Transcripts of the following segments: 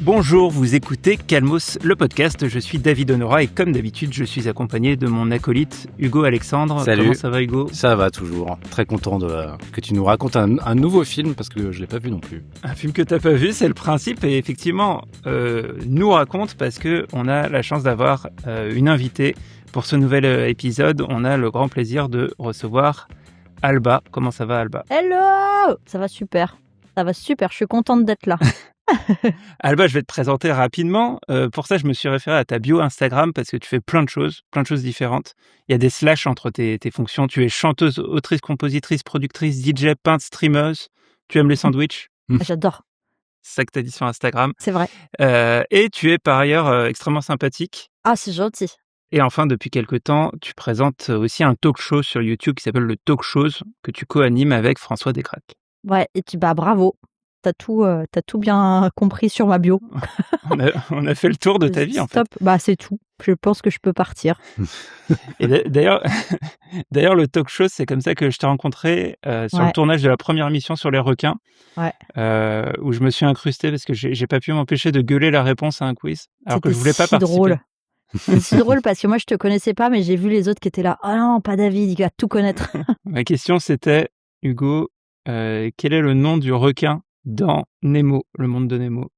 Bonjour, vous écoutez Calmos, le podcast. Je suis David Honora et comme d'habitude, je suis accompagné de mon acolyte Hugo Alexandre. Salut. Comment ça va, Hugo ? Ça va toujours. Très content que tu nous racontes un nouveau film parce que je l'ai pas vu non plus. Un film que t'as pas vu, c'est le principe. Et effectivement, nous raconte parce que on a la chance d'avoir une invitée pour ce nouvel épisode. On a le grand plaisir de recevoir Alba. Comment ça va, Alba ? Hello ! Ça va super. Ça va super. Je suis contente d'être là. Alba, je vais te présenter rapidement. Pour ça, je me suis référé à ta bio Instagram parce que tu fais plein de choses différentes. Il y a des slash entre tes fonctions. Tu es chanteuse, autrice, compositrice, productrice, DJ, peintre, streameuse. Tu aimes les sandwichs ? J'adore. C'est ça que tu as dit sur Instagram. C'est vrai. Et tu es par ailleurs extrêmement sympathique. Ah, c'est gentil. Et enfin, depuis quelque temps, tu présentes aussi un talk show sur YouTube qui s'appelle le Talk Shows que tu co-animes avec François Descraques. Ouais, et bravo. T'as tout bien compris sur ma bio. On a fait le tour de ta vie, en fait. Stop. Bah, c'est tout. Je pense que je peux partir. Et d'ailleurs, le talk show, c'est comme ça que je t'ai rencontré sur le tournage de la première émission sur les requins, où je me suis incrusté parce que j'ai pas pu m'empêcher de gueuler la réponse à un quiz, alors que je voulais pas participer. Drôle. C'est si drôle parce que moi, je te connaissais pas, mais j'ai vu les autres qui étaient là. Ah non, pas David, il va tout connaître. Ma question, c'était, Hugo, quel est le nom du requin dans Nemo, le monde de Nemo ?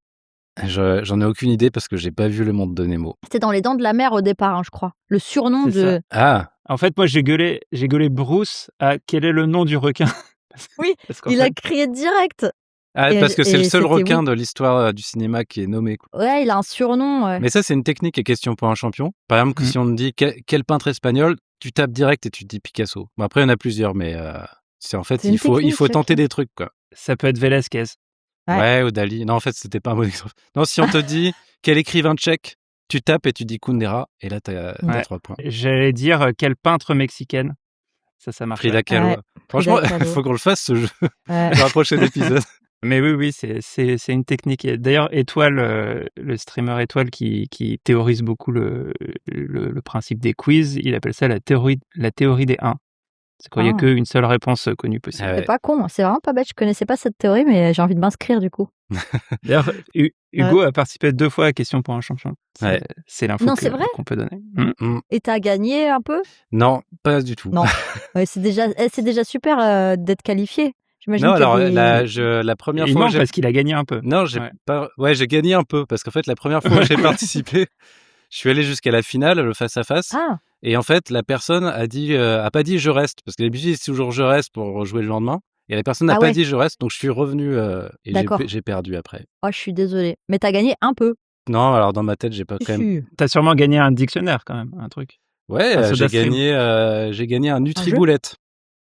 J'en ai aucune idée parce que j'ai pas vu le monde de Nemo. C'était dans Les Dents de la Mer au départ, je crois. Le surnom C'est de... Ah, En fait, moi, j'ai gueulé Bruce à quel est le nom du requin ? Oui, il a crié direct. parce que c'est le seul c'était requin de l'histoire du cinéma qui est nommé. Ouais, il a un surnom. Ouais. Mais ça, c'est une technique et question pour un champion. Par exemple, si on te dit quel peintre espagnol, tu tapes direct et tu te dis Picasso. Bon, après, il y en a plusieurs, mais c'est en fait, il faut tenter des trucs, quoi. Ça peut être Velasquez. Ouais, ou Dali. Non, en fait, c'était pas un bon exemple. Non, si on te dit quel écrivain tchèque, tu tapes et tu dis Kundera, et là, t'as 3 points. J'allais dire quelle peintre mexicaine. Ça marche. Frida Kahlo. Ouais, Franchement, il faut qu'on le fasse, ce jeu, dans la prochaine épisode. Mais oui, c'est une technique. Et d'ailleurs, Étoile, le streamer Étoile qui théorise beaucoup le principe des quiz, il appelle ça la théorie des 1. C'est quand il n'y a qu'une seule réponse connue possible. C'est pas con, c'est vraiment pas bête. Je connaissais pas cette théorie, mais j'ai envie de m'inscrire du coup. D'ailleurs, Hugo a participé 2 fois à Question pour un champion. C'est l'info qu'on peut donner. Et t'as gagné un peu ? Non, pas du tout. Non, c'est déjà super d'être qualifié. Non, alors la première fois, parce qu'il a gagné un peu. Non, j'ai gagné un peu parce qu'en fait, la première fois où j'ai participé, je suis allé jusqu'à la finale, le face-à-face. Ah. Et en fait, la personne a pas dit je reste, parce que d'habitude, c'est toujours je reste pour jouer le lendemain. Et la personne n'a pas dit je reste, donc je suis revenu et j'ai perdu après. Oh, je suis désolée. Mais t'as gagné un peu. Non, alors dans ma tête, j'ai pas quand même. T'as sûrement gagné un dictionnaire quand même, un truc. Ouais, j'ai gagné un Nutriboulette.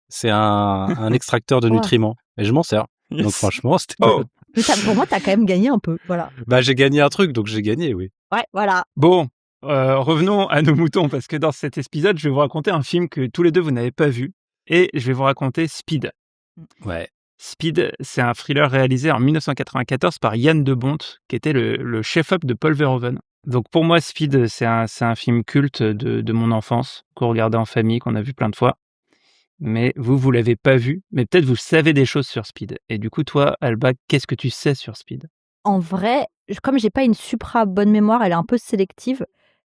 C'est un extracteur de nutriments. Et je m'en sers. Yes. Donc franchement, c'était Mais pour moi, t'as quand même gagné un peu, voilà. Bah, j'ai gagné un truc, donc j'ai gagné, oui. Ouais, voilà. Bon, revenons à nos moutons, parce que dans cet épisode, je vais vous raconter un film que tous les deux, vous n'avez pas vu. Et je vais vous raconter Speed. Ouais. Speed, c'est un thriller réalisé en 1994 par Yann de Bont, qui était le chef-op de Paul Verhoeven. Donc pour moi, Speed, c'est un film culte de mon enfance, qu'on regardait en famille, qu'on a vu plein de fois. Mais vous l'avez pas vu, mais peut-être vous savez des choses sur Speed. Et du coup, toi, Alba, qu'est-ce que tu sais sur Speed ? En vrai, comme j'ai pas une supra bonne mémoire, elle est un peu sélective,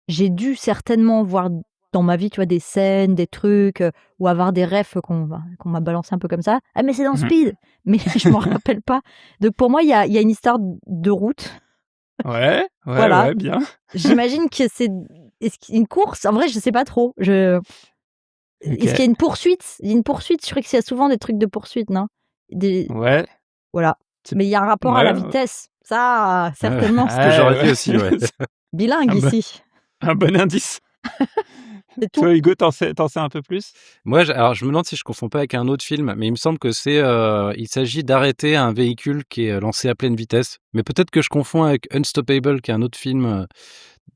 j'ai dû certainement voir dans ma vie, tu vois, des scènes, des trucs, ou avoir des refs qu'on m'a balancé un peu comme ça. Ah, mais c'est dans Speed. Mais je m'en rappelle pas. Donc pour moi, il y a une histoire de route. Ouais, voilà. Ouais, bien. J'imagine que c'est une course. En vrai, je sais pas trop. Est-ce qu'il y a une poursuite ? Il y a une poursuite. Je crois qu'il y a souvent des trucs de poursuite, non ? Ouais. Voilà. Mais il y a un rapport à la vitesse. Ça, certainement. C'est ce que j'aurais dit aussi, ouais. Bilingue ici. Un bon indice. Toi, Hugo, t'en sais un peu plus ? Moi, alors je me demande si je confonds pas avec un autre film, mais il me semble que il s'agit d'arrêter un véhicule qui est lancé à pleine vitesse. Mais peut-être que je confonds avec Unstoppable, qui est un autre film,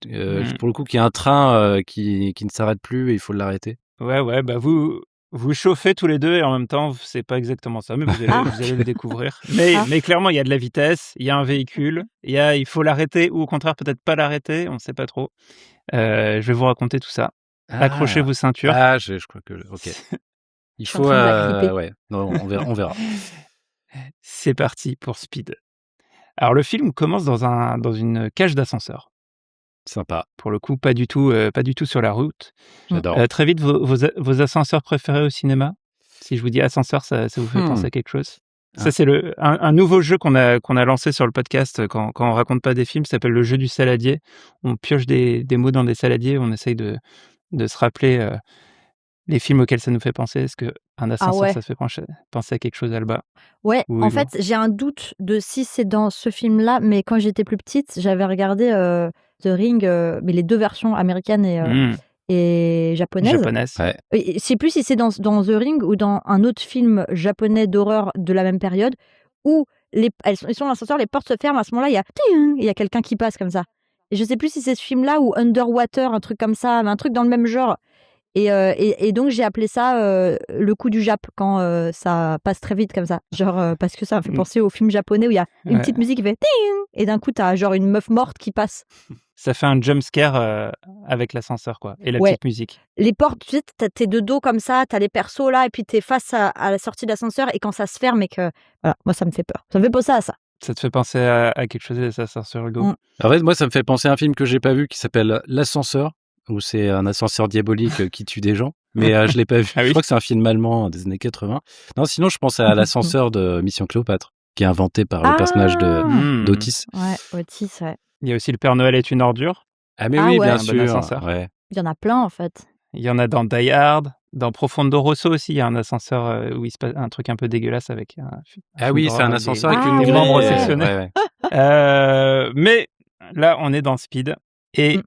pour le coup, qui est un train qui ne s'arrête plus et il faut l'arrêter. Ouais, bah vous chauffez tous les deux et en même temps, c'est pas exactement ça, mais vous allez le découvrir. Mais clairement, il y a de la vitesse, il y a un véhicule, il faut l'arrêter ou au contraire peut-être pas l'arrêter, on ne sait pas trop. Je vais vous raconter tout ça. Accrochez vos ceintures. Ah, je crois que ok. Il faut ouais. Non, on verra. C'est parti pour Speed. Alors le film commence dans une cage d'ascenseur. Sympa. Pour le coup, pas du tout sur la route. J'adore. Très vite, vos ascenseurs préférés au cinéma? Si je vous dis ascenseur, ça vous fait penser à quelque chose? Ça, c'est un nouveau jeu qu'on a lancé sur le podcast quand on raconte pas des films, ça s'appelle le jeu du saladier. On pioche des mots dans des saladiers, on essaye de se rappeler les films auxquels ça nous fait penser. Est-ce qu'un ascenseur, ça te fait penser à quelque chose, Alba? Ouais, Oui, en bon. fait, j'ai un doute de si c'est dans ce film-là, mais quand j'étais plus petite, j'avais regardé The Ring, mais les 2 versions américaines et japonaises. Japonaise. Ouais. Et je sais plus si c'est dans The Ring ou dans un autre film japonais d'horreur de la même période où ils sont dans l'ascenseur, les portes se ferment, à ce moment-là, il y a quelqu'un qui passe comme ça. Et je sais plus si c'est ce film-là ou Underwater, un truc comme ça, mais un truc dans le même genre. Et donc j'ai appelé ça le coup du Jap quand ça passe très vite comme ça, genre parce que ça me fait penser au film japonais où il y a une petite musique qui fait ting et d'un coup t'as genre une meuf morte qui passe. Ça fait un jump scare avec l'ascenseur, quoi, et la petite musique. Les portes, tu sais, t'es de dos comme ça, t'as les persos là, et puis t'es face à la sortie de l'ascenseur, et quand ça se ferme et que voilà, moi ça me fait peur. Ça me fait penser à ça. Ça te fait penser à quelque chose, les ascenseurs sur Hugo? En fait, moi, ça me fait penser à un film que j'ai pas vu qui s'appelle L'Ascenseur, où c'est un ascenseur diabolique qui tue des gens. Mais je l'ai pas vu. Ah oui? Je crois que c'est un film allemand des années 80. Non, sinon, je pense à l'ascenseur de Mission Cléopâtre, qui est inventé par le personnage d'Otis. Ouais, Otis, ouais. Il y a aussi Le Père Noël est une ordure. Ah mais oui, ouais. bien Un bon sûr. ascenseur. Ouais. Il y en a plein en fait. Il y en a dans Die Hard, dans Profondo Rosso aussi, il y a un ascenseur où il se passe un truc un peu dégueulasse avec un Ah oui, c'est un ascenseur avec une des grille. membres sectionnés. Ouais. Mais là, on est dans Speed. Et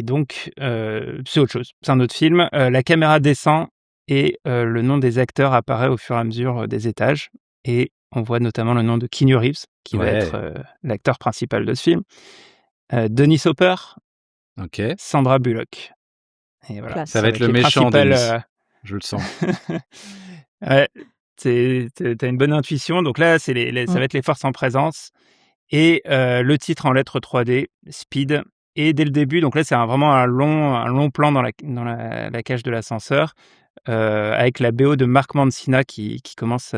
donc, c'est autre chose. C'est un autre film. La caméra descend et le nom des acteurs apparaît au fur et à mesure des étages. Et on voit notamment le nom de Keanu Reeves, qui va être l'acteur principal de ce film. Dennis Hopper. Ok. Sandra Bullock. Et voilà. Ça va être le méchant, Dennis. Je le sens. Ouais, t'as une bonne intuition. Donc là, ça va être les forces en présence. Et le titre en lettres 3D, Speed. Et dès le début, donc là, c'est vraiment un long plan dans la cage de l'ascenseur, avec la BO de Mark Mancina qui commence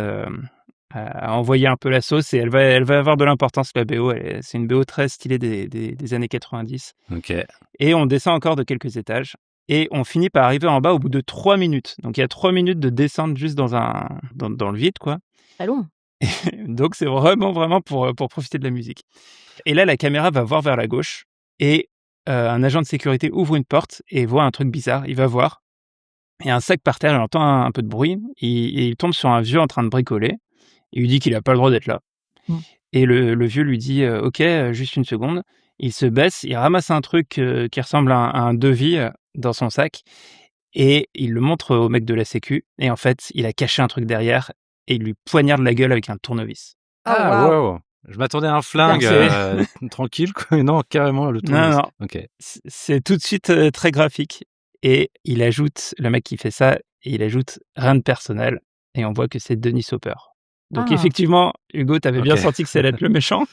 à envoyer un peu la sauce, et elle va avoir de l'importance, la BO. C'est une BO très stylée des années 90. Ok. Et on descend encore de quelques étages. Et on finit par arriver en bas au bout de 3 minutes. Donc il y a 3 minutes de descente juste dans le vide, quoi. Très long. Donc c'est vraiment pour profiter de la musique. Et là, la caméra va voir vers la gauche, et un agent de sécurité ouvre une porte et voit un truc bizarre. Il va voir. Il y a un sac par terre, il entend un peu de bruit, et il tombe sur un vieux en train de bricoler. Il lui dit qu'il n'a pas le droit d'être là. Et le vieux lui dit « Ok, juste une seconde ». Il se baisse, il ramasse un truc qui ressemble à un devis dans son sac, et il le montre au mec de la sécu. Et en fait, il a caché un truc derrière, et il lui poignarde la gueule avec un tournevis. Ah, wow. Je m'attendais à un flingue tranquille, quoi. Non, carrément, le tournevis. Non. Okay. C'est tout de suite très graphique. Et il ajoute, le mec qui fait ça, il ajoute rien de personnel. Et on voit que c'est Dennis Hopper. Donc effectivement, Hugo, t'avais bien senti que ça allait être le méchant.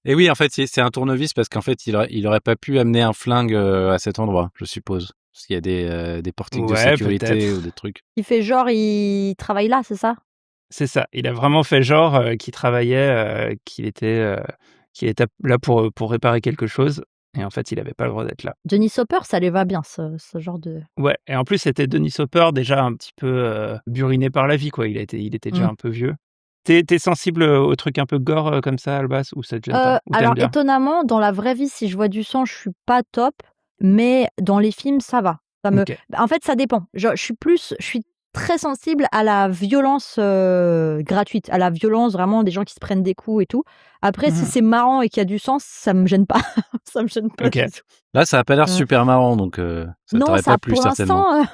Et oui, en fait, c'est un tournevis parce qu'en fait, il aurait pas pu amener un flingue à cet endroit, je suppose. Parce qu'il y a des portiques de sécurité peut-être. ou des trucs. Il fait genre, il travaille là, c'est ça? C'est ça. Il a vraiment fait genre qu'il travaillait, qu'il était là pour réparer quelque chose. Et en fait, il n'avait pas le droit d'être là. Dennis Hopper, ça lui va bien, ce genre de... Ouais, et en plus, c'était Dennis Hopper déjà un petit peu buriné par la vie, quoi. Il était déjà un peu vieux. T'es sensible aux trucs un peu gore comme ça, Albas, ou ça te gêne pas? Alors, étonnamment, dans la vraie vie, si je vois du sang, je suis pas top, mais dans les films, ça va. En fait, ça dépend. Je suis très sensible à la violence gratuite, à la violence vraiment des gens qui se prennent des coups et tout. Après, si c'est marrant et qu'il y a du sang, ça me gêne pas. Ça me gêne pas du tout. Là, ça a pas l'air super marrant, donc ça t'aurait pas plu certainement.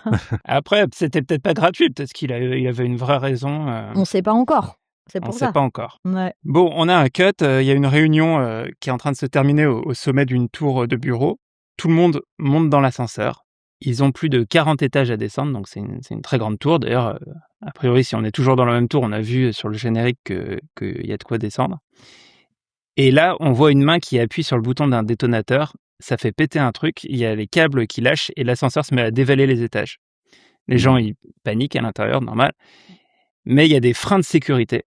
Après, c'était peut-être pas gratuit, peut-être qu'il avait une vraie raison. On sait pas encore. C'est pour ça. On sait pas encore. Ouais. Bon, on a un cut. Il y a une réunion qui est en train de se terminer au sommet d'une tour de bureau. Tout le monde monte dans l'ascenseur. Ils ont plus de 40 étages à descendre, donc c'est une très grande tour. D'ailleurs, a priori, si on est toujours dans la même tour, on a vu sur le générique qu'il y a de quoi descendre. Et là, on voit une main qui appuie sur le bouton d'un détonateur. Ça fait péter un truc. Il y a les câbles qui lâchent et l'ascenseur se met à dévaler les étages. Les gens, ils paniquent à l'intérieur, normal. Mais il y a des freins de sécurité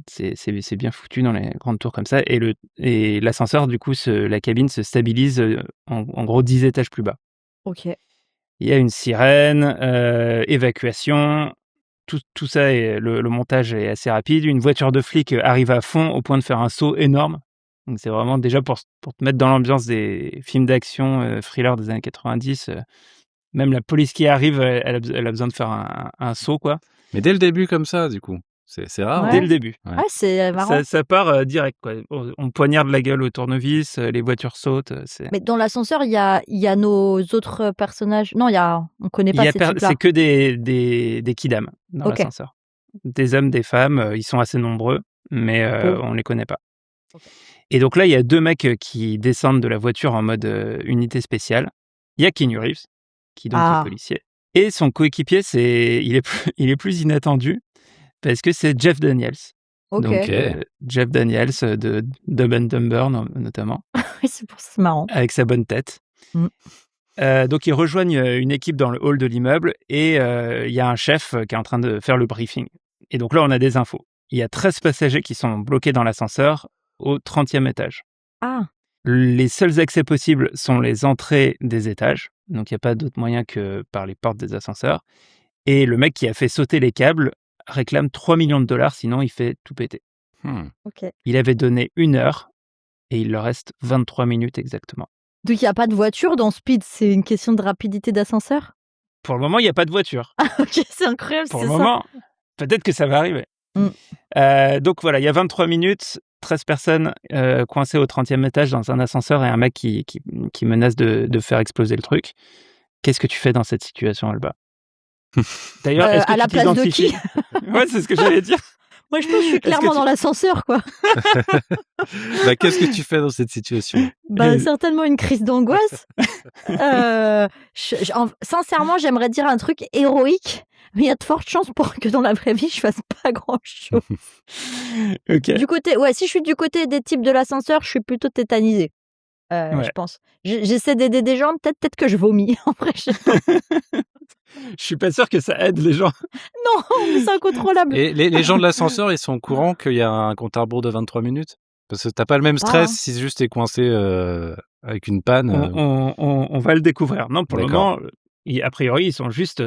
c'est bien foutu dans les grandes tours comme ça. Et l'ascenseur, du coup, la cabine se stabilise en gros 10 étages plus bas. Ok. Il y a une sirène, évacuation, tout ça, et le montage est assez rapide. Une voiture de flic arrive à fond au point de faire un saut énorme. Donc c'est vraiment déjà pour te mettre dans l'ambiance des films d'action thriller des années 90. Même la police qui arrive, elle a besoin de faire un saut, quoi. Mais dès le début, comme ça, du coup. C'est rare. Ouais. Dès le début. Ouais. Ah, c'est marrant. Ça part direct, quoi. On poignarde la gueule au tournevis, les voitures sautent. Mais dans l'ascenseur, il y a nos autres personnages. Non, on connaît pas ces types-là. C'est que des kidam dans Ok. l'ascenseur. Des hommes, des femmes, ils sont assez nombreux, mais Pauvres. on les connaît pas. Ok. Et donc là, il y a 2 mecs qui descendent de la voiture en mode unité spéciale. Il y a Keanu Reeves, qui donc est policier. Et son coéquipier, il est plus inattendu, parce que c'est Jeff Daniels. Ok. Donc Jeff Daniels de Dumb and Dumber notamment, Oui, c'est pour ça, c'est marrant. avec sa bonne tête. Mm. Donc ils rejoignent une équipe dans le hall de l'immeuble, et il y a un chef qui est en train de faire le briefing. Et donc là, on a des infos. Il y a 13 passagers qui sont bloqués dans l'ascenseur au 30e étage. Ah, Les seuls accès possibles sont les entrées des étages, donc il n'y a pas d'autre moyen que par les portes des ascenseurs. Et le mec qui a fait sauter les câbles réclame $3 millions, sinon il fait tout péter. ok. Il avait donné 1 heure, et il leur reste 23 minutes exactement. Donc il n'y a pas de voiture dans Speed, c'est une question de rapidité d'ascenseur? Pour le moment, il n'y a pas de voiture. Ok, c'est incroyable, Pour c'est le ça. moment, peut-être que ça va arriver. Donc voilà, il y a 23 minutes, 13 personnes coincées au 30e étage dans un ascenseur, et un mec qui menace de faire exploser le truc. Qu'est-ce que tu fais dans cette situation, Alba? D'ailleurs, est-ce que à la tu place de t'identifies? Ouais, c'est ce que j'allais dire. Moi, je pense que je suis clairement dans l'ascenseur, quoi. Bah, qu'est-ce que tu fais dans cette situation? Bah, certainement une crise d'angoisse. Sincèrement, j'aimerais dire un truc héroïque, mais il y a de fortes chances pour que dans la vraie vie, je fasse pas grand-chose. Ok. Si je suis du côté des types de l'ascenseur, je suis plutôt tétanisée. Ouais. Je pense. J'essaie d'aider des gens, peut-être que je vomis. En vrai, je sais pas. Je suis pas sûr que ça aide les gens. Non, mais c'est incontrôlable. Et les gens de l'ascenseur, ils sont au courant qu'il y a un compte à rebours de 23 minutes? Parce que t'as pas le même stress si juste t'es coincé avec une panne. On va le découvrir. Non, pour le D'accord. moment, a priori, ils sont juste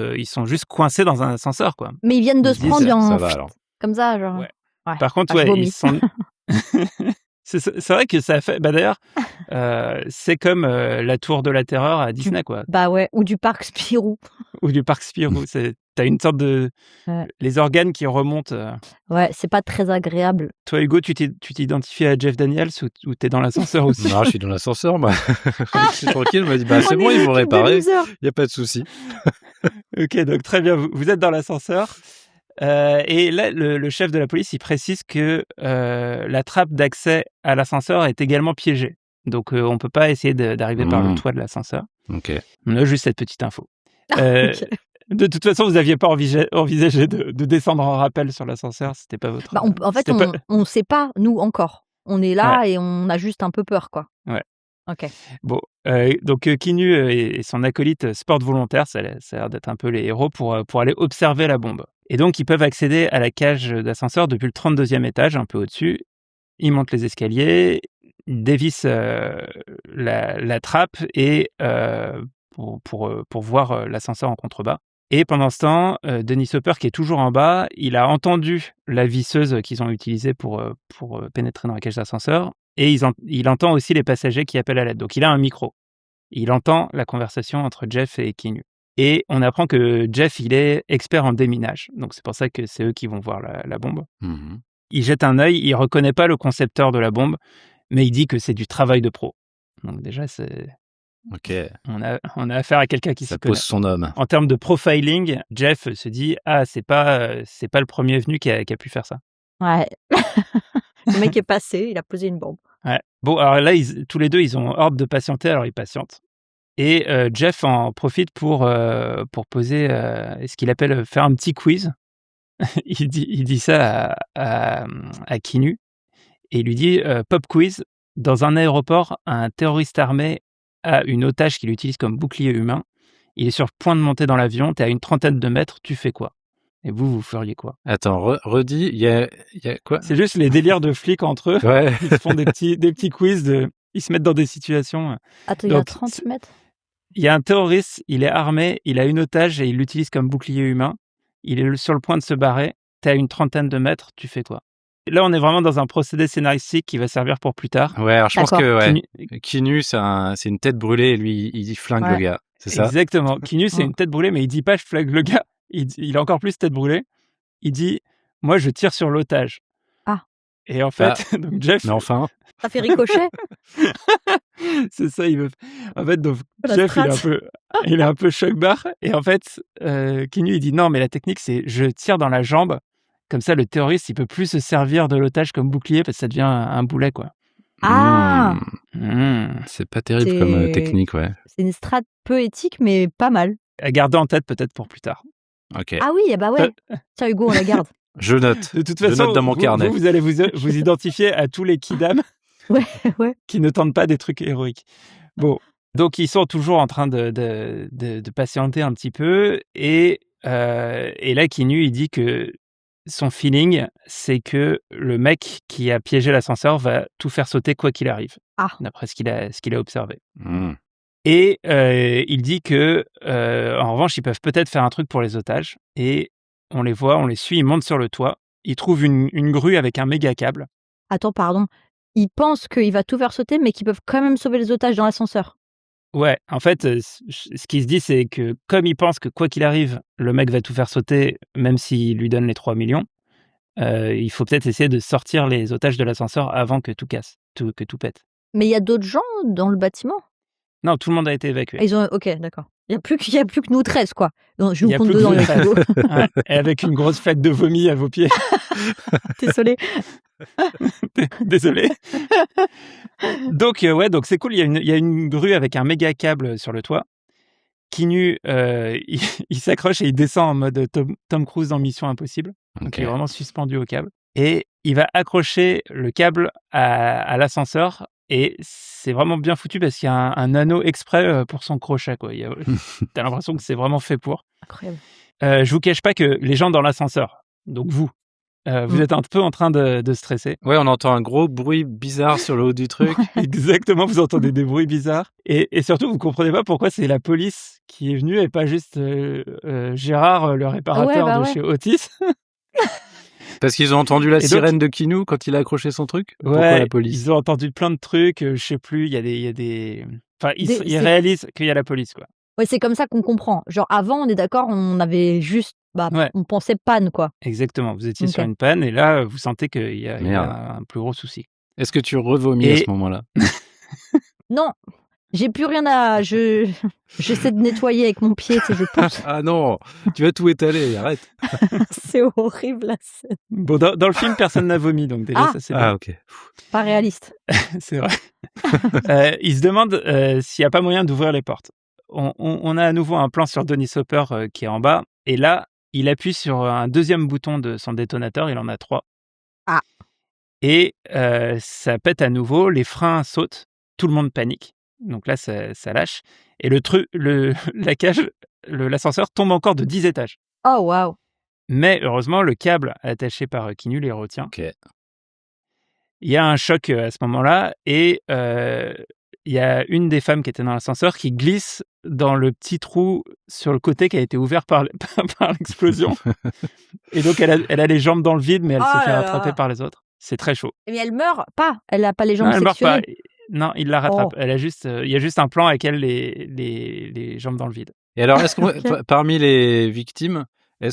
coincés dans un ascenseur, quoi. Mais ils viennent de Ils se disent, prendre ça va alors. comme ça, genre. Ouais. Ouais. Par contre, Ah, je ouais, vomis. ils sont. C'est vrai que ça fait. Bah d'ailleurs, c'est comme la tour de la terreur à Disney, quoi. Bah ouais, ou du parc Spirou. Ou du parc Spirou. T'as une sorte de. Ouais. Les organes qui remontent. Ouais, c'est pas très agréable. Toi, Hugo, tu t'identifies à Jeff Daniels, ou t'es dans l'ascenseur aussi? Non, je suis dans l'ascenseur, moi. Je suis tranquille, je me dis, bah, c'est bon, ils vont réparer. Il y a pas de souci. Ok, donc très bien, vous êtes dans l'ascenseur. Et là, le chef de la police, il précise que la trappe d'accès à l'ascenseur est également piégée. Donc, on peut pas essayer d'arriver par le toit de l'ascenseur. Ok. On a juste cette petite info. Ok. De toute façon, vous n'aviez pas envisagé de descendre en rappel sur l'ascenseur. C'était pas votre. Bah, en fait, on sait pas, nous, encore. On est là et on a juste un peu peur, quoi. Ouais. Ok. Bon, donc Keanu et son acolyte se portent volontaires, ça a l'air d'être un peu les héros, pour aller observer la bombe. Et donc, ils peuvent accéder à la cage d'ascenseur depuis le 32e étage, un peu au-dessus. Ils montent les escaliers, ils dévissent la trappe, et pour voir l'ascenseur en contrebas. Et pendant ce temps, Dennis Hopper, qui est toujours en bas, il a entendu la visseuse qu'ils ont utilisée pour pénétrer dans la cage d'ascenseur, et il entend aussi les passagers qui appellent à l'aide. Donc il a un micro. Il entend la conversation entre Jeff et Keanu. Et on apprend que Jeff, il est expert en déminage. Donc c'est pour ça que c'est eux qui vont voir la bombe. Mhm. Il jette un œil, il reconnaît pas le concepteur de la bombe, mais il dit que c'est du travail de pro. Donc déjà, Ok. on a affaire à quelqu'un qui Ça s'y connaît. pose son homme. En termes de profiling, Jeff se dit c'est pas le premier venu qui a pu faire ça. Ouais. Le mec est passé, il a posé une bombe. Ouais. Bon, alors là, tous les deux, ils ont ordre de patienter, alors ils patientent. Et Jeff en profite pour poser ce qu'il appelle faire un petit quiz. il dit ça à Keanu, et il lui dit pop quiz. Dans un aéroport, un terroriste armé a une otage qu'il utilise comme bouclier humain. Il est sur le point de monter dans l'avion, t'es à une 30aine de mètres, tu fais quoi? Et vous feriez quoi? Attends, redis, il y a quoi? C'est juste les délires de flics entre eux. Ouais. Ils se font des petits quiz ils se mettent dans des situations. Attends, il y a Donc, 30 mètres. il y a un terroriste, il est armé, il a une otage et il l'utilise comme bouclier humain. Il est sur le point de se barrer. T'es à une 30aine de mètres, tu fais quoi? Là, on est vraiment dans un procédé scénaristique qui va servir pour plus tard. Ouais, alors je pense D'accord. que Keanu, c'est une tête brûlée et lui, il flingue le Ouais. gars. C'est ça? Exactement. Keanu, c'est Mm. une tête brûlée, mais il dit pas je flingue le gars. Il a encore plus tête brûlée. Il dit moi, je tire sur l'otage. Ah. Et en fait, donc Jeff, Mais enfin, Ça fait ricochet. c'est ça, il veut. En fait, donc La Jeff, strat. il est un peu choc-barre. Et en fait, Keanu, il dit non, mais la technique, c'est je tire dans la jambe. Comme ça, le terroriste, il peut plus se servir de l'otage comme bouclier parce que ça devient un boulet, quoi. Ah. c'est pas terrible comme C'est- technique, ouais. C'est une strat peu éthique, mais pas mal. À garder en tête peut-être pour plus tard. Ok. Ah oui, bah ouais. Tiens, Hugo, on la garde. Je note. De toute Je façon, note dans mon carnet. vous allez vous identifier à tous les kidam Ouais. qui ne tentent pas des trucs héroïques. Bon, donc ils sont toujours en train de patienter un petit peu et là Keanu il dit que son feeling c'est que le mec qui a piégé l'ascenseur va tout faire sauter quoi qu'il arrive. Ah. D'après ce qu'il a observé. Hmm. Et il dit que en revanche ils peuvent peut-être faire un truc pour les otages et on les voit, on les suit, ils montent sur le toit, ils trouvent une grue avec un méga câble. Attends, pardon. Ils pensent qu'il va tout faire sauter, mais qu'ils peuvent quand même sauver les otages dans l'ascenseur. Ouais, en fait, ce qui se dit, c'est que comme il pense que quoi qu'il arrive, le mec va tout faire sauter, même s'il lui donne les 3 millions, il faut peut-être essayer de sortir les otages de l'ascenseur avant que tout casse, que tout pète. Mais il y a d'autres gens dans le bâtiment. Non, tout le monde a été évacué. Ah, ils ont... Ok, d'accord. Il n'y a plus que nous 13, quoi. Donc, je Il y nous a compte plus que dedans, vous les 13. Hugo. Ouais, et avec une grosse flaque de vomi à vos pieds. Désolé. Désolé. Donc, donc c'est cool. Il y a une grue avec un méga câble sur le toit. Keanu, il s'accroche et il descend en mode Tom Cruise dans Mission Impossible. Donc, Ok. il est vraiment suspendu au câble. Et il va accrocher le câble à l'ascenseur. Et c'est vraiment bien foutu parce qu'il y a un anneau exprès pour son crochet, quoi. T'as l'impression que c'est vraiment fait pour. Incroyable. Je vous cache pas que les gens dans l'ascenseur, donc vous êtes un peu en train de stresser. Ouais, on entend un gros bruit bizarre sur le haut du truc. Exactement, vous entendez des bruits bizarres. Et surtout, vous comprenez pas pourquoi c'est la police qui est venue et pas juste Gérard, le réparateur Ouais, bah de ouais. chez Otis. Parce qu'ils ont entendu la Et donc- sirène de Keanu quand il a accroché son truc. Pourquoi Ouais, la police? ils ont entendu plein de trucs, je sais plus, il y a des... Enfin, ils C'est- réalisent qu'il y a la police, quoi. Ouais, c'est comme ça qu'on comprend. Genre, avant, on est d'accord, on avait juste... Bah, Ouais. on pensait panne, quoi. Exactement, vous étiez Ok. sur une panne et là, vous sentez qu'il y a Merde. un plus gros souci. Est-ce que tu revomis à Et- ce moment-là? Non, j'ai plus rien à... J'essaie de nettoyer avec mon pied, tu sais, je pousse. Ah non, tu vas tout étaler, arrête. C'est horrible, la scène. Bon, dans le film, personne n'a vomi, donc déjà, Ah. ça c'est bien. Ah ok. Pas réaliste. C'est vrai. Il se demande s'il n'y a pas moyen d'ouvrir les portes. On a à nouveau un plan sur Dennis Hopper qui est en bas. Et là, il appuie sur un deuxième bouton de son détonateur. Il en a 3. Ah. Et ça pète à nouveau. Les freins sautent. Tout le monde panique. Donc là, ça lâche. Et la cage, l'ascenseur tombe encore de 10 étages. Oh, waouh. Mais heureusement, le câble attaché par Keanu les retient. Ok. Il y a un choc à ce moment-là et il y a une des femmes qui était dans l'ascenseur qui glisse dans le petit trou sur le côté qui a été ouvert par l'explosion. Et donc, elle a les jambes dans le vide, mais elle Oh se fait là rattraper là. par les autres. C'est très chaud. Mais elle meurt pas. Elle n'a pas les jambes Non, elle meurt pas. sectionnées. Non, il la rattrape. Oh. Elle a juste, il y a juste un plan avec elle les jambes dans le vide. Et alors, est-ce qu'on, Ok. parmi les victimes,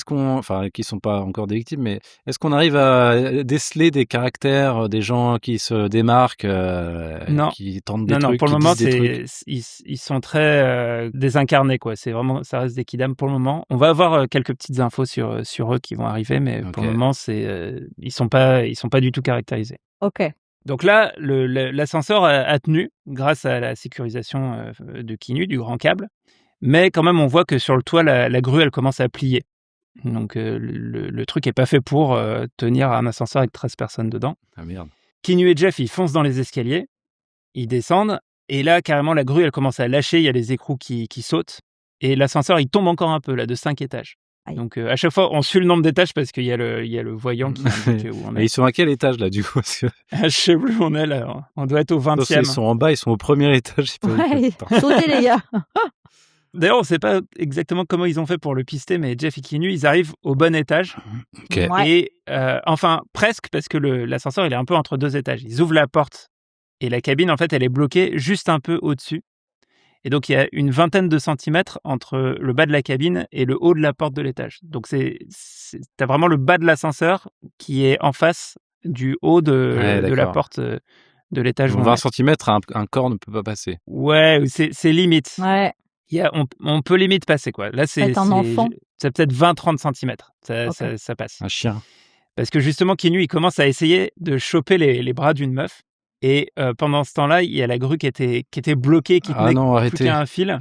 enfin, qui sont pas encore des victimes, mais est-ce qu'on arrive à déceler des caractères, des gens qui se démarquent, Non. qui tentent des Non, trucs, pour le qui moment, disent des trucs? ils sont très désincarnés, quoi. C'est vraiment, ça reste des kidam pour le moment. On va avoir quelques petites infos sur eux qui vont arriver, mais pour Ok. le moment, ils sont pas du tout caractérisés. Ok. Donc là, l'ascenseur a tenu grâce à la sécurisation de Keanu, du grand câble. Mais quand même, on voit que sur le toit, la grue, elle commence à plier. Donc le truc est pas fait pour tenir un ascenseur avec 13 personnes dedans. Ah merde. Keanu et Jeff, ils foncent dans les escaliers, ils descendent, et là, carrément, la grue, elle commence à lâcher, il y a les écrous qui sautent, et l'ascenseur, il tombe encore un peu, là, de 5 étages. Aïe. Donc à chaque fois, on suit le nombre d'étages parce qu'il y a le voyant qui indique où on Mais est. ils sont à quel étage là du coup? Parce que Je sais plus où on est là. On doit être au non, 20e. ils sont en bas, ils sont au premier étage. J'ai pas vu que- Ouais, Putain. sautez les gars. D'ailleurs, on sait pas exactement comment ils ont fait pour le pister, mais Jeff et Keanu, ils arrivent au bon étage. Ok. Ouais. Et enfin, presque, parce que l'ascenseur, il est un peu entre 2 étages. Ils ouvrent la porte et la cabine, en fait, elle est bloquée juste un peu au-dessus. Et donc, il y a une vingtaine de centimètres entre le bas de la cabine et le haut de la porte de l'étage. Donc, t'as vraiment le bas de l'ascenseur qui est en face du haut Ouais, de la d'accord. porte de l'étage où Donc on 20 est. cm, un corps ne peut pas passer. Ouais, c'est limite. Ouais. On peut limite passer, quoi. Là, Être un enfant. c'est peut-être 20-30 centimètres. Ok. Ça passe. Un chien. Parce que justement, Keanu, il commence à essayer de choper les bras d'une meuf. Et pendant ce temps-là, il y a la grue qui était bloquée, qui Ah tenait non, plus arrêtez. qu'à un fil,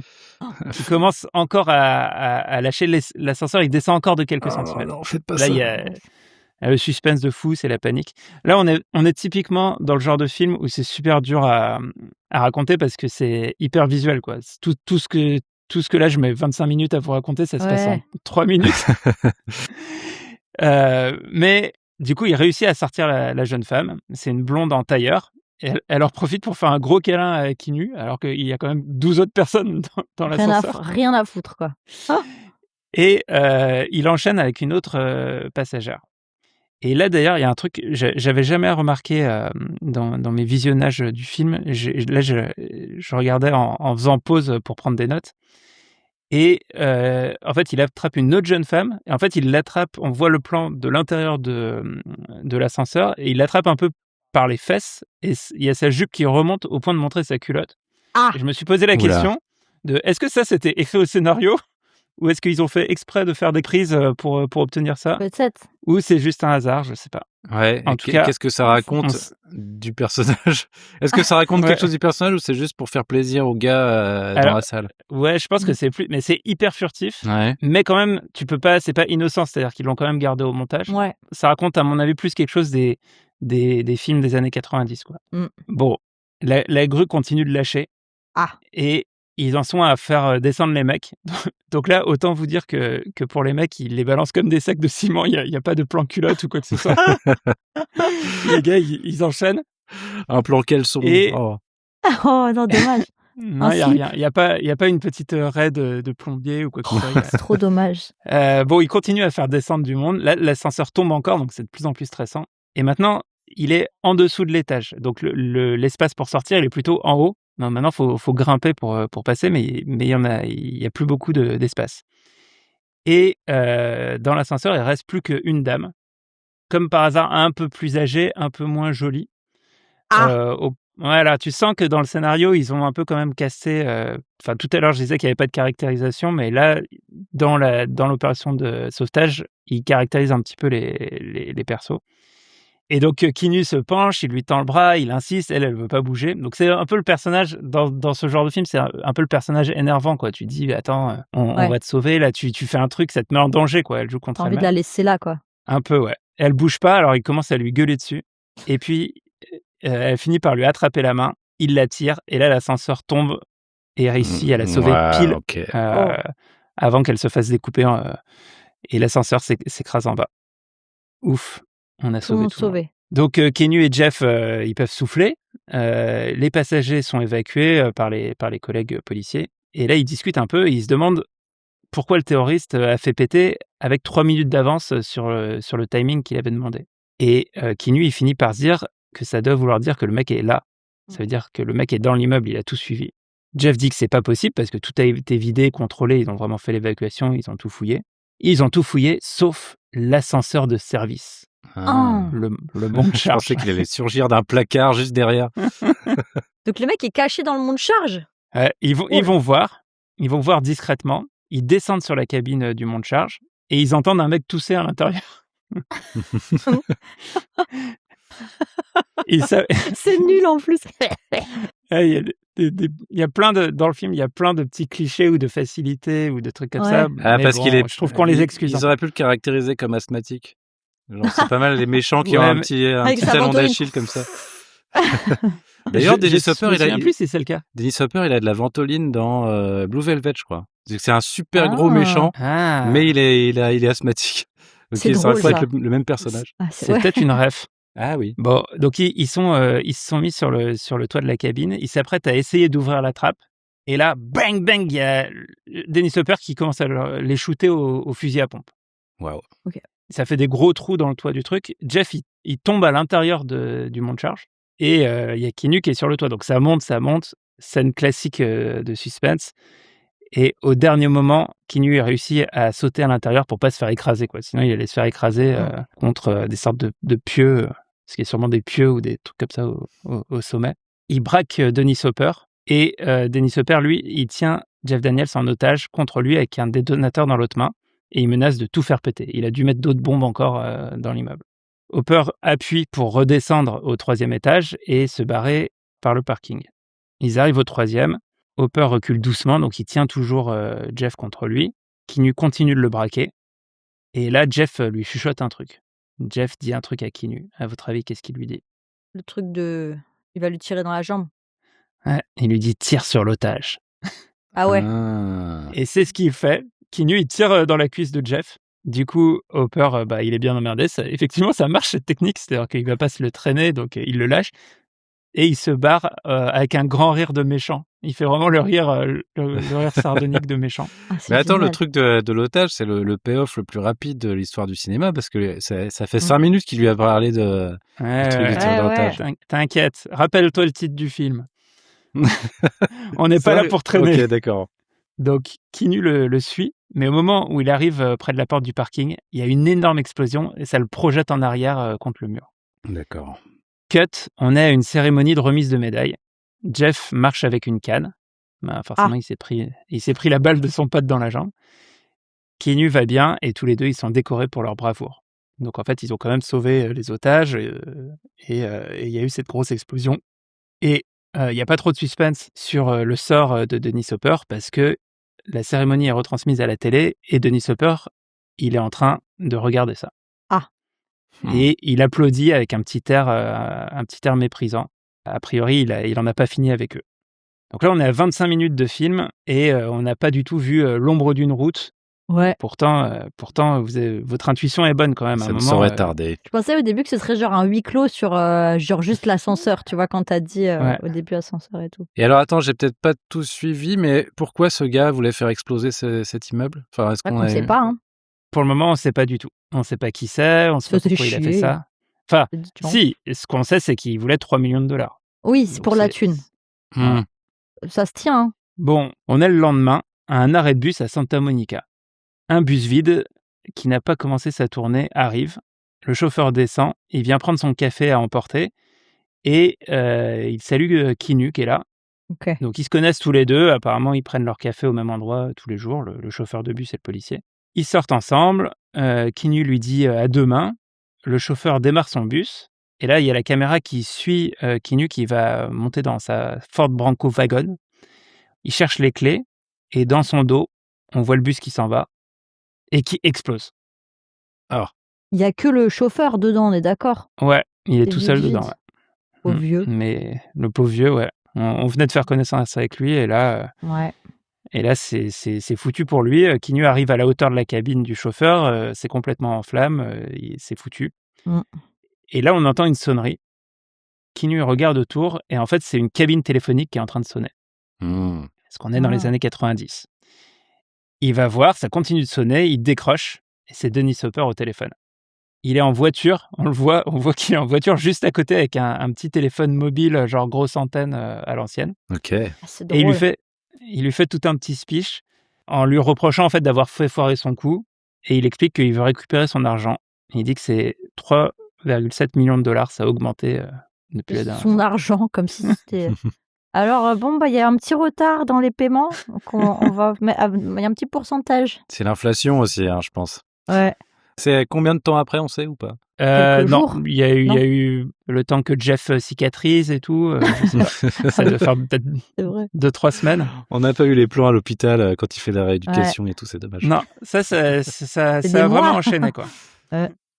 qui commence encore à lâcher l'ascenseur. Il descend encore de quelques centimètres. non, faites pas Là, ça. il y a le suspense de fou, c'est la panique. Là, on est typiquement dans le genre de film où c'est super dur à raconter parce que c'est hyper visuel, quoi. Tout ce que là, je mets 25 minutes à vous raconter, ça se passe en Ouais. 3 minutes. Mais du coup, il réussit à sortir la jeune femme. C'est une blonde en tailleur. Et elle en profite pour faire un gros câlin à Keanu, alors qu'il y a quand même 12 autres personnes dans l'ascenseur. Rien à foutre, quoi. Et il enchaîne avec une autre passagère. Et là, d'ailleurs, il y a un truc que j'avais jamais remarqué dans mes visionnages du film. Je regardais en faisant pause pour prendre des notes. Et en fait, il attrape une autre jeune femme. Et en fait, il l'attrape, on voit le plan de l'intérieur de l'ascenseur, et il l'attrape un peu par les fesses. Et il y a sa jupe qui remonte au point de montrer sa culotte. Ah. Et je me suis posé la Oula. question de est-ce que ça, c'était écrit au scénario? Ou est-ce qu'ils ont fait exprès de faire des crises pour obtenir ça? Peut-être. Ou c'est juste un hasard, je sais pas. Ouais, En et tout cas, qu'est-ce que ça raconte du personnage? Est-ce que ça raconte Ouais. quelque chose du personnage ou c'est juste pour faire plaisir aux gars dans Alors, la salle? Ouais, je pense que c'est plus, mais c'est hyper furtif. Ouais. Mais quand même, tu peux pas, c'est pas innocent, c'est-à-dire qu'ils l'ont quand même gardé au montage. Ouais. Ça raconte, à mon avis, plus quelque chose des films des années 90, quoi. Mm. Bon, la grue continue de lâcher. Ah. Et ils en sont à faire descendre les mecs. Donc là, autant vous dire que pour les mecs, ils les balancent comme des sacs de ciment. Il y a pas de plan culotte ou quoi que ce soit. Les gars, ils enchaînent. Un plan caleçon. Et- Oh. Oh non, dommage. Non, il y a slip. rien. Il y a pas une petite raie de plombier ou quoi que ce soit. C'est trop dommage. Bon, il continue à faire descendre du monde. Là, l'ascenseur tombe encore, donc c'est de plus en plus stressant. Et maintenant, il est en dessous de l'étage. Donc l'espace pour sortir, il est plutôt en haut. Non, maintenant, faut grimper pour passer, mais il y a plus beaucoup d'espace. Et dans l'ascenseur, il reste plus qu'une dame, comme par hasard, un peu plus âgée, un peu moins jolie. Ah. Voilà, tu sens que dans le scénario, ils ont un peu quand même cassé. Enfin, tout à l'heure, je disais qu'il n'y avait pas de caractérisation, mais là, dans l'opération de sauvetage, ils caractérisent un petit peu les persos. Et donc, Keanu se penche, il lui tend le bras, il insiste, elle veut pas bouger. Donc, c'est un peu le personnage, dans ce genre de film, c'est un peu le personnage énervant, quoi. Tu dis, attends, on Ouais. va te sauver, là, tu fais un truc, ça te met en danger, quoi. Elle joue contre T'as envie de elle-même. la laisser là, quoi. Un peu, ouais. Elle bouge pas, alors il commence à lui gueuler dessus. Et puis, elle finit par lui attraper la main, il la tire, et là, l'ascenseur tombe et réussit à la sauver Ouais, pile ok. avant qu'elle se fasse découper. Et l'ascenseur s'écrase en bas. Ouf, on a Tout le monde sauvé. sauvé. Donc, Keanu et Jeff, ils peuvent souffler. Les passagers sont évacués par les collègues policiers. Et là, ils discutent un peu et ils se demandent pourquoi le terroriste a fait péter avec 3 minutes d'avance sur le timing qu'il avait demandé. Et Keanu, il finit par se dire que ça doit vouloir dire que le mec est là. Ça veut dire que le mec est dans l'immeuble, il a tout suivi. Jeff dit que c'est pas possible parce que tout a été vidé, contrôlé, ils ont vraiment fait l'évacuation, ils ont tout fouillé. Ils ont tout fouillé, sauf l'ascenseur de service. Ah. Le bon de Je charge. pensais qu'il allait surgir d'un placard juste derrière. Donc le mec est caché dans le monde charge. Ils vont voir discrètement. Ils descendent sur la cabine du monte-charge et ils entendent un mec tousser à l'intérieur. C'est nul en plus. Il y a plein dans le film, il y a plein de petits clichés ou de facilités ou de trucs comme Ouais. ça. Ah, mais parce bon, qu'il est. je trouve qu'on les excuse. Ils auraient pu le caractériser comme asthmatique. Genre, c'est pas mal les méchants qui Ouais, ont un mais- petit Avec sa talon ventoline. d'Achille comme ça. D'ailleurs, Je Dennis Hopper, me souviens plus si c'est le cas. Dennis Hopper, il a de la ventoline dans Blue Velvet, je crois. C'est un super gros Ah. méchant, Ah, mais il est asthmatique. Ok, C'est ça aurait drôle, pas ça. être le même personnage. Ah, c'est ouais. peut-être une ref. Ah oui. Bon, donc ils se sont mis sur le toit de la cabine. Ils s'apprêtent à essayer d'ouvrir la trappe. Et là, bang, bang, il y a Dennis Hopper qui commence à les shooter au fusil à pompe. Waouh. Ça fait des gros trous dans le toit du truc. Jeff, il tombe à l'intérieur du monte-charge. Et il y a Keanu qui est sur le toit. Donc ça monte. Scène classique de suspense. Et au dernier moment, Keanu a réussi à sauter à l'intérieur pour pas se faire écraser, quoi. Sinon, il allait se faire écraser contre des sortes de pieux, ce qui est sûrement des pieux ou des trucs comme ça au sommet. Il braque Dennis Hopper et Dennis Hopper, lui, il tient Jeff Daniels en otage contre lui avec un détonateur dans l'autre main et il menace de tout faire péter. Il a dû mettre d'autres bombes encore dans l'immeuble. Hopper appuie pour redescendre au 3e étage et se barrer par le parking. Ils arrivent au 3e. Hopper recule doucement, donc il tient toujours Jeff contre lui. Keanu continue de le braquer. Et là, Jeff lui chuchote un truc. Jeff dit un truc à Keanu. À votre avis, qu'est-ce qu'il lui dit? Le truc de. Il va lui tirer dans la jambe. Ouais, il lui dit « tire sur l'otage ». Ah ouais. Et c'est ce qu'il fait. Keanu, il tire dans la cuisse de Jeff. Du coup, Hopper, il est bien emmerdé. Effectivement, ça marche cette technique, c'est-à-dire qu'il va pas se le traîner, donc il le lâche. Et il se barre avec un grand rire de méchant. Il fait vraiment le rire sardonique de méchant. Ah, c'est Mais attends, le génial. truc de l'otage, c'est le payoff le plus rapide de l'histoire du cinéma parce que ça fait 5 minutes qu'il lui a parlé de Ouais, du truc de ouais. tir d'otage. T'inquiète, rappelle-toi le titre du film. On n'est pas là pour traîner. Ok, d'accord. Donc, Keanu le suit, mais au moment où il arrive près de la porte du parking, il y a une énorme explosion et ça le projette en arrière contre le mur. D'accord. Cut, on est à une cérémonie de remise de médailles. Jeff marche avec une canne. Forcément, il s'est pris la balle de son pote dans la jambe. Keanu va bien et tous les deux, ils sont décorés pour leur bravoure. Donc en fait, ils ont quand même sauvé les otages et il y a eu cette grosse explosion. Et il n'y a pas trop de suspense sur le sort de Dennis Hopper parce que la cérémonie est retransmise à la télé et Dennis Hopper, il est en train de regarder ça. Ah. Et il applaudit avec un petit air méprisant. A priori, il en a pas fini avec eux. Donc là, on est à 25 minutes de film et on n'a pas du tout vu l'ombre d'une route. Ouais. Pourtant, votre intuition est bonne quand même. Ça à un ne moment, saurait tarder. Je pensais au début que ce serait genre un huis clos sur genre juste l'ascenseur, tu vois, quand t'as dit au début ascenseur et tout. Et alors, attends, j'ai peut-être pas tout suivi, mais pourquoi ce gars voulait faire exploser cet immeuble? Enfin, est-ce On sait pas, hein. Pour le moment, on ne sait pas du tout. On ne sait pas qui c'est, on ne sait pas pourquoi il a fait ça. Enfin, si, ce qu'on sait, c'est qu'il voulait 3 millions de dollars. Oui, c'est pour la thune. Voilà. Ça se tient, hein. Bon, on est le lendemain à un arrêt de bus à Santa Monica. Un bus vide qui n'a pas commencé sa tournée arrive. Le chauffeur descend, il vient prendre son café à emporter et il salue Keanu qui est là. Okay. Donc ils se connaissent tous les deux. Apparemment, ils prennent leur café au même endroit tous les jours, le chauffeur de bus et le policier. Ils sortent ensemble. Keanu lui dit à demain. Le chauffeur démarre son bus. Et là, il y a la caméra qui suit Keanu qui va monter dans sa Ford Bronco Wagon. Il cherche les clés et dans son dos, on voit le bus qui s'en va et qui explose. Alors, il n'y a que le chauffeur dedans, on est d'accord? Ouais, il est tout seul dedans. Ouais. Pauvre vieux. Mais le pauvre vieux, ouais. On venait de faire connaissance avec lui et là... Ouais. Et là, c'est foutu pour lui. Keanu arrive à la hauteur de la cabine du chauffeur, c'est complètement en flammes, c'est foutu. Et là, on entend une sonnerie. Keanu regarde autour, et en fait, c'est une cabine téléphonique qui est en train de sonner. Parce qu'on est dans les années 90. Il va voir, ça continue de sonner, il décroche, et c'est Dennis Hopper au téléphone. Il est en voiture, on voit qu'il est en voiture juste à côté avec un petit téléphone mobile, genre grosse antenne à l'ancienne. Ok. Et il lui fait tout un petit speech en lui reprochant en fait d'avoir fait foirer son coup et il explique qu'il veut récupérer son argent. Il dit que c'est 3,7 millions de dollars, ça a augmenté depuis la dernière fois. Son argent, comme si c'était... Alors, il y a un petit retard dans les paiements, donc on va il y a un petit pourcentage. C'est l'inflation aussi, hein, je pense. Ouais. C'est combien de temps après, on sait ou pas? Non, il y a eu le temps que Jeff cicatrise et tout. Je sais pas. Ça doit faire peut-être 2-3 semaines. On n'a pas eu les plans à l'hôpital quand il fait la rééducation et tout, c'est dommage. Non, ça a vraiment enchaîné, quoi.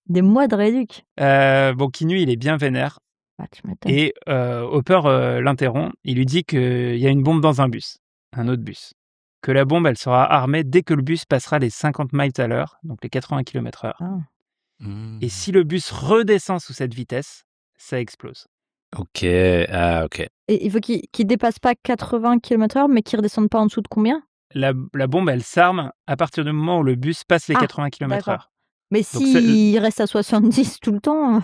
Des mois de rééduc. Keanu, il est bien vénère. Ah, tu m'étonnes. Et Hopper l'interrompt. Il lui dit qu'il y a une bombe dans un bus, un autre bus. Que la bombe, elle sera armée dès que le bus passera les 50 miles à l'heure, donc les 80 km/h. Ah. Et si le bus redescend sous cette vitesse, ça explose. Ok, ok. Et il faut qu'il dépasse pas 80 km/h, mais qu'il redescende pas en dessous de combien? La bombe, elle s'arme à partir du moment où le bus passe les 80 km/h. D'accord. Mais Donc, s'il reste à 70 tout le temps,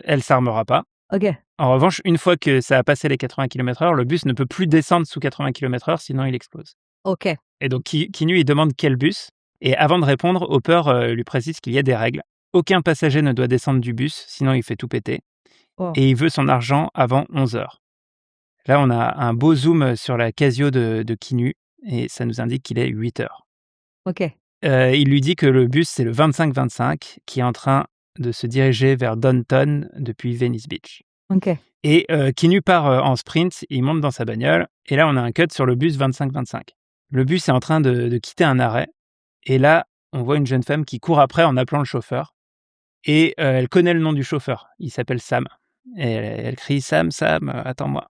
Elle s'armera pas. ok. En revanche, une fois que ça a passé les 80 km/h, le bus ne peut plus descendre sous 80 km/h, sinon il explose. Ok. Et donc, Keanu, il demande quel bus. Et avant de répondre, Hopper lui précise qu'il y a des règles. Aucun passager ne doit descendre du bus, sinon il fait tout péter. Oh. Et il veut son argent avant 11 heures. Là, on a un beau zoom sur la Casio de Keanu, et ça nous indique qu'il est 8 heures. Ok. Il lui dit que le bus, c'est le 2525, qui est en train de se diriger vers Downton depuis Venice Beach. Ok. Et Keanu part en sprint, il monte dans sa bagnole, et là, on a un cut sur le bus 2525. Le bus est en train de quitter un arrêt, et là, on voit une jeune femme qui court après en appelant le chauffeur, et elle connaît le nom du chauffeur, il s'appelle Sam. Et elle crie « Sam, Sam, attends-moi ».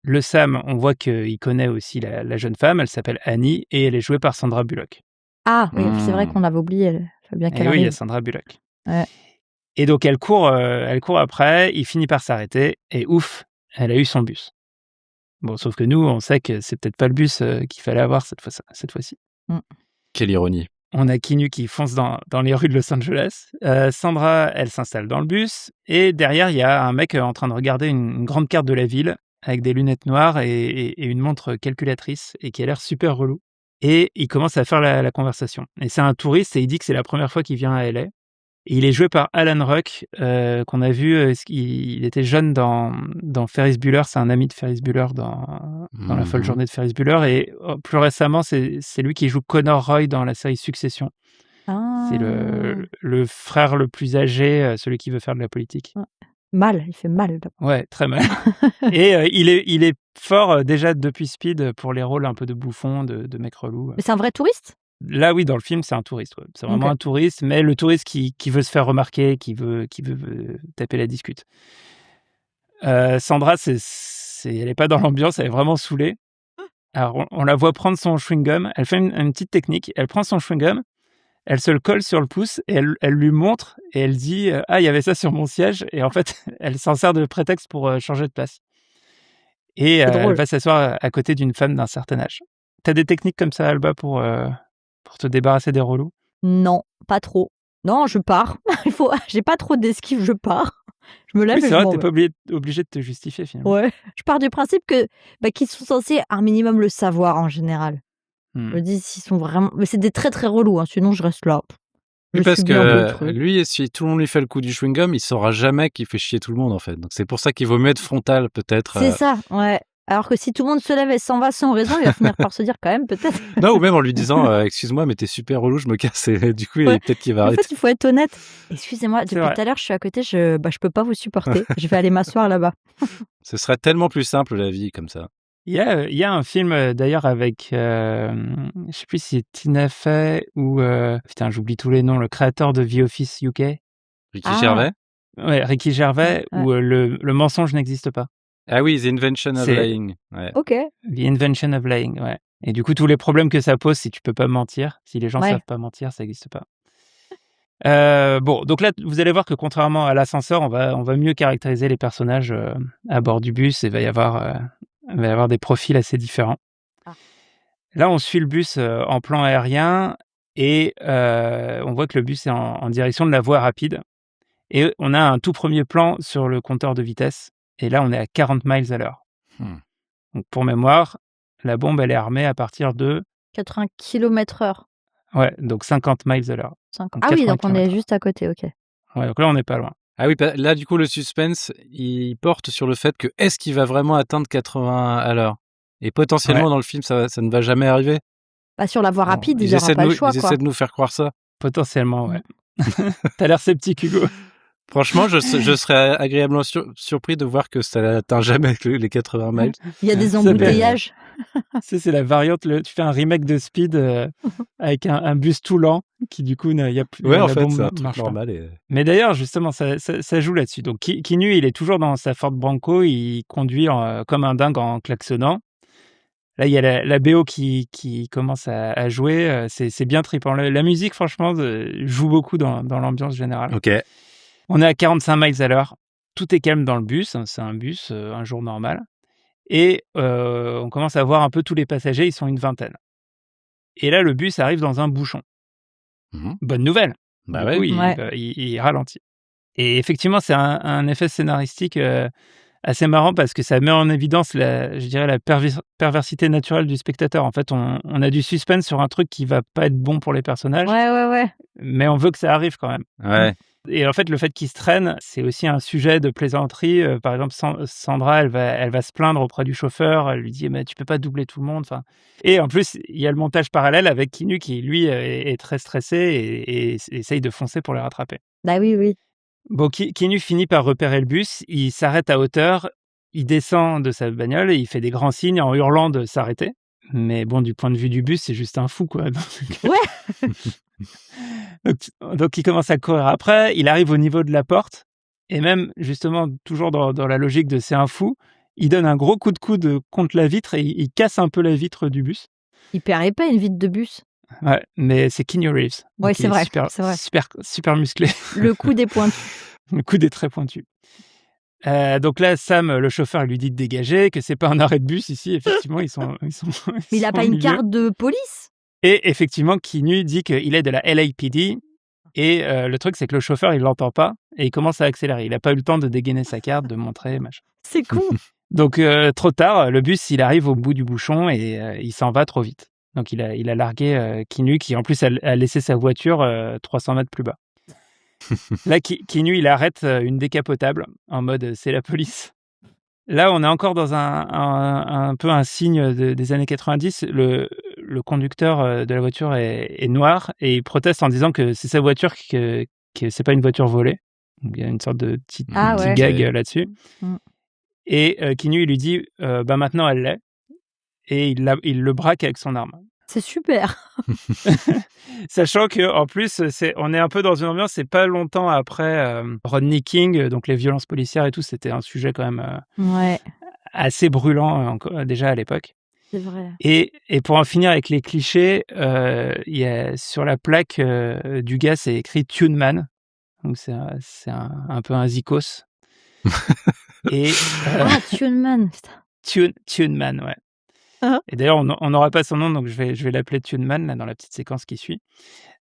Le Sam, on voit qu'il connaît aussi la jeune femme, elle s'appelle Annie, et elle est jouée par Sandra Bullock. Ah, oui, c'est vrai qu'on l'avait oublié. Il faut bien qu'elle Et oui, il y a arrive. Sandra Bullock. Ouais. Et donc, elle court après, il finit par s'arrêter, et ouf, elle a eu son bus. Bon, sauf que nous, on sait que c'est peut-être pas le bus qu'il fallait avoir cette fois-ci. Quelle ironie. On a Keanu qui fonce dans les rues de Los Angeles. Sandra, elle s'installe dans le bus. Et derrière, il y a un mec en train de regarder une grande carte de la ville avec des lunettes noires et une montre calculatrice et qui a l'air super relou. Et il commence à faire la conversation. Et c'est un touriste et il dit que c'est la première fois qu'il vient à LA. Et il est joué par Alan Ruck, qu'on a vu, il était jeune dans Ferris Bueller, c'est un ami de Ferris Bueller dans La folle journée de Ferris Bueller, et plus récemment, c'est lui qui joue Connor Roy dans la série Succession. Ah. C'est le frère le plus âgé, celui qui veut faire de la politique. Mal, il fait mal. Ouais, très mal. Et il est fort déjà depuis Speed pour les rôles un peu de bouffon, de mec relou. Mais c'est un vrai touriste? Là, oui, dans le film, c'est un touriste. Ouais. C'est vraiment un touriste, mais le touriste qui veut se faire remarquer, qui veut taper la discute. Sandra, elle est pas dans l'ambiance, elle est vraiment saoulée. Alors, on la voit prendre son chewing-gum. Elle fait une petite technique. Elle prend son chewing-gum, elle se le colle sur le pouce et elle lui montre et elle dit « Ah, il y avait ça sur mon siège ». Et en fait, elle s'en sert de prétexte pour changer de place. Et elle va s'asseoir à côté d'une femme d'un certain âge. T'as des techniques comme ça, Alba, pour te débarrasser des relous? Non, pas trop. Non, je pars. J'ai pas trop d'esquive, je pars. Je me lève et c'est je vrai, m'en t'es vais. pas obligé de te justifier finalement. Ouais. Je pars du principe qu'ils sont censés un minimum le savoir en général. Je me dis s'ils sont vraiment. Mais c'est des très très relous, hein, sinon je reste là. Oui, parce que lui, si tout le monde lui fait le coup du chewing-gum, il saura jamais qu'il fait chier tout le monde en fait. Donc c'est pour ça qu'il vaut mieux être frontal peut-être. C'est ça, ouais. Alors que si tout le monde se lève et s'en va sans raison, il va finir par se dire quand même peut-être. Non, ou même en lui disant excuse-moi, mais t'es super relou, je me casse. Et du coup, peut-être qu'il va arrêter. En fait, il faut être honnête. Excusez-moi, depuis tout à l'heure, je suis à côté, je peux pas vous supporter. Je vais aller m'asseoir là-bas. Ce serait tellement plus simple la vie comme ça. Il y a un film d'ailleurs avec, je sais plus si c'est Tina Fey ou putain, j'oublie tous les noms, le créateur de The Office UK. Ricky Gervais. Ouais, Ricky Gervais, où le mensonge n'existe pas. Ah oui, The Invention of Lying. Ouais. Ok. The Invention of Lying, ouais. Et du coup, tous les problèmes que ça pose si tu peux pas mentir, si les gens savent pas mentir, ça n'existe pas. Bon, donc là, vous allez voir que contrairement à l'ascenseur, on va mieux caractériser les personnages à bord du bus. Il va y avoir des profils assez différents. Là, on suit le bus en plan aérien et on voit que le bus est en direction de la voie rapide. Et on a un tout premier plan sur le compteur de vitesse. Et là, on est à 40 miles à l'heure. Donc, pour mémoire, la bombe, elle est armée à partir de 80 km/h. Ouais, donc 50 miles à l'heure. Ah oui, donc on est juste à côté, ok. Ouais, donc là, on n'est pas loin. Ah oui, là, du coup, le suspense, il porte sur le fait que est-ce qu'il va vraiment atteindre 80 à l'heure? Et potentiellement, dans le film, ça ne va jamais arriver. Bah, sur la voie rapide, ils n'auront pas le choix. Ils essaient de nous faire croire ça. Potentiellement, ouais. T'as l'air sceptique, Hugo. Franchement, je serais agréablement surpris de voir que ça n'atteint jamais les 80 miles. Il y a des embouteillages. C'est la variante, tu fais un remake de Speed avec un bus tout lent qui du coup, il y a plus, Ouais, en la fait, bombe c'est un truc marche pas. normal. Et... Mais d'ailleurs, justement, ça joue là-dessus. Donc Keanu, il est toujours dans sa Ford Bronco, il conduit comme un dingue en klaxonnant. Là, il y a la BO qui commence à jouer. C'est bien trippant. La musique, franchement, joue beaucoup dans l'ambiance générale. Ok. On est à 45 miles à l'heure. Tout est calme dans le bus. C'est un bus, un jour normal. Et on commence à voir un peu tous les passagers. Ils sont une vingtaine. Et là, le bus arrive dans un bouchon. Bonne nouvelle. Bah du ouais. coup, il ralentit. Et effectivement, c'est un effet scénaristique assez marrant parce que ça met en évidence, je dirais, la perversité naturelle du spectateur. En fait, on a du suspense sur un truc qui va pas être bon pour les personnages, Ouais. mais on veut que ça arrive quand même. Ouais. Et en fait, le fait qu'ils se traînent, c'est aussi un sujet de plaisanterie. Par exemple, Sandra, elle va se plaindre auprès du chauffeur. Elle lui dit, mais tu peux pas doubler tout le monde. Enfin, et en plus, il y a le montage parallèle avec Keanu qui, lui, est très stressé et essaye de foncer pour les rattraper. Bah oui. Bon, Keanu finit par repérer le bus. Il s'arrête à hauteur. Il descend de sa bagnole et il fait des grands signes en hurlant de s'arrêter. Mais bon, du point de vue du bus, c'est juste un fou, quoi. Ouais. Donc, il commence à courir après. Il arrive au niveau de la porte. Et même, justement, toujours dans la logique de c'est un fou, il donne un gros coup de coude contre la vitre et il casse un peu la vitre du bus. Hyper épais, une vitre de bus. Ouais, mais c'est Keanu Reeves. Ouais, c'est vrai. Super musclé. Le coude est pointu. Le coude est très pointu. Donc là, Sam, le chauffeur, lui dit de dégager, que c'est pas un arrêt de bus ici. Effectivement, ils sont Mais il a pas une carte de police? Et effectivement, Keanu dit qu'il est de la LAPD. Et le truc, c'est que le chauffeur, il l'entend pas et il commence à accélérer. Il n'a pas eu le temps de dégainer sa carte, de montrer, machin. C'est con. Donc, trop tard, le bus, il arrive au bout du bouchon et il s'en va trop vite. Donc, il a largué Keanu, qui en plus a laissé sa voiture 300 mètres plus bas. Là, Keanu, il arrête une décapotable en mode c'est la police. Là, on est encore dans un peu un signe des années 90. Le conducteur de la voiture est noir et il proteste en disant que c'est sa voiture, que c'est pas une voiture volée. Donc, il y a une sorte de petit gag là-dessus. Et Keanu, il lui dit bah maintenant elle l'est. Et il le braque avec son arme. C'est super. Sachant qu'en plus, on est un peu dans une ambiance, c'est pas longtemps après Rodney King, donc les violences policières et tout, c'était un sujet quand même assez brûlant déjà à l'époque. C'est vrai. Et pour en finir avec les clichés, sur la plaque du gars, c'est écrit Tune Man. Donc c'est un peu un zikos. Et, Tune Man, putain. Tune Man, ouais. Et d'ailleurs, on n'aura pas son nom, donc je vais l'appeler Tune Man là, dans la petite séquence qui suit.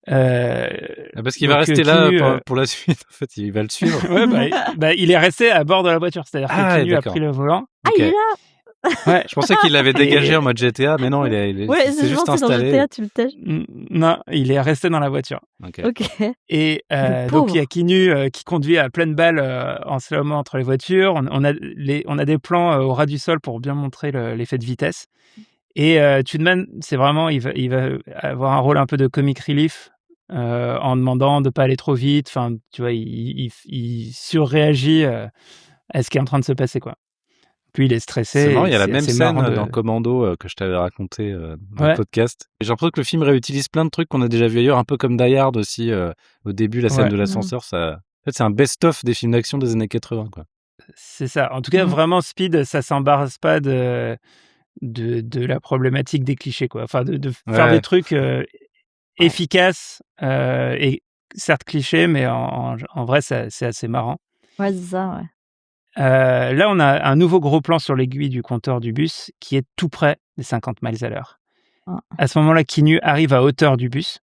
Parce qu'il va rester là pour la suite. En fait, il va le suivre. Ouais, il est resté à bord de la voiture. C'est-à-dire que Keanu a pris le volant. Ah, il est là. Ouais. Je pensais qu'il l'avait dégagé en mode GTA, mais non, il s'est juste installé. Dans GTA, tu le tèches. Non, il est resté dans la voiture. Ok. Et donc il y a Keanu qui conduit à pleine balle en slalom entre les voitures. On a des plans au ras du sol pour bien montrer l'effet de vitesse. Et Tuneman, c'est vraiment, il va avoir un rôle un peu de comic relief en demandant de pas aller trop vite. Enfin, tu vois, il surréagit à ce qui est en train de se passer, quoi. Puis il est stressé. C'est marrant, il y a la même scène dans Commando que je t'avais raconté dans le podcast. J'ai l'impression que le film réutilise plein de trucs qu'on a déjà vu ailleurs, un peu comme Die Hard aussi. Au début, la scène de l'ascenseur, ça... En fait, c'est un best-of des films d'action des années 80, quoi. C'est ça. En tout cas, vraiment, Speed, ça s'embarrasse pas de la problématique des clichés, quoi. Enfin, de faire des trucs efficaces et certes clichés, mais en vrai, c'est assez marrant. Ouais, c'est ça, ouais. Là, on a un nouveau gros plan sur l'aiguille du compteur du bus qui est tout près des 50 miles à l'heure. À ce moment-là, Keanu arrive à hauteur du bus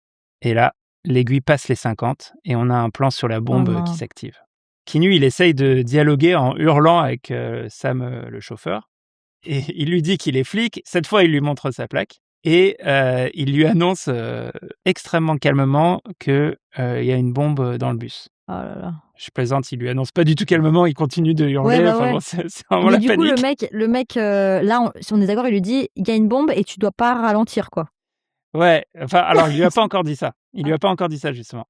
et là, l'aiguille passe les 50 et on a un plan sur la bombe qui s'active. Keanu, il essaye de dialoguer en hurlant avec Sam, le chauffeur, et il lui dit qu'il est flic. Cette fois, il lui montre sa plaque et il lui annonce extrêmement calmement qu'il y a une bombe dans le bus. Oh là là. Je plaisante, il lui annonce pas du tout calmement, il continue de hurler. Bon, c'est vraiment mais la du panique. coup, le mec là, si on est d'accord, il lui dit il y a une bombe et tu dois pas ralentir, quoi. Ouais, enfin, alors il lui a pas encore dit ça. Il lui a pas encore dit ça, justement.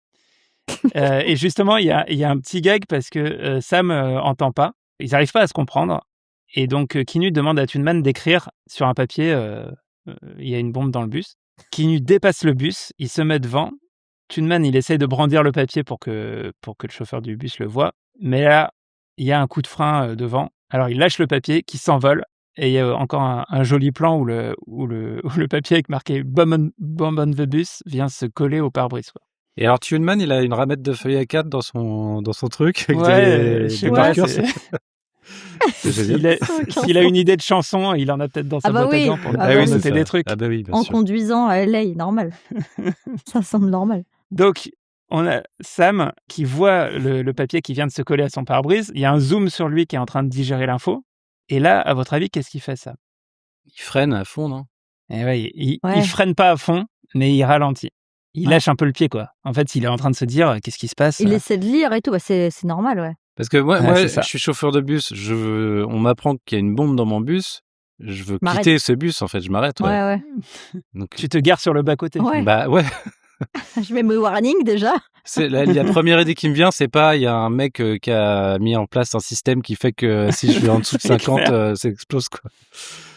Et justement, il y a un petit gag parce que Sam entend pas. Ils n'arrivent pas à se comprendre. Et donc, Kinu demande à Thunman d'écrire sur un papier, il y a une bombe dans le bus. Kinu dépasse le bus, il se met devant. Thunman, il essaye de brandir le papier pour que le chauffeur du bus le voie. Mais là, il y a un coup de frein devant. Alors, il lâche le papier qui s'envole. Et il y a encore un joli plan où le papier avec marqué Bomb on the bus vient se coller au pare-brise, quoi. Et alors, Thunman, il a une ramette de feuille A4 dans son truc avec je sais des pas, marqueurs. c'est génial. S'il a une idée de chanson, il en a peut-être dans sa boîte à gants pour noter des trucs. Ah bah oui, bien en sûr. conduisant à LA, normal. Ça semble normal. Donc, on a Sam qui voit le papier qui vient de se coller à son pare-brise. Il y a un zoom sur lui qui est en train de digérer l'info. Et là, à votre avis, qu'est-ce qu'il fait, Sam ? Il freine à fond, non ? Et ouais, il freine pas à fond, mais il ralentit. Il lâche un peu le pied, quoi. En fait, il est en train de se dire, qu'est-ce qui se passe ? Il essaie de lire et tout, c'est normal, ouais. Parce que moi c'est je suis chauffeur de bus, on m'apprend qu'il y a une bombe dans mon bus, je veux quitter ce bus, en fait, je m'arrête. Ouais. Donc, tu te gares sur le bas-côté. Ouais. Bah ouais. Je mets mes warnings déjà. La première idée qui me vient, c'est pas, il y a un mec qui a mis en place un système qui fait que si je vais en dessous de 50, ça explose, quoi.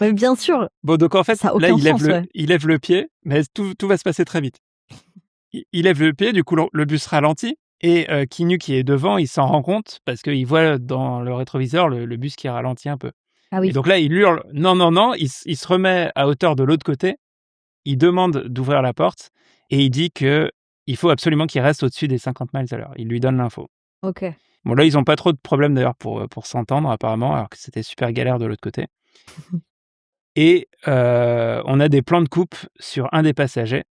Mais bien sûr. Bon, donc en fait, ça a là, aucun sens, il lève le pied, mais tout va se passer très vite. Il lève le pied, du coup, le bus ralentit. Et Kinu, qui est devant, il s'en rend compte parce qu'il voit dans le rétroviseur le bus qui ralentit un peu. Ah oui. Et donc là, il hurle « Non », il se remet à hauteur de l'autre côté, il demande d'ouvrir la porte et il dit qu'il faut absolument qu'il reste au-dessus des 50 miles à l'heure. Il lui donne l'info. Ok. Bon, là, ils n'ont pas trop de problèmes d'ailleurs pour s'entendre apparemment, alors que c'était super galère de l'autre côté. Et on a des plans de coupe sur un des passagers,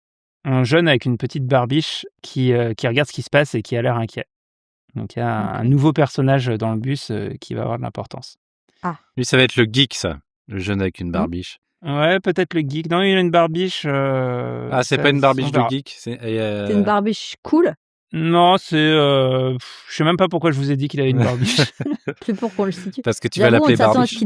un jeune avec une petite barbiche qui regarde ce qui se passe et qui a l'air inquiet. Donc, il y a un nouveau personnage dans le bus qui va avoir de l'importance. Ah. Lui, ça va être le geek, ça. Le jeune avec une barbiche. Ouais, peut-être le geek. Non, il a une barbiche... c'est pas une barbiche de geek. C'est une barbiche cool. Non, c'est... je sais même pas pourquoi je vous ai dit qu'il avait une barbiche. C'est pour qu'on le situe. Parce que tu vas l'appeler barbiche.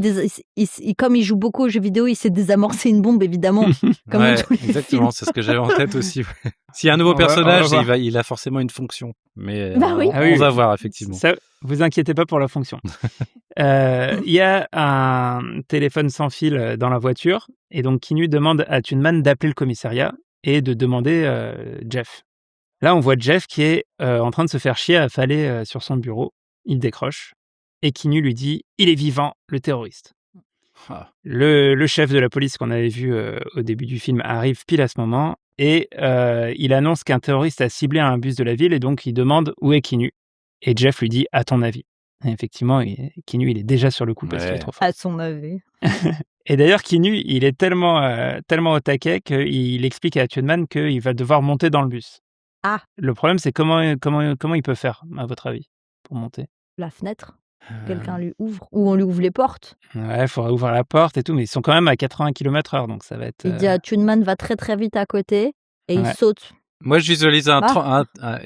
Comme il joue beaucoup aux jeux vidéo, il sait désamorcer une bombe, évidemment. Comme dans tous les exactement, films. c'est ce que j'avais en tête aussi. Ouais. S'il y a un nouveau personnage, il a forcément une fonction. Mais on va voir, effectivement. Ça, vous inquiétez pas pour la fonction. Il y a un téléphone sans fil dans la voiture, et donc Kinu demande à Thunman d'appeler le commissariat et de demander Jeff. Là, on voit Jeff qui est en train de se faire chier à affaler sur son bureau. Il décroche, et Kinu lui dit « Il est vivant, le terroriste ». Le chef de la police qu'on avait vu au début du film arrive pile à ce moment, et il annonce qu'un terroriste a ciblé un bus de la ville, et donc il demande où est Kinu. Et Jeff lui dit « À ton avis ». Et effectivement, Kinu, il est déjà sur le coup parce qu'il est trop fort. À son avis. Et d'ailleurs, Kinu, il est tellement au taquet qu'il explique à Thunman qu'il va devoir monter dans le bus. Ah. Le problème, c'est comment il peut faire, à votre avis, pour monter ? La fenêtre. Quelqu'un lui ouvre, ou on lui ouvre les portes. Ouais, il faudra ouvrir la porte et tout, mais ils sont quand même à 80 km/h, donc ça va être... Il dit à Thunman, va très très vite à côté, et il saute. Moi, je visualise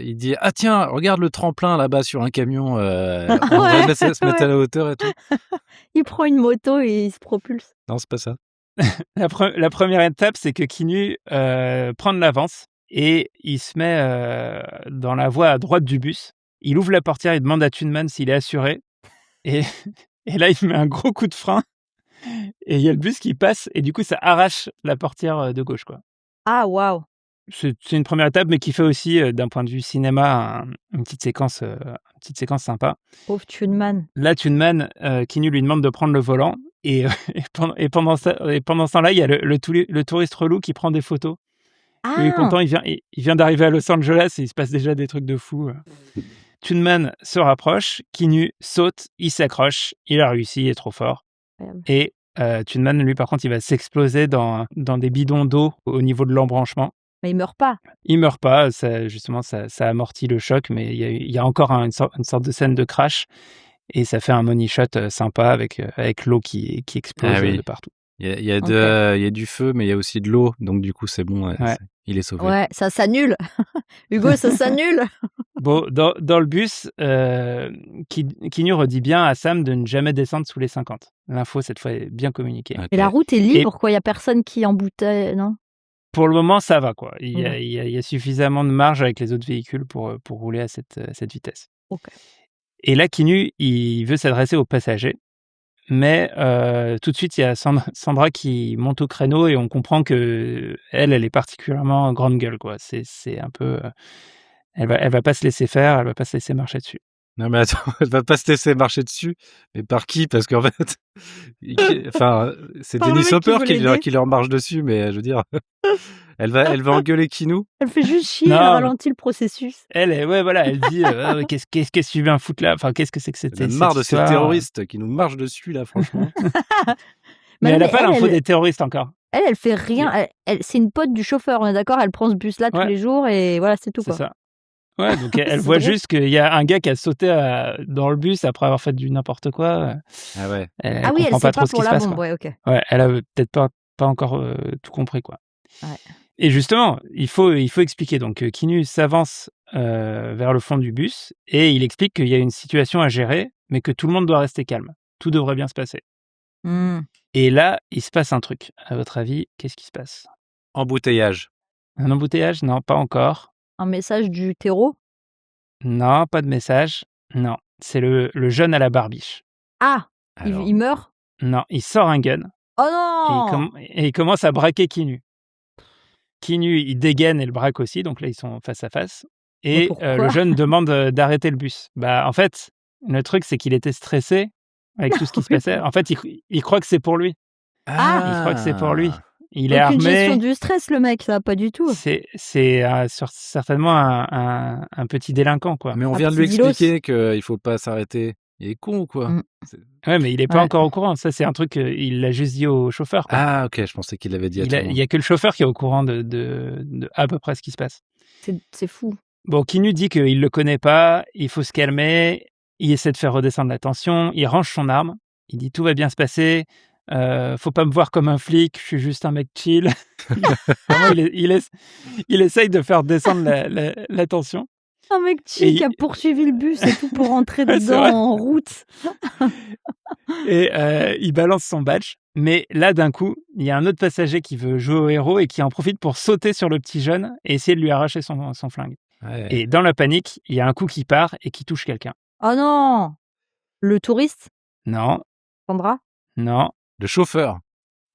il dit « Ah tiens, regarde le tremplin là-bas sur un camion, on va se mettre à la hauteur et tout. » Il prend une moto et il se propulse. Non, c'est pas ça. La première étape, c'est que Kinu prend de l'avance et il se met dans la voie à droite du bus. Il ouvre la portière, il demande à Thunman s'il est assuré. Et là, il met un gros coup de frein. Et il y a le bus qui passe et du coup, ça arrache la portière de gauche, quoi. Ah, waouh. C'est une première étape, mais qui fait aussi, d'un point de vue cinéma, une petite séquence sympa. Pauvre Thunman. Là, Thunman, Kinu lui demande de prendre le volant. Et pendant ce temps-là, il y a le touriste relou qui prend des photos. Ah. Il est content, il vient d'arriver à Los Angeles et il se passe déjà des trucs de fou. Thunman se rapproche, Kinu saute, il s'accroche, il a réussi, il est trop fort. Et Thunman, lui, par contre, il va s'exploser dans des bidons d'eau au niveau de l'embranchement. Mais il meurt pas. Il meurt pas, justement, ça amortit le choc, mais il y a encore une sorte de scène de crash. Et ça fait un money shot sympa avec l'eau qui explose de partout. Il y a du feu, mais il y a aussi de l'eau, donc du coup c'est bon, il est sauvé. Ouais, ça s'annule. Hugo, ça s'annule. Bon, dans le bus, Kinu redit bien à Sam de ne jamais descendre sous les 50. L'info, cette fois, est bien communiquée. Okay. Et la route est libre, quoi. Il n'y a personne qui embouteille, non ? Pour le moment, ça va, quoi. Il y a suffisamment de marge avec les autres véhicules pour rouler à cette vitesse. Ok. Et là, Kinu, il veut s'adresser aux passagers, Mais tout de suite, il y a Sandra qui monte au créneau et on comprend que elle est particulièrement grande gueule, quoi. C'est un peu, elle va pas se laisser faire, elle va pas se laisser marcher dessus. Non mais attends, elle va pas se laisser marcher dessus. Mais par qui? Parce qu'en fait, enfin, c'est Par le Dennis mec qui Hopper veut l'aider. qui leur marche dessus, mais je veux dire, elle va engueuler Kinou. Elle fait juste chier, elle Non, ralentit le processus. ouais, voilà, elle dit Ah, mais qu'est-ce que tu viens foutre là? Enfin, qu'est-ce que c'est que Elle en a cette marre de ces histoire? terroristes qui nous marchent dessus là, franchement. Mais non, elle a mais pas l'info des terroristes encore. Elle fait rien. C'est une pote du chauffeur, on est d'accord? Elle prend ce bus-là tous Ouais, les jours et voilà, c'est tout, c'est quoi. ça. Ouais, donc elle C'est voit drôle. juste qu'il y a un gars qui a sauté dans le bus après avoir fait du n'importe quoi. Ah ouais. Elle Ah oui, elle comprend sait pas pas trop ce qui pour se la passe, bombe, quoi. ouais, OK. Ouais, elle a peut-être pas encore tout compris, quoi. Ouais. Et justement, il faut expliquer. Donc, Kinu s'avance vers le fond du bus et il explique qu'il y a une situation à gérer, mais que tout le monde doit rester calme. Tout devrait bien se passer. Mmh. Et là, il se passe un truc. À votre avis, qu'est-ce qui se passe? Embouteillage. Un embouteillage? Non, pas encore. Un message du terreau? Non, pas de message. Non, c'est le jeune à la barbiche. Ah! Alors, Il meurt? Non, il sort un gun Oh non! et il commence à braquer Kinu. Kinu, il dégaine et le braque aussi, donc là, ils sont face à face. Mais Et le pourquoi? jeune demande d'arrêter le bus. Bah, en fait, le truc, c'est qu'il était stressé avec tout ce qui se Oui, passait. En fait, il croit que c'est pour lui. Ah! Il croit que c'est pour lui. ah, Il est Aucune gestion armé. du stress, le mec, ça, pas du tout. C'est certainement un petit délinquant, quoi. mais on Un vient de petit lui dealos. expliquer qu'il faut pas s'arrêter. Il est con ou quoi? Mmh. C'est- Ouais, mais il est pas Ouais. encore au courant. Ça, c'est un truc, il l'a juste dit au chauffeur, quoi. Ah ok, je pensais qu'il l'avait dit à tout le Il monde. y a que le chauffeur qui est au courant de à peu près ce qui se passe. C'est fou. Bon, Kinu dit qu'il le connaît pas, il faut se calmer, il essaie de faire redescendre la tension, il range son arme, il dit tout va bien se passer, faut pas me voir comme un flic, je suis juste un mec chill. Vraiment, il essaye de faire descendre la tension. Un mec Et chill qui a il- poursuivi le bus et tout pour rentrer Ouais, c'est dedans vrai. en route. Et il balance son badge. Mais là, d'un coup, il y a un autre passager qui veut jouer au héros et qui en profite pour sauter sur le petit jeune et essayer de lui arracher son flingue. Ouais. Et dans la panique, il y a un coup qui part et qui touche quelqu'un. Oh non! Le touriste? Non, Sandra? non, Le chauffeur,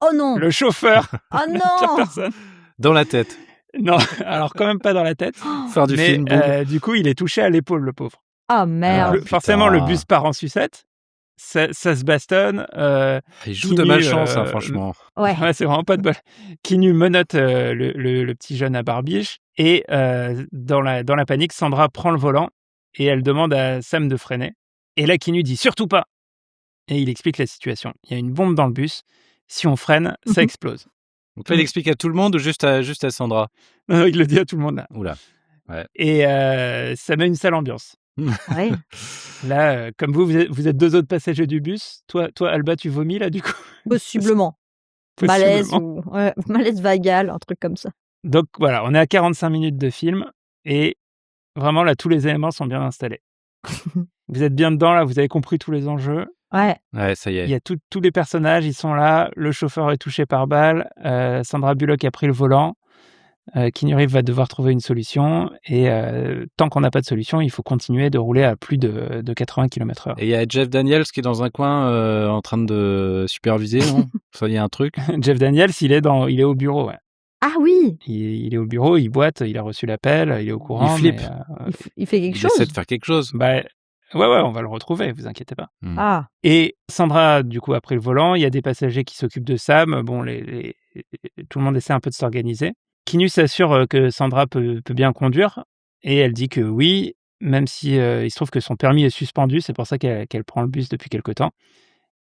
Oh non! le chauffeur, Oh pire non! personne. dans la tête. Non, alors quand même pas dans la tête. Fin du Mais film, boum. du coup, il est touché à l'épaule, le pauvre. Ah Ah, merde! putain. Forcément, le bus part en sucette. Ça se bastonne. Il joue de Kinu, malchance, hein, franchement. Ouais. Ouais, c'est vraiment pas de bol. Kinu menotte le petit jeune à barbiche et dans la panique, Sandra prend le volant et elle demande à Sam de freiner. Et là, Kinu dit surtout pas. Et il explique la situation. Il y a une bombe dans le bus. Si on freine, ça Mhm. explose. Donc là, il explique à tout le monde ou juste à Sandra? Non, il le dit à tout le monde là. Oula. Et ça met une sale ambiance. Ouais. Là, comme vous êtes deux autres passagers du bus. Toi, Alba, tu vomis là du coup. Possiblement. Malaise Possiblement. ou ouais, malaise vagal, un truc comme ça. Donc voilà, on est à 45 minutes de film et vraiment là, tous les éléments sont bien installés. Vous êtes bien dedans là, vous avez compris tous les enjeux. Ouais. Ouais, ça y Il y est. a tous les personnages, ils sont là. Le chauffeur est touché par balle. Sandra Bullock a pris le volant. Keanu Reeves va devoir trouver une solution. Et tant qu'on n'a pas de solution, il faut continuer de rouler à plus de 80 km/h. Et il y a Jeff Daniels qui est dans un coin en train de superviser, non? Ça, il y a un truc. Jeff Daniels, il est au bureau. Ouais. Ah oui! Il est au bureau, il boite, il a reçu l'appel, il est au courant. Il flippe. Mais, Il fait quelque Il chose? essaie de faire quelque chose. bah, ouais, on va le retrouver, vous inquiétez pas. Ah. Et Sandra, du coup, a pris le volant. Il y a des passagers qui s'occupent de Sam. Bon, tout le monde essaie un peu de s'organiser. Kinu s'assure que Sandra peut bien conduire. Et elle dit que oui, même si il se trouve que son permis est suspendu. C'est pour ça qu'elle prend le bus depuis quelque temps.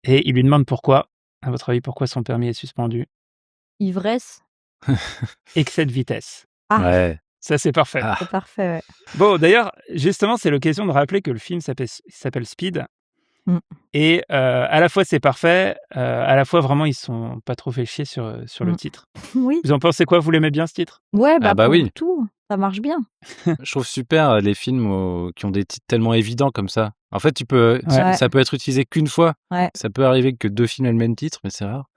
Et il lui demande pourquoi. À votre avis, pourquoi son permis est suspendu? Ivresse? Excès de vitesse. Ah. Ouais. Ça, c'est parfait. Ah. C'est parfait, ouais. Bon, d'ailleurs, justement, c'est l'occasion de rappeler que le film s'appelle Speed. Mm. Et à la fois, c'est parfait, à la fois, vraiment, ils sont pas trop fait chier sur le titre. Oui. Vous en pensez quoi? Vous l'aimez bien, ce titre? Ouais, bah, bah pour oui. tout, ça marche bien. Je trouve super les films qui ont des titres tellement évidents comme ça. En fait, Ouais. ça peut être utilisé qu'une fois. Ouais. Ça peut arriver que deux films aient le même titre, mais c'est rare.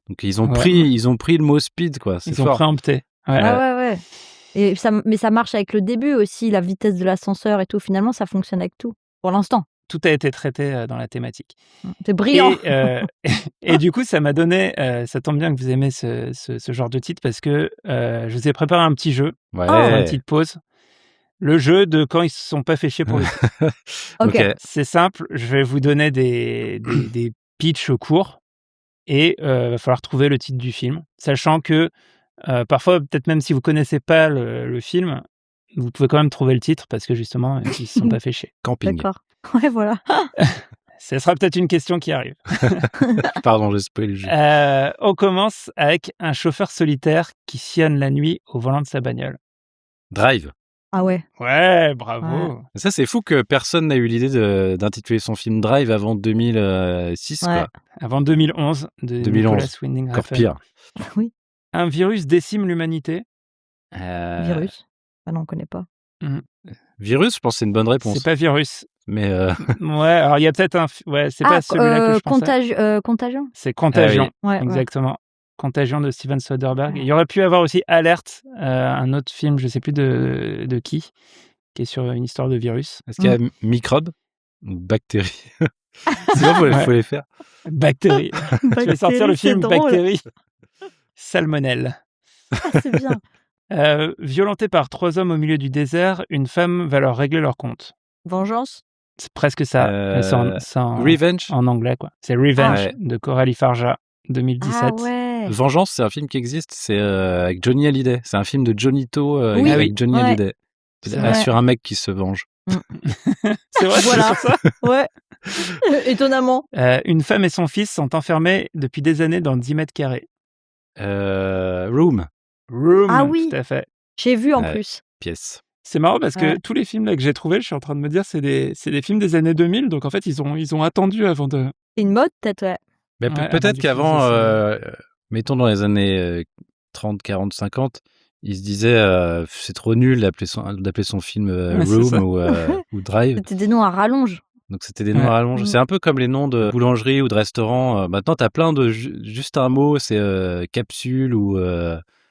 Donc ils ont Ouais. pris le mot speed, quoi. C'est Ils ont fort. préempté. Ouais. Ouais. Et mais ça marche avec le début aussi, la vitesse de l'ascenseur et tout. Finalement, ça fonctionne avec tout. Pour l'instant. tout a été traité dans la thématique. C'est brillant. Et du coup, ça m'a donné, ça tombe bien que vous aimez ce genre de titre parce que je vous ai préparé un petit jeu, Ouais. pour une petite pause. Le jeu de quand ils se sont pas fait chier pour le titre. Ok. C'est simple, je vais vous donner des pitchs courts et va falloir trouver le titre du film, sachant que parfois, peut-être même si vous connaissez pas le film, vous pouvez quand même trouver le titre parce que justement, ils se sont pas fait chier. Camping. D'accord. Ouais, voilà. Ce sera peut-être une question qui arrive. Pardon, j'ai spoilé le jeu. On commence avec un chauffeur solitaire qui sillonne la nuit au volant de sa bagnole. Drive. Ah ouais. Ouais, bravo. Ouais. Ça, c'est fou que personne n'a eu l'idée d'intituler son film Drive avant 2006, Ouais. quoi. Avant 2011, de 2011. Nicolas Winding Encore Refn. pire. Oui. Un virus décime l'humanité. Virus. Ah non, on connaît pas. Virus, je pense que c'est une bonne réponse. C'est pas virus. Mais Ouais, alors il y a peut-être un... Ouais, c'est pas celui-là que je pensais. Contagion. C'est Contagion, Ouais, ouais. exactement. Contagion de Steven Soderbergh. Il y aurait pu avoir aussi Alerte, un autre film, je sais plus de qui est sur une histoire de virus. est-ce qu'il y a microbe ou bactérie? Sinon, faut les faire. Bactérie. Je vais sortir le film Bactérie. Salmonelle. Ah, c'est bien. Violentés par 3 hommes au milieu du désert, une femme va leur régler leur compte. Vengeance. C'est presque ça. mais c'est en Revenge. en anglais, quoi. C'est Revenge Ouais. de Coralie Farja, 2017. Ah ouais. Vengeance, c'est un film qui existe. C'est avec Johnny Hallyday. C'est un film de Johnny To Oui, avec Johnny ouais. Hallyday. C'est vrai. Sur un mec qui se venge. C'est vrai, Voilà. c'est sur ça. Ouais. Étonnamment. Une femme et son fils sont enfermés depuis des années dans 10 mètres carrés. Room. Room, Ah oui. tout à fait. J'ai vu en Ouais. plus. Pièce. C'est marrant parce que Ouais. tous les films là que j'ai trouvés, je suis en train de me dire, c'est des films des années 2000, donc en fait, ils ont attendu avant de... C'est une mode, peut-être, ouais. Mais Ouais, avant peut-être d'utiliser qu'avant, ça. mettons dans les années 30, 40, 50, il se disait c'est trop nul d'appeler son film Ouais, c'est ça. Room ou Drive. C'était des noms à rallonge. Donc c'était des noms à rallonge. Mm. C'est un peu comme les noms de boulangerie ou de restaurant. Maintenant, t'as plein de juste un mot, c'est capsule ou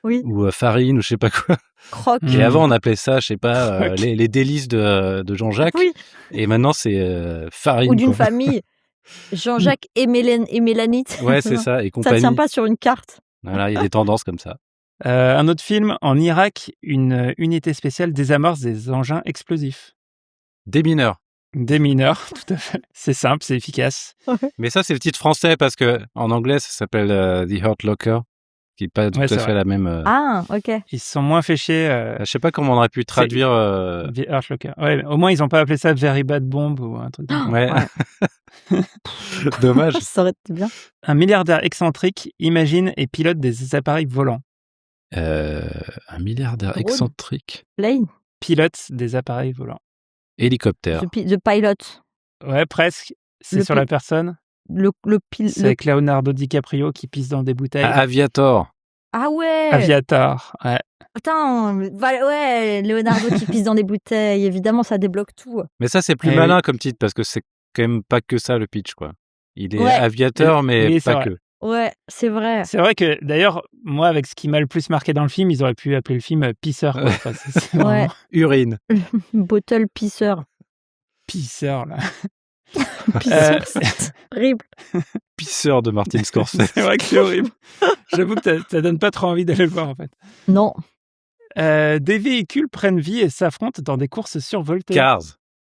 Oui. farine ou je sais pas quoi. Croque. Et avant, on appelait ça, je sais pas, Croque. les délices de Jean-Jacques. Oui. Et maintenant, c'est farine. Ou d'une quoi. famille. Jean-Jacques et Mélanite. Ouais, c'est ça. Et Ça compagnie. tient pas sur une carte. Voilà, il y a des tendances comme ça. Un autre film, en Irak, une unité spéciale désamorce des engins explosifs. Des mineurs. Des mineurs, tout à fait. C'est simple, c'est efficace. Mais ça, c'est le titre français parce que en anglais, ça s'appelle The Hurt Locker, qui n'est pas tout Ouais, à c'est fait vrai. la même. Ah, ok. Ils se sont moins fait chier. Je sais pas comment on aurait pu traduire. The Hurt Locker. Ouais, au moins, ils n'ont pas appelé ça Very Bad Bomb ou un truc. Ouais. Ouais. Dommage. Ça aurait été bien. Un milliardaire excentrique imagine et pilote des appareils volants. Un milliardaire Drone. excentrique. Plane. Pilote des appareils volants. Hélicoptère. The Pilot. Ouais, presque. C'est Le sur pi- la personne. C'est le... avec Leonardo DiCaprio qui pisse dans des bouteilles. Aviator. Ah ouais. Aviator. Ouais. Attends, ouais, Leonardo qui pisse dans des bouteilles. Évidemment, ça débloque tout. Mais ça, c'est plus Eh malin comme titre parce que c'est quand même pas que ça le pitch, quoi. Il est Ouais. aviateur, mais Oui, c'est pas vrai. que. Ouais, c'est vrai. C'est vrai que d'ailleurs, moi, avec ce qui m'a le plus marqué dans le film, ils auraient pu appeler le film Pisseur. Quoi. Enfin, c'est Ouais. vraiment Urine. Bottle pisseur. Pisseur, là. Pisseur, c'est horrible. Pisseur de Martin Scorsese. C'est vrai que c'est horrible. J'avoue que ça donne pas trop envie d'aller le voir, en fait. Non. Des véhicules prennent vie et s'affrontent dans des courses survoltées. Cars.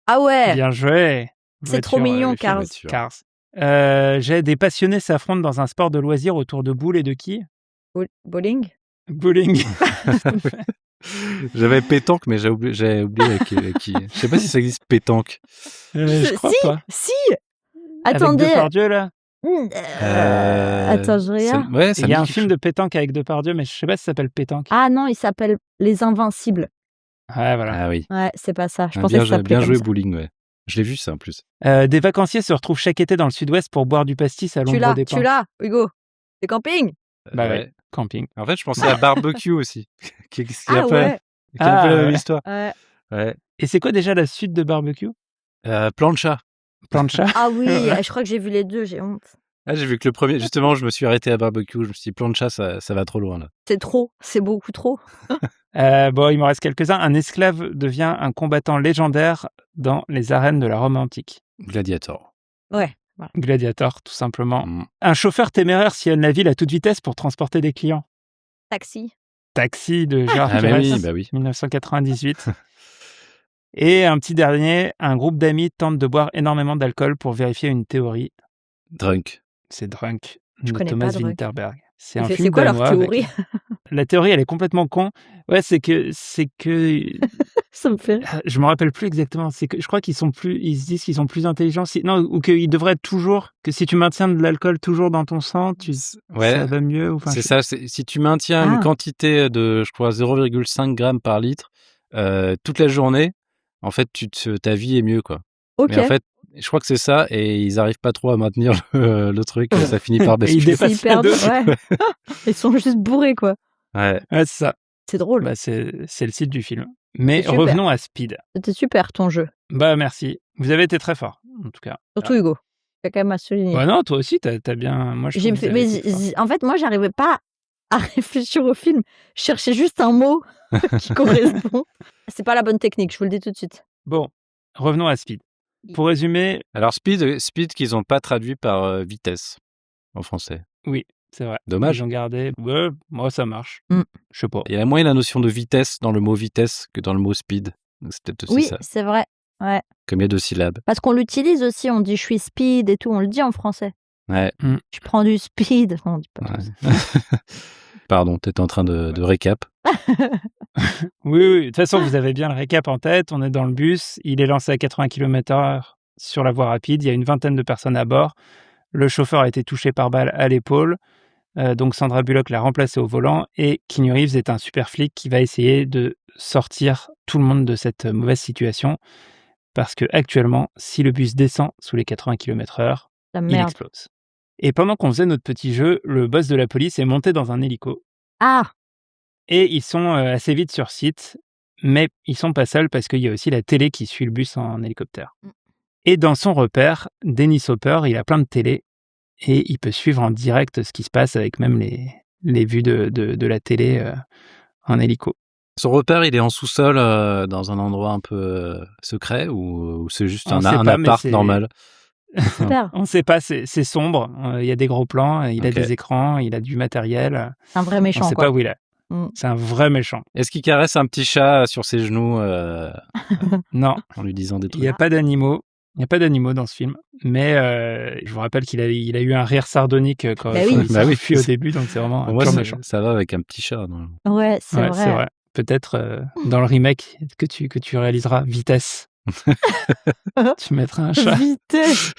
Ah ouais. Bien joué. C'est trop mignon, les films Cars. voitures. Cars. J'ai des passionnés s'affrontent dans un sport de loisirs autour de boules et de quilles. Bowling. Bowling. J'avais pétanque, mais j'ai oublié qui. Je sais pas si ça existe pétanque. Je crois si, pas. si. Avec Attendez. Depardieu, là. Attends, je regarde. Ouais, ça Il y a me un dit film quelque de pétanque avec Depardieu, mais je sais pas si ça s'appelle pétanque. Ah non, il s'appelle Les Invincibles. Ouais, chose. voilà. Ah oui. Ouais, c'est pas ça. Je Ah, pensais que ça s'appelait bien comme joué ça. bowling, ouais. Je l'ai vu ça en plus. Des vacanciers se retrouvent chaque été dans le sud-ouest pour boire du pastis à l'ombre des pins. Tu l'as, Hugo. C'est camping. Bah Ouais. ouais, camping. En fait, je pensais à barbecue aussi, qui est Ah un peu, ouais. qui est un peu la même ouais. histoire. Ouais. Ouais. Et c'est quoi déjà la suite de barbecue? Plancha. Plancha. Ah oui, Ouais. je crois que j'ai vu les deux, j'ai honte. Ah, j'ai vu que le premier, justement, je me suis arrêté à barbecue. Je me suis dit, plancha, ça va trop loin là. C'est trop, c'est beaucoup trop. Bon, il m'en reste quelques-uns. Un esclave devient un combattant légendaire dans les arènes de la Rome antique. Gladiator. Ouais, voilà. Gladiator, tout simplement. Un chauffeur téméraire sillonne la ville à toute vitesse pour transporter des clients. Taxi. Taxi de Gérard Ah, mais Pérez, oui, bah oui. 1998. Et un petit dernier, un groupe d'amis tente de boire énormément d'alcool pour vérifier une théorie. Drunk. C'est Drunk, Je de connais Thomas pas Drunk. Winterberg. C'est Et un c'est film quoi leur danois. théorie? La théorie, elle est complètement con. Ouais, c'est que Ça me fait rire. je me rappelle plus exactement. C'est que je crois qu'ils se disent qu'ils sont plus intelligents. Non, ou qu'ils devraient toujours, que si tu maintiens de l'alcool toujours dans ton sang, Ouais, ça va mieux. Enfin, c'est ça. Si tu maintiens une quantité de, je crois, 0,5 grammes par litre toute la journée, en fait, ta vie est mieux, quoi. Ok. Mais en fait, je crois que c'est ça, et ils arrivent pas trop à maintenir le truc, ça finit par Et basculer. ils dépassent la dose. Ouais. Ils sont juste bourrés, quoi. Ouais. Ouais, c'est ça. C'est drôle. Bah, c'est le site du film. Mais C'est super. revenons à Speed. C'était super ton jeu. Bah, merci. Vous avez été très fort, en tout cas. Surtout Hugo. C'est quand même à souligner. Ouais, non, toi aussi, t'as bien. Moi, je trouve que vous avez été fort. En fait, moi, j'arrivais pas à réfléchir au film. Je cherchais juste un mot qui correspond. C'est pas la bonne technique, je vous le dis tout de suite. Bon, revenons à Speed. Pour résumer, Alors Speed qu'ils ont pas traduit par vitesse en français. oui, c'est vrai. Dommage. Ils ont gardé. Ouais, moi, ça marche. Mm. Je sais pas. Il y a moins la notion de vitesse dans le mot vitesse que dans le mot speed. Donc, c'est peut-être aussi Oui, ça. c'est vrai. Ouais. Comme il y a 2 syllabes. Parce qu'on l'utilise aussi, on dit je suis speed et tout, on le dit en français. Ouais. Tu prends du speed. On dit pas Ouais. comme ça. Pardon, t'étais en train de récap. Oui. De toute façon, vous avez bien le récap en tête. On est dans le bus. Il est lancé à 80 km/h sur la voie rapide. Il y a une vingtaine de personnes à bord. Le chauffeur a été touché par balle à l'épaule. Donc Sandra Bullock l'a remplacé au volant. Et Keanu Reeves est un super flic qui va essayer de sortir tout le monde de cette mauvaise situation. Parce que actuellement, si le bus descend sous les 80 km/h, La il merde. explose. Et pendant qu'on faisait notre petit jeu, le boss de la police est monté dans un hélico. Ah, Et ils sont assez vite sur site, mais ils sont pas seuls parce qu'il y a aussi la télé qui suit le bus en hélicoptère. Et dans son repère, Dennis Hopper, il a plein de télé et il peut suivre en direct ce qui se passe avec même les vues de la télé en hélico. Son repère, il est en sous-sol dans un endroit un peu secret ou c'est juste un appart normal? super. On ne sait pas, c'est sombre, il y a des gros plans, il a Ok. des écrans, il a du matériel. C'est un vrai On méchant, ne sait quoi. pas où il est. C'est un vrai méchant. Est-ce qu'il caresse un petit chat sur ses genoux Non, en lui disant des il trucs? n'y a pas d'animaux. Il n'y a pas d'animaux dans ce film, mais je vous rappelle qu'il a eu un rire sardonique quand Bah oui. il s'est enfui au début, donc c'est vraiment Pour moi, pur méchant. ça va avec un petit chat. Non Ouais, c'est Ouais, vrai. c'est vrai. Peut-être dans le remake que tu réaliseras, Vitesse. Tu mettras un chat. Vitesse.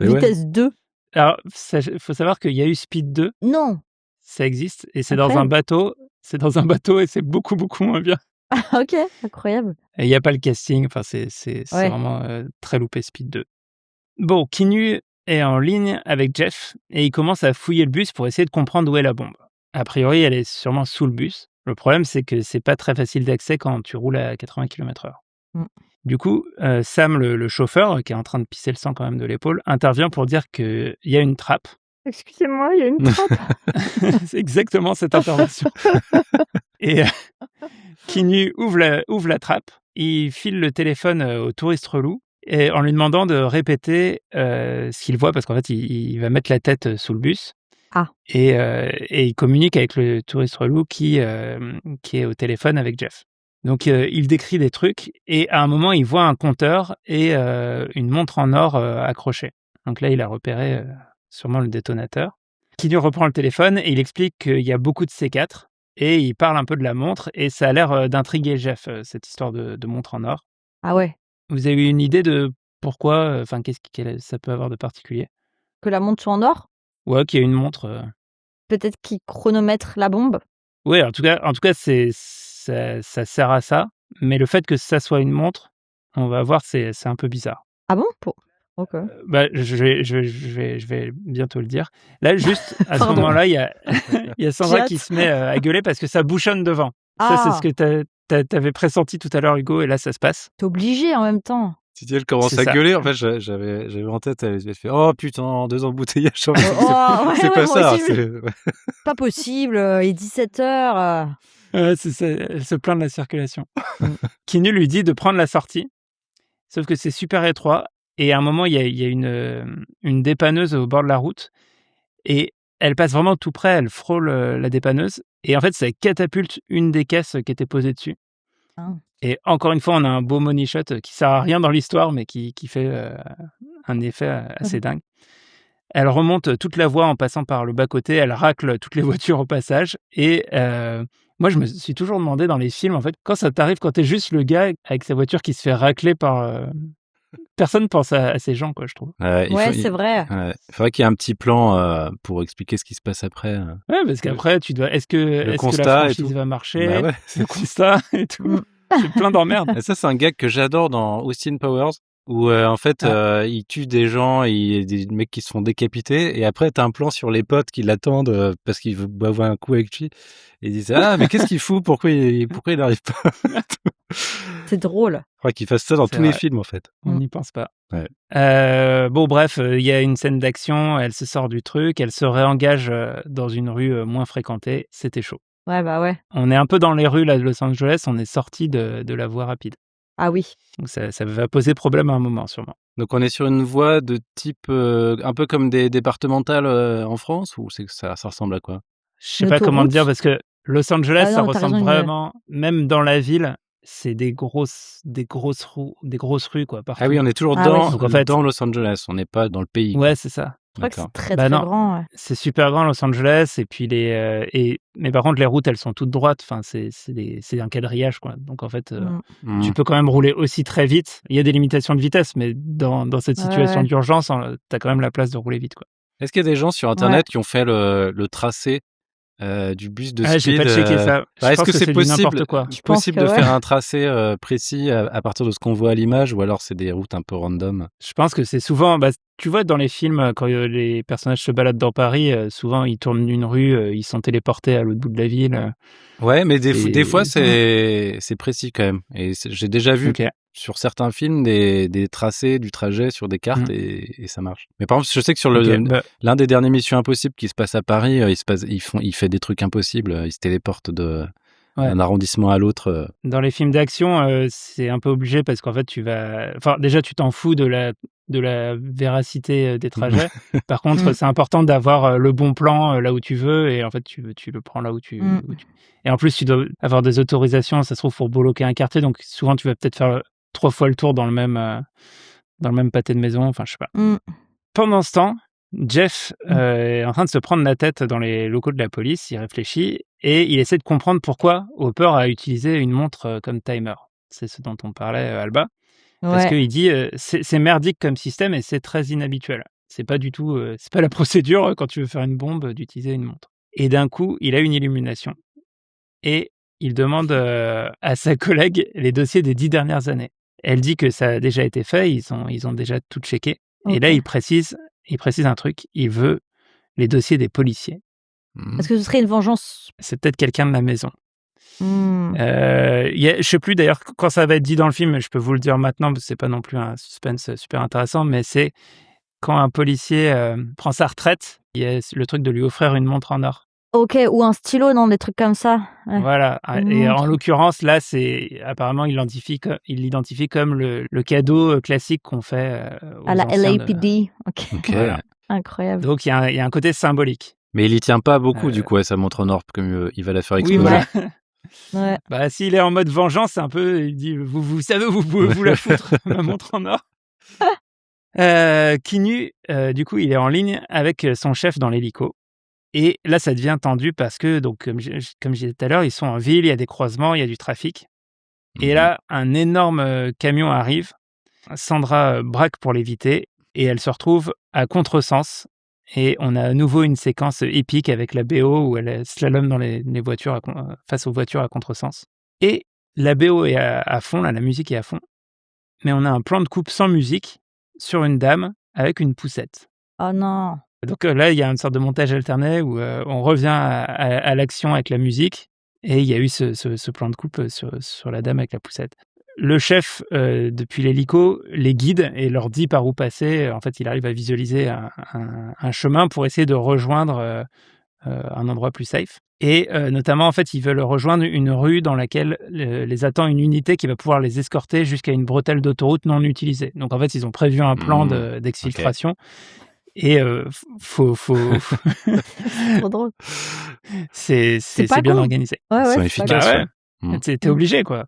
Mais ouais. Vitesse 2. Alors, il faut savoir qu'il y a eu Speed 2, Non. ça existe, et c'est dans un Incroyable. bateau. C'est dans un bateau et c'est beaucoup, beaucoup moins bien. Ok, incroyable. Et il n'y a pas le casting, enfin, c'est Ouais. vraiment très loupé Speed 2. Bon, Keanu est en ligne avec Jeff et il commence à fouiller le bus pour essayer de comprendre où est la bombe. A priori, elle est sûrement sous le bus. Le problème, c'est que c'est pas très facile d'accès quand tu roules à 80 km/h. Du coup, Sam, le chauffeur, qui est en train de pisser le sang quand même de l'épaule, intervient pour dire qu'il y a une trappe. Excusez-moi, il y a une trappe. C'est exactement cette intervention. Et Keanu ouvre la trappe, il file le téléphone au touriste relou et en lui demandant de répéter ce qu'il voit, parce qu'en fait, il va mettre la tête sous le bus. Ah. Et il communique avec le touriste relou qui est au téléphone avec Jeff. Donc, il décrit des trucs et à un moment, il voit un compteur et une montre en or accrochée. Donc là, il a repéré sûrement le détonateur. Keanu reprend le téléphone et il explique qu'il y a beaucoup de C4 et il parle un peu de la montre et ça a l'air d'intriguer Jeff, cette histoire de montre en or. Ah ouais. Vous avez une idée de pourquoi, enfin, qu'est-ce que ça peut avoir de particulier? Que la montre soit en or? Ouais, qu'il y a une montre. Peut-être qu'il chronomètre la bombe? Ouais, en tout cas, ça sert à ça. Mais le fait que ça soit une montre, on va voir, c'est un peu bizarre. Ah bon? Ok. Bah, je vais bientôt le dire. Là, juste à ce Pardon. moment-là, il y a Sandra J'ai qui hâte. se met à gueuler parce que ça bouchonne devant. Ça, c'est ce que t'avais pressenti tout à l'heure, Hugo, et là, ça se passe. T'es obligé en même temps. Si elle commence C'est à ça. gueuler, en fait, j'avais en tête, elle fait oh putain, 2 embouteillages. Oh, ouais, c'est ouais, pas moi ça. aussi, C'est... Pas possible, il est 17h. C'est ça, elle se plaint de la circulation. Keanu lui dit de prendre la sortie, sauf que c'est super étroit Et à un moment, il y a une dépanneuse au bord de la route et elle passe vraiment tout près, elle frôle la dépanneuse et en fait, ça catapulte une des caisses qui était posée dessus. Ah. Et encore une fois, on a un beau money shot qui sert à rien dans l'histoire, mais qui fait un effet assez dingue. Elle remonte toute la voie en passant par le bas-côté, elle racle toutes les voitures au passage. Et moi, je me suis toujours demandé dans les films, en fait, quand ça t'arrive, quand t'es juste le gars avec sa voiture qui se fait racler par... Personne pense à ces gens, quoi, je trouve. Ouais, c'est vrai. Il faudrait qu'il y ait un petit plan pour expliquer ce qui se passe après. Ouais, parce qu'après, tu dois... Est-ce que la constat et franchise tout. va marcher? Bah ouais. Le constat et tout. C'est plein d'emmerdes. Et ça, c'est un gag que j'adore dans Austin Powers, où en fait, il tue des gens, il y a des mecs qui se font décapiter, et après, t'as un plan sur les potes qui l'attendent parce qu'ils veulent boire un coup avec lui. Et ils disent mais qu'est-ce qu'il fout? Pourquoi il n'arrive pas? C'est drôle. Je crois qu'il fasse ça dans C'est tous les vrai. films, en fait. On n'y pense pas. Ouais. Bon, bref, il y a une scène d'action, elle se sort du truc, elle se réengage dans une rue moins fréquentée. C'était chaud. Ouais, bah ouais. On est un peu dans les rues là, de Los Angeles, on est sorti de la voie rapide. Ah oui. Donc ça va poser problème à un moment, sûrement. Donc on est sur une voie de type un peu comme des départementales en France, ou ça ressemble à quoi? Je sais pas comment te dire, parce que Los Angeles, Ah ça non, t'as ressemble raison, vraiment, même dans la ville, c'est des grosses rues, quoi, partout. Ah oui, on est toujours Ah oui. dans, Donc en fait, dans Los Angeles, on n'est pas dans le pays. ouais, c'est ça. Je crois que D'accord. c'est très, Bah très non. grand. Ouais. C'est super grand Los Angeles et puis mais par contre les routes elles sont toutes droites, enfin c'est un quadrillage quoi. Donc en fait tu peux quand même rouler aussi très vite. Il y a des limitations de vitesse, mais dans cette situation Ouais. d'urgence, t'as quand même la place de rouler vite quoi. Est-ce qu'il y a des gens sur internet qui ont fait le tracé du bus de speed? J'ai pas checké ça. Je Est-ce pense que c'est du possible, n'importe quoi. possible que de ouais. faire un tracé précis à partir de ce qu'on voit à l'image, ou alors c'est des routes un peu random? Je pense que c'est souvent, tu vois dans les films quand les personnages se baladent dans Paris, souvent ils tournent une rue, ils sont téléportés à l'autre bout de la ville. Ouais, mais des fois c'est précis quand même. Et j'ai déjà vu Ok. sur certains films des tracés du trajet sur des cartes et ça marche. Mais par exemple, je sais que sur l'un des derniers Missions Impossibles qui se passe à Paris, il fait des trucs impossibles. Il se téléporte d'un arrondissement à l'autre. Dans les films d'action, c'est un peu obligé parce qu'en fait, déjà, tu t'en fous de la véracité des trajets. Par contre, c'est important d'avoir le bon plan là où tu veux et en fait, tu le prends là où tu. Et en plus, tu dois avoir des autorisations, ça se trouve, pour bloquer un quartier. Donc, souvent, tu vas peut-être faire 3 fois le tour dans le même pâté de maison. Enfin, je sais pas. Pendant ce temps, Jeff est en train de se prendre la tête dans les locaux de la police, il réfléchit et il essaie de comprendre pourquoi Hopper a utilisé une montre comme timer. C'est ce dont on parlait, Alba. Parce qu'il dit c'est merdique comme système et c'est très inhabituel. C'est pas du tout, c'est pas la procédure quand tu veux faire une bombe d'utiliser une montre. Et d'un coup, il a une illumination et il demande à sa collègue les dossiers des 10 dernières années. Elle dit que ça a déjà été fait, ils ont déjà tout checké. Et là, il précise un truc, il veut les dossiers des policiers. Est-ce que ce serait une vengeance? C'est peut-être quelqu'un de la maison. Je sais plus d'ailleurs quand ça va être dit dans le film, mais je peux vous le dire maintenant parce que c'est pas non plus un suspense super intéressant, mais c'est quand un policier prend sa retraite, il y a le truc de lui offrir une montre en or. Ok, ou un stylo, non, des trucs comme ça. Ouais. Voilà, et en l'occurrence là, apparemment il l'identifie comme le cadeau classique qu'on fait aux à la anciens LAPD. Ok. Voilà. Incroyable. Donc il y a un côté symbolique. Mais il y tient pas beaucoup du coup à sa montre en or, comme il va la faire exploser. Oui, voilà. Ouais. S'il est en mode vengeance, c'est un peu, il dit, vous savez, vous pouvez vous la foutre, ma montre en or. Keanu, du coup, il est en ligne avec son chef dans l'hélico. Et là, ça devient tendu parce que, donc, comme je disais tout à l'heure, ils sont en ville, il y a des croisements, il y a du trafic. Et là, un énorme camion arrive. Sandra braque pour l'éviter et elle se retrouve à contresens. Et on a à nouveau une séquence épique avec la BO où elle slalom dans les voitures face aux voitures à contresens. Et la BO est à fond, là, la musique est à fond. Mais on a un plan de coupe sans musique sur une dame avec une poussette. Oh non. Donc là, il y a une sorte de montage alterné où on revient à l'action avec la musique et il y a eu ce plan de coupe sur la dame avec la poussette. Le chef, depuis l'hélico, les guide et leur dit par où passer. En fait, il arrive à visualiser un chemin pour essayer de rejoindre un endroit plus safe. Et notamment, en fait, ils veulent rejoindre une rue dans laquelle les attend une unité qui va pouvoir les escorter jusqu'à une bretelle d'autoroute non utilisée. Donc, en fait, ils ont prévu un plan d'exfiltration. Et faut... C'est trop drôle. c'est pas bien con. organisé. Ouais, Ils sont c'est efficaces. pas Ouais. T'es obligé, quoi.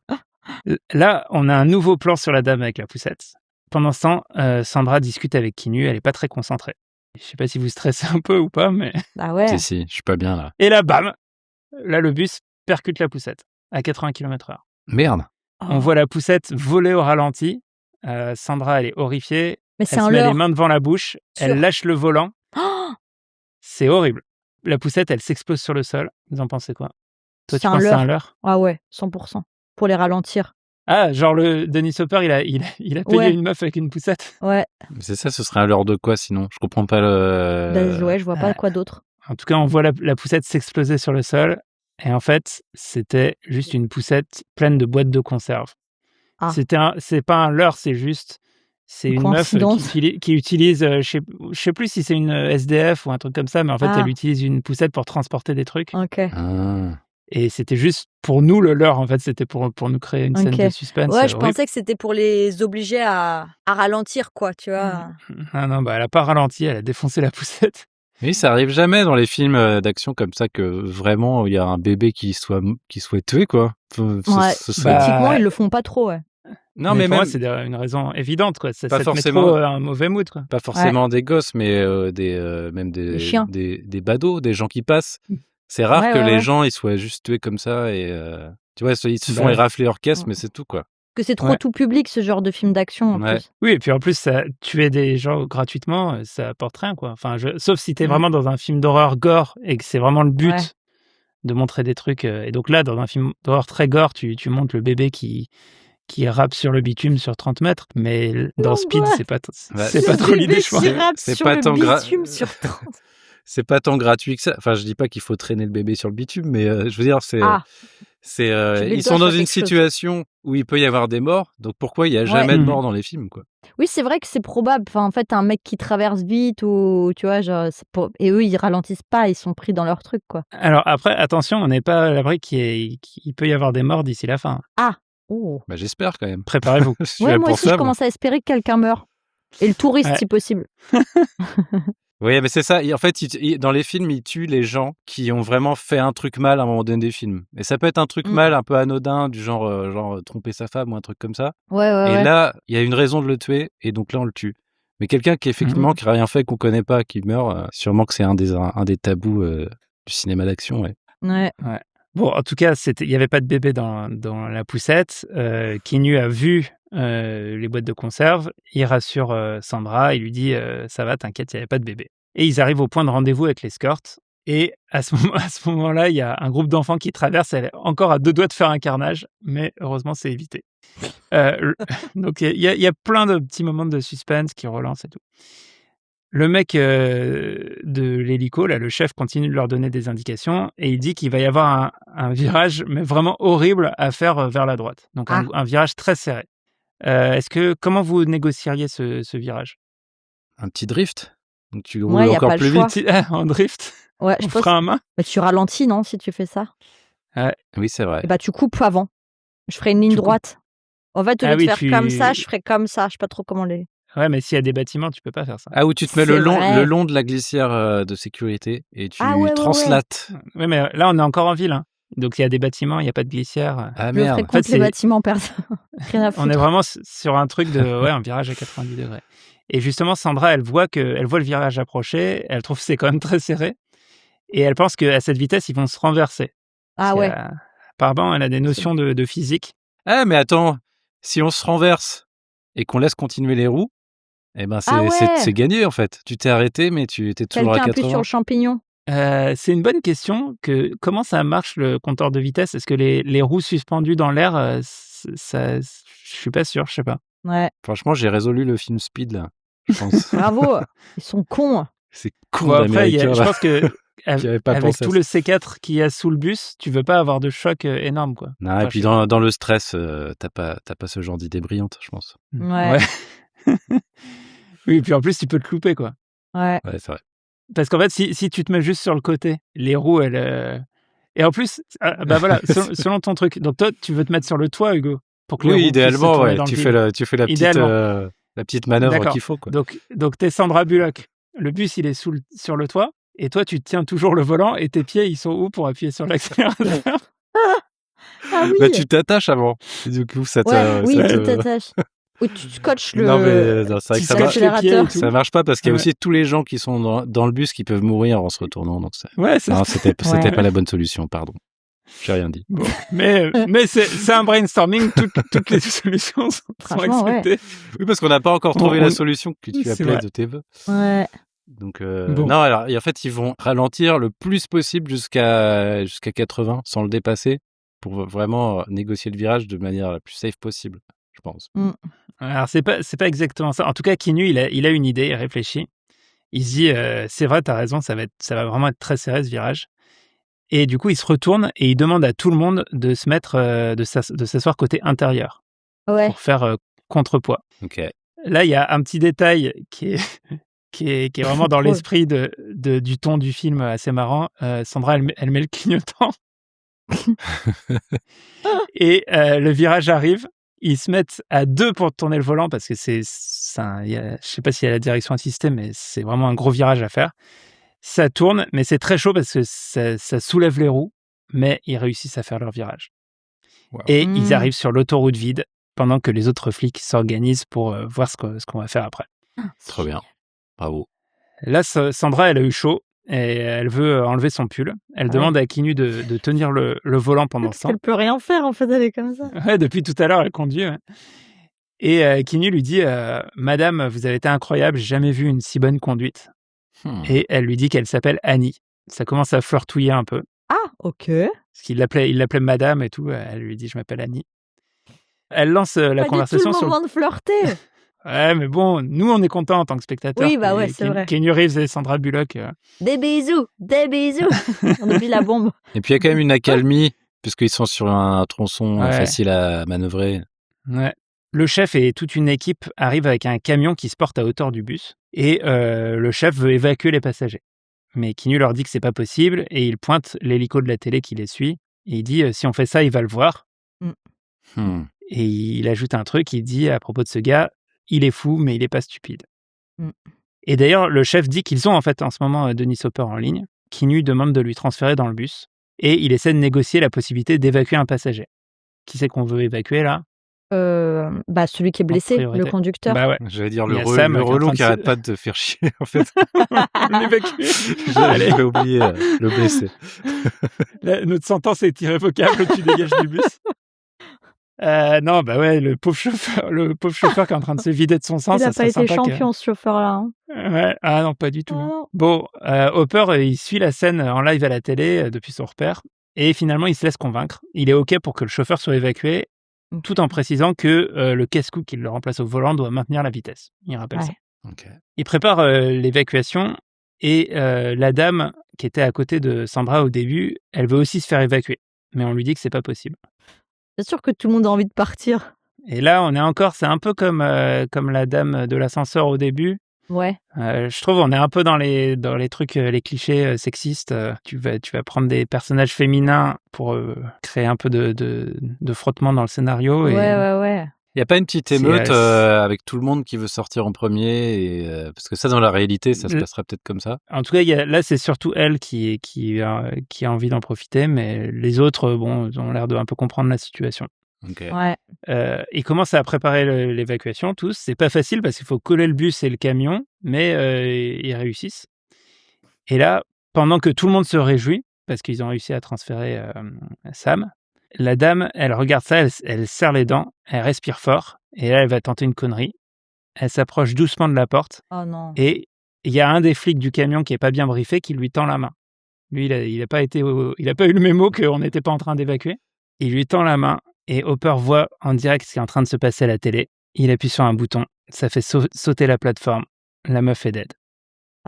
Là, on a un nouveau plan sur la dame avec la poussette. Pendant ce temps, Sandra discute avec Kinu, elle est pas très concentrée. Je sais pas si vous stressez un peu ou pas, mais... Bah ouais. Si, je suis pas bien là. Et là, bam! Là, le bus percute la poussette à 80 km/h. Merde. On voit la poussette voler au ralenti. Sandra, elle est horrifiée. Mais c'est Elle se un met les leurre. mains devant la bouche. Sûr. Elle lâche le volant. Oh, C'est horrible. La poussette, elle s'explose sur le sol. Vous en pensez quoi? Toi, c'est tu un penses que c'est leurre. un leurre? Ah ouais, 100%. Pour les ralentir. Ah, genre le Dennis Hopper, il a payé Ouais. une meuf avec une poussette. Ouais. C'est ça, ce serait un leurre de quoi sinon? Je comprends pas le. Bah, ouais, je vois pas quoi d'autre. En tout cas, on voit la poussette s'exploser sur le sol. Et en fait, c'était juste une poussette pleine de boîtes de conserve. Ah. C'est pas un leurre, c'est une meuf coïncidence. qui utilise, je sais plus si c'est une SDF ou un truc comme ça, mais en fait, Ah. elle utilise une poussette pour transporter des trucs. Ok. Ah. Et c'était juste pour nous le leurre, en fait, c'était pour nous créer une scène Ok. de suspense. Ouais, je horrible. pensais que c'était pour les obliger à ralentir, quoi, tu vois. Ah non, bah elle a pas ralenti, elle a défoncé la poussette. Oui, ça arrive jamais dans les films d'action comme ça que vraiment il y a un bébé qui soit tué quoi. Ouais. serait- Éthiquement, ils le font pas trop, ouais. Non, mais mais pour moi, même c'est une raison évidente, quoi. Ça Pas te met forcément. trop un mauvais mood, quoi. pas forcément des gosses, mais même Des chiens. des badauds, des gens qui passent. C'est rare Ouais, que ouais, les ouais. gens ils soient juste tués comme ça et tu vois ils se Bah font ouais. érafler leur caisse, Ouais. mais c'est tout quoi. Que c'est trop Ouais. tout public, ce genre de film d'action, en Ouais. plus. Oui, et puis en plus, tuer des gens gratuitement, ça apporte rien, quoi. Enfin, sauf si t'es vraiment dans un film d'horreur gore et que c'est vraiment le but Ouais. de montrer des trucs. Et donc là, dans un film d'horreur très gore, tu montres le bébé qui rappe sur le bitume sur 30 mètres. Mais dans Speed, L'angoisse. c'est pas trop l'idée, je pense. Qui rappe C'est sur pas le tant bitume sur 30. C'est pas tant gratuit que ça. Enfin, je dis pas qu'il faut traîner le bébé sur le bitume, mais je veux dire, Ah. Tu mets le ils doigt sont dans sur une quelque chose. situation où il peut y avoir des morts. Donc pourquoi il y a jamais de Mhm. morts dans les films, quoi? Oui, c'est vrai que c'est probable. Enfin, en fait, un mec qui traverse vite ou tu vois, genre, et eux, ils ralentissent pas, ils sont pris dans leur truc, quoi. Alors après, attention, on n'est pas à l'abri qu'il peut y avoir des morts d'ici la fin. Ah. Oh. Bah, j'espère quand même. Préparez-vous. Je suis Ouais, là moi pour aussi, ça, je moi. commence à espérer que quelqu'un meurt. Et le touriste, Ouais. si possible. Oui, mais c'est ça. En fait, dans les films, ils tuent les gens qui ont vraiment fait un truc mal à un moment donné des films. Et ça peut être un truc mal un peu anodin, du genre tromper sa femme ou un truc comme ça. Ouais, ouais, Et ouais. là, il y a une raison de le tuer, et donc là, on le tue. Mais quelqu'un qui effectivement qui a rien fait, qu'on connaît pas, qui meurt, sûrement que c'est un des tabous du cinéma d'action, ouais. Ouais. Bon, en tout cas, il n'y avait pas de bébé dans la poussette. Kinu a vu les boîtes de conserve. Il rassure Sandra. Il lui dit ça va, t'inquiète, il n'y avait pas de bébé. Et ils arrivent au point de rendez-vous avec l'escorte. Et à ce moment-là, il y a un groupe d'enfants qui traverse. Elle est encore à 2 doigts de faire un carnage, mais heureusement, c'est évité. Donc, il y a plein de petits moments de suspense qui relancent et tout. Le mec de l'hélico, là, le chef, continue de leur donner des indications et il dit qu'il va y avoir un virage, mais vraiment horrible à faire vers la droite. Donc un virage très serré. Comment vous négocieriez ce virage? Un petit drift. Donc tu Ouais, roules y a encore pas le plus choix. vite. En drift? Ouais, On je pense. fera un main? Mais tu ralentis, non, si tu fais ça? Oui, c'est vrai. Et bah, tu coupes avant. Je ferai une ligne Tu coupes. droite. En fait, au Ah lieu de oui, faire comme ça, je ferais comme ça. Je sais pas trop comment les. Ouais, mais s'il y a des bâtiments, tu peux pas faire ça. Ah, où tu te mets C'est le vrai. long de la glissière de sécurité et tu Ah ouais, ouais, translates. Ouais, mais là, on est encore en ville, hein. Donc il y a des bâtiments, il y a pas de glissière. Ah Je le ferai merde. contre les bâtiments, personne. Rien à On foutre. est vraiment sur un truc de un virage à 90 degrés. Et justement, Sandra, elle voit le virage approcher, elle trouve que c'est quand même très serré, et elle pense qu'à cette vitesse, ils vont se renverser. Ah Parce ouais. apparemment, elle a des notions de physique. Ah, mais attends, si on se renverse et qu'on laisse continuer les roues, eh ben Ah ouais. c'est gagné en fait. Tu t'es arrêté, mais tu étais toujours à Quelqu'un appuie 80. sur le champignon. C'est une bonne question. Comment ça marche le compteur de vitesse? Est-ce que les roues suspendues dans l'air, je suis pas sûr, je sais pas. Ouais. Franchement, j'ai résolu le film Speed là, je pense. Bravo. Ils sont cons. C'est con Bon, après, d'américain je là. pense que Qui avait pas avec pensé à tout ça. le C4 qu'il y a sous le bus, tu veux pas avoir de choc énorme, quoi. Non, Enfin, et puis je sais pas. dans le stress, t'as pas ce genre d'idée brillante, je pense. Ouais. Oui, et puis en plus, tu peux te louper, quoi. Ouais. Ouais, c'est vrai. Parce qu'en fait, si tu te mets juste sur le côté, les roues, et en plus, bah voilà, selon ton truc. Donc toi, tu veux te mettre sur le toit, Hugo, pour que les roues puissent se idéalement, tourner ouais. dans le Tu vide. fais la Idéalement. petite manœuvre D'accord. qu'il faut, quoi. Donc t'es Sandra Bullock. Le bus, il est sur le toit, et toi, tu tiens toujours le volant, et tes pieds, ils sont où pour appuyer sur l'accélérateur? Ah oui. Bah, tu t'attaches avant. Et du coup, ça te. Ouais, oui, ça tu te- t'attaches. Ou tu scotches Non, mais non, c'est vrai Tu que ça scotches marche. les pieds et l'accélérateur. tout. Ça marche pas parce qu'il y a Ouais. aussi tous les gens qui sont dans le bus qui peuvent mourir en se retournant. Donc Ouais, c'est non, ça. c'était Ouais. pas la bonne solution, pardon. J'ai rien dit. Bon. Mais c'est un brainstorming. Toutes les solutions sont Franchement, ouais. acceptées. Oui, parce qu'on n'a pas encore trouvé On- la solution que tu C'est appelais vrai. de tes vœux. Ouais. Donc Bon. non, alors et en fait ils vont ralentir le plus possible jusqu'à 80 sans le dépasser pour vraiment négocier le virage de manière la plus safe possible, je pense. Alors c'est pas exactement ça. En tout cas, Keanu, il a une idée, il réfléchit. Il se dit, c'est vrai, t'as raison, ça va vraiment être très serré ce virage. Et du coup, il se retourne et il demande à tout le monde de se mettre, de s'asseoir côté intérieur Ouais. pour faire contrepoids. Ok. Là, il y a un petit détail qui est qui est vraiment dans Drôle. l'esprit du ton du film, assez marrant. Sandra, elle met le clignotant. Et le virage arrive. Ils se mettent à deux pour tourner le volant parce que je sais pas s'il y a la direction assistée, mais c'est vraiment un gros virage à faire. Ça tourne, mais c'est très chaud parce que ça soulève les roues, mais ils réussissent à faire leur virage. Wow. Et ils arrivent sur l'autoroute vide pendant que les autres flics s'organisent pour voir ce qu'on va faire après. Trop bien. Bravo. Là, Sandra, elle a eu chaud et elle veut enlever son pull. Elle demande à Keanu de tenir le volant pendant ce temps. Elle peut rien faire, en fait, elle est comme ça. Ouais, depuis tout à l'heure, elle conduit. Ouais. Et Keanu lui dit Madame, vous avez été incroyable, j'ai jamais vu une si bonne conduite. Et elle lui dit qu'elle s'appelle Annie. Ça commence à flirtouiller un peu. Ah, ok. Parce qu'il l'appelait Madame et tout. Elle lui dit je m'appelle Annie. Elle lance la Pas conversation du tout sur le moment de flirter. Ouais, mais bon, nous on est contents en tant que spectateurs. Oui, bah ouais, c'est vrai. Keanu Reeves et Sandra Bullock. Des bisous. On oublie la bombe. Et puis il y a quand même une accalmie puisqu'ils sont sur un tronçon Ouais. facile à manœuvrer. Ouais. Le chef et toute une équipe arrivent avec un camion qui se porte à hauteur du bus. Et le chef veut évacuer les passagers. Mais Keanu leur dit que c'est pas possible et il pointe l'hélico de la télé qui les suit. Et il dit si on fait ça, il va le voir. Et il ajoute un truc, il dit à propos de ce gars, il est fou, mais il est pas stupide. Et d'ailleurs, le chef dit qu'ils ont en fait en ce moment Denis Hopper en ligne. Keanu demande de lui transférer dans le bus. Et il essaie de négocier la possibilité d'évacuer un passager. Qui c'est qu'on veut évacuer là? Bah, celui qui est blessé, priorité. le conducteur. Bah ouais. J'allais dire Il y le a Sam qui est en relou train de qui se- arrête pas de te faire chier en fait. L'évacuer. Allez. J'avais oublié le blessé. Là, notre sentence est irrévocable, tu dégages du bus. Non, bah ouais, le pauvre chauffeur qui est en train de se vider de son sang, Il ça n'a pas serait été sympa champion, ce chauffeur-là. Hein. Ouais, ah non, pas du tout. Ah non. Bon, Hopper, il suit la scène en live à la télé depuis son repère, et finalement, il se laisse convaincre. Il est OK pour que le chauffeur soit évacué, tout en précisant que le casse-cou qui le remplace au volant doit maintenir la vitesse. Il rappelle ça. Ok. Il prépare l'évacuation, et la dame qui était à côté de Sandra au début, elle veut aussi se faire évacuer, mais on lui dit que c'est pas possible. C'est sûr que tout le monde a envie de partir. Et là, on est encore, c'est un peu comme la dame de l'ascenseur au début. Ouais. Je trouve on est un peu dans les trucs, les clichés sexistes. Tu vas prendre des personnages féminins pour créer un peu de frottement dans le scénario. Ouais, Et, ouais. Il n'y a pas une petite C'est, émeute avec tout le monde qui veut sortir en premier et, parce que ça, dans la réalité, ça se passerait peut-être comme ça. En tout cas, là, c'est surtout elle qui a envie d'en profiter, mais les autres, bon, ont l'air de un peu comprendre la situation. Okay. Ouais. Ils commencent à préparer l'évacuation, tous. C'est pas facile parce qu'il faut coller le bus et le camion, mais ils réussissent. Et là, pendant que tout le monde se réjouit, parce qu'ils ont réussi à transférer Sam, la dame, elle regarde ça, elle serre les dents, elle respire fort, et là, elle va tenter une connerie. Elle s'approche doucement de la porte, Oh non. et il y a un des flics du camion qui est pas bien briefé qui lui tend la main. Lui, il a pas eu le mémo qu'on n'était pas en train d'évacuer. Il lui tend la main, et Hopper voit en direct ce qui est en train de se passer à la télé. Il appuie sur un bouton, ça fait sauter la plateforme. La meuf est dead.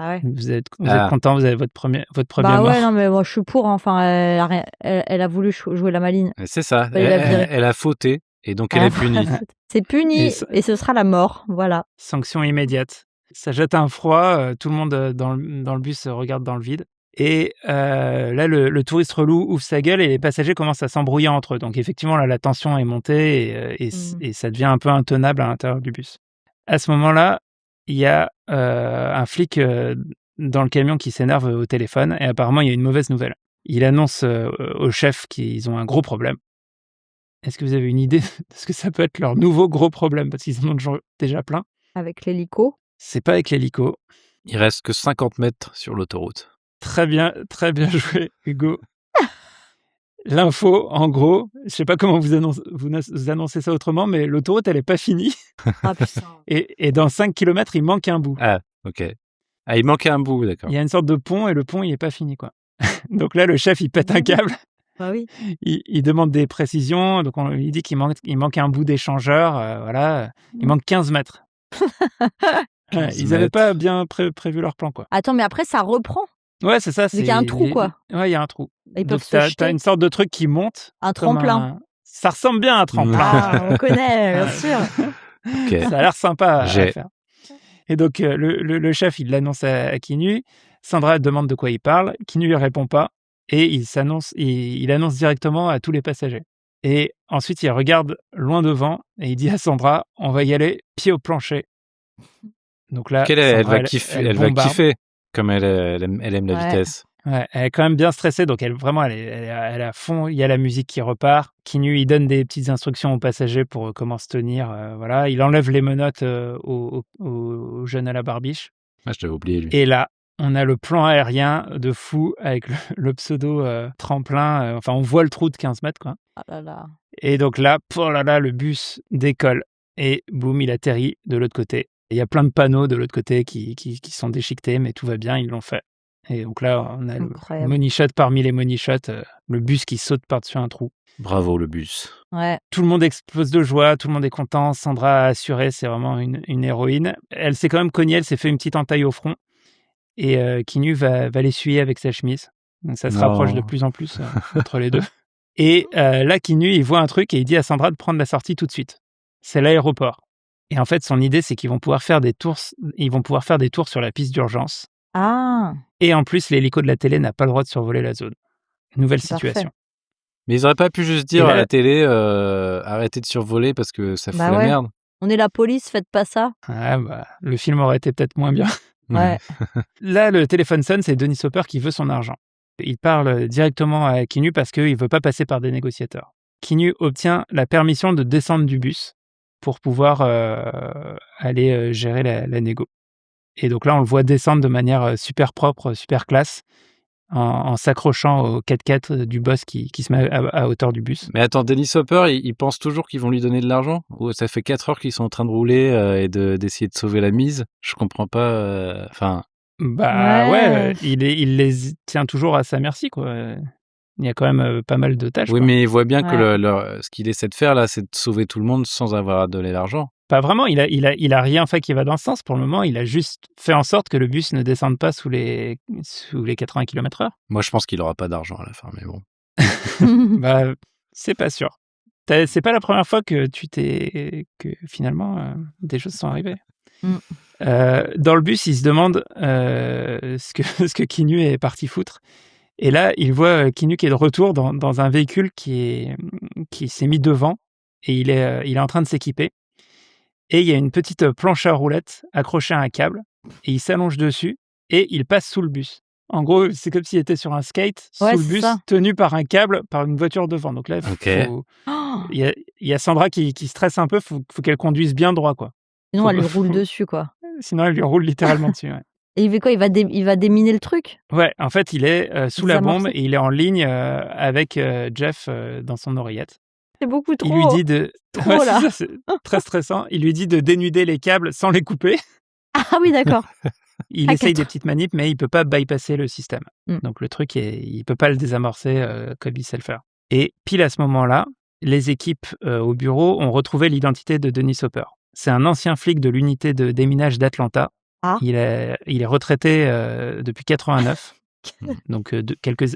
Ah ouais. Vous êtes content, vous avez votre première Bah mort. ouais, non, mais moi je suis pour. Enfin, elle a voulu jouer la maline. C'est ça. Il a viré. Elle a fauté et donc elle est punie. C'est puni et ce sera la mort. Voilà. Sanction immédiate. Ça jette un froid, tout le monde dans le bus regarde dans le vide. Et là, le touriste relou ouvre sa gueule et les passagers commencent à s'embrouiller entre eux. Donc effectivement, là, la tension est montée et ça devient un peu intenable à l'intérieur du bus. À ce moment-là, il y a un flic dans le camion qui s'énerve au téléphone et apparemment, il y a une mauvaise nouvelle. Il annonce au chef qu'ils ont un gros problème. Est-ce que vous avez une idée de ce que ça peut être leur nouveau gros problème? Parce qu'ils en ont déjà plein. Avec l'hélico. C'est pas avec l'hélico. Il reste que 50 mètres sur l'autoroute. Très bien joué, Hugo. L'info, en gros, je sais pas comment vous annoncez ça autrement, mais l'autoroute, elle est pas finie. Ah putain. Et dans 5 km, il manque un bout. Ah, ok. Ah, il manquait un bout, d'accord. Il y a une sorte de pont et le pont, il est pas fini, quoi. Donc là, le chef, il pète un câble. Bah oui. Il demande des précisions. Donc on lui dit qu'il manque un bout d'échangeur. Voilà. Il manque 15 mètres. Ils n'avaient pas bien prévu leur plan, quoi. Attends, mais après, ça reprend. Ouais, c'est ça. Il y a un trou, quoi. Ouais, il y a un trou. Ils Donc, peuvent se jeter. t'as une sorte de truc qui monte. Un tremplin. Ça ressemble bien à un tremplin. Ah, on connaît, bien sûr. Ok. Ça a l'air sympa à faire. Et donc, le chef, il l'annonce à Kinu. Sandra demande de quoi il parle. Kinu lui répond pas. Et il annonce directement à tous les passagers. Et ensuite, il regarde loin devant et il dit à Sandra, on va y aller pied au plancher. Donc là, elle Sandra, va kiffer, comme elle aime la vitesse. Ouais, elle est quand même bien stressée, donc elle est à fond. Il y a la musique qui repart. Kinu, il donne des petites instructions aux passagers pour comment se tenir. Voilà, il enlève les menottes au jeune à la barbiche. Ah, je t'avais oublié, lui. Et là, on a le plan aérien de fou avec le pseudo tremplin. Enfin, on voit le trou de 15 mètres, quoi. Ah là là. Et donc là, le bus décolle et boum, il atterrit de l'autre côté. Il y a plein de panneaux de l'autre côté qui sont déchiquetés, mais tout va bien, ils l'ont fait. Et donc là, on a le money shot parmi les money shots, le bus qui saute par-dessus un trou. Bravo, le bus. Ouais. Tout le monde explose de joie, tout le monde est content. Sandra a assuré, c'est vraiment une héroïne. Elle s'est quand même cognée, elle s'est fait une petite entaille au front. Et Kinu va l'essuyer avec sa chemise. Donc ça se rapproche de plus en plus entre les deux. Et là, Kinu, il voit un truc et il dit à Sandra de prendre la sortie tout de suite. C'est l'aéroport. Et en fait, son idée, c'est qu'ils vont pouvoir faire des tours sur la piste d'urgence. Ah. Et en plus, l'hélico de la télé n'a pas le droit de survoler la zone. Nouvelle situation. Parfait. Mais ils auraient pas pu juste dire à la télé arrêtez de survoler parce que ça fout la merde. On est la police, faites pas ça. Ah bah, le film aurait été peut-être moins bien. Ouais. Là, le téléphone sonne, c'est Dennis Hopper qui veut son argent. Il parle directement à Kinu parce qu'il ne veut pas passer par des négociateurs. Kinu obtient la permission de descendre du bus pour pouvoir aller gérer la négo. Et donc là, on le voit descendre de manière super propre, super classe, en s'accrochant au 4x4 du boss qui se met à hauteur du bus. Mais attends, Dennis Hopper, il pense toujours qu'ils vont lui donner de l'argent? Ou ça fait 4 heures qu'ils sont en train de rouler et d'essayer de sauver la mise? Je comprends pas. Il les tient toujours à sa merci, quoi. Il y a quand même pas mal de tâches. Oui, quoi. mais il voit bien que ce qu'il essaie de faire là, c'est de sauver tout le monde sans avoir à donner l'argent. Pas vraiment, il a rien fait qui va dans ce sens pour le moment. Il a juste fait en sorte que le bus ne descende pas sous les 80 km/h. Moi, je pense qu'il aura pas d'argent à la fin, mais bon. Bah, c'est pas sûr. C'est pas la première fois que que finalement des choses sont arrivées. Dans le bus, il se demande ce que Kinu est parti foutre. Et là, il voit Kinu qui est de retour dans un véhicule qui s'est mis devant et il est en train de s'équiper. Et il y a une petite planche à roulettes accrochée à un câble et il s'allonge dessus et il passe sous le bus. En gros, c'est comme s'il était sur un skate sous le bus, tenu par un câble, par une voiture devant. Donc là, il y a Sandra qui stresse un peu, faut qu'elle conduise bien droit, quoi. Sinon, elle lui roule dessus, quoi. Sinon, elle lui roule littéralement dessus, ouais. Et il fait quoi? Il va déminer le truc? Ouais, en fait, il est sous la bombe et il est en ligne avec Jeff dans son oreillette. C'est beaucoup trop. Il lui dit de... Trop, là. C'est très stressant. Il lui dit de dénuder les câbles sans les couper. Ah oui, d'accord. Il essaye des petites manips, mais il peut pas bypasser le système. Donc le truc, il peut pas le désamorcer comme il sait le faire. Et pile à ce moment-là, les équipes au bureau ont retrouvé l'identité de Dennis Hopper. C'est un ancien flic de l'unité de déminage d'Atlanta. Ah. Il est retraité depuis 89, donc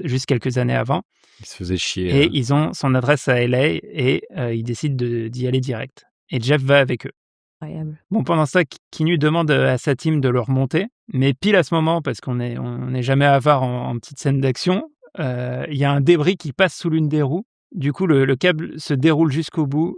juste quelques années avant. Il se faisait chier. Et ils ont son adresse à LA et ils décident d'y aller direct. Et Jeff va avec eux. Incroyable. Bon, pendant ça, Kinu demande à sa team de le remonter, mais pile à ce moment, parce qu'on est jamais avare en petite scène d'action, il y a un débris qui passe sous l'une des roues. Du coup, le câble se déroule jusqu'au bout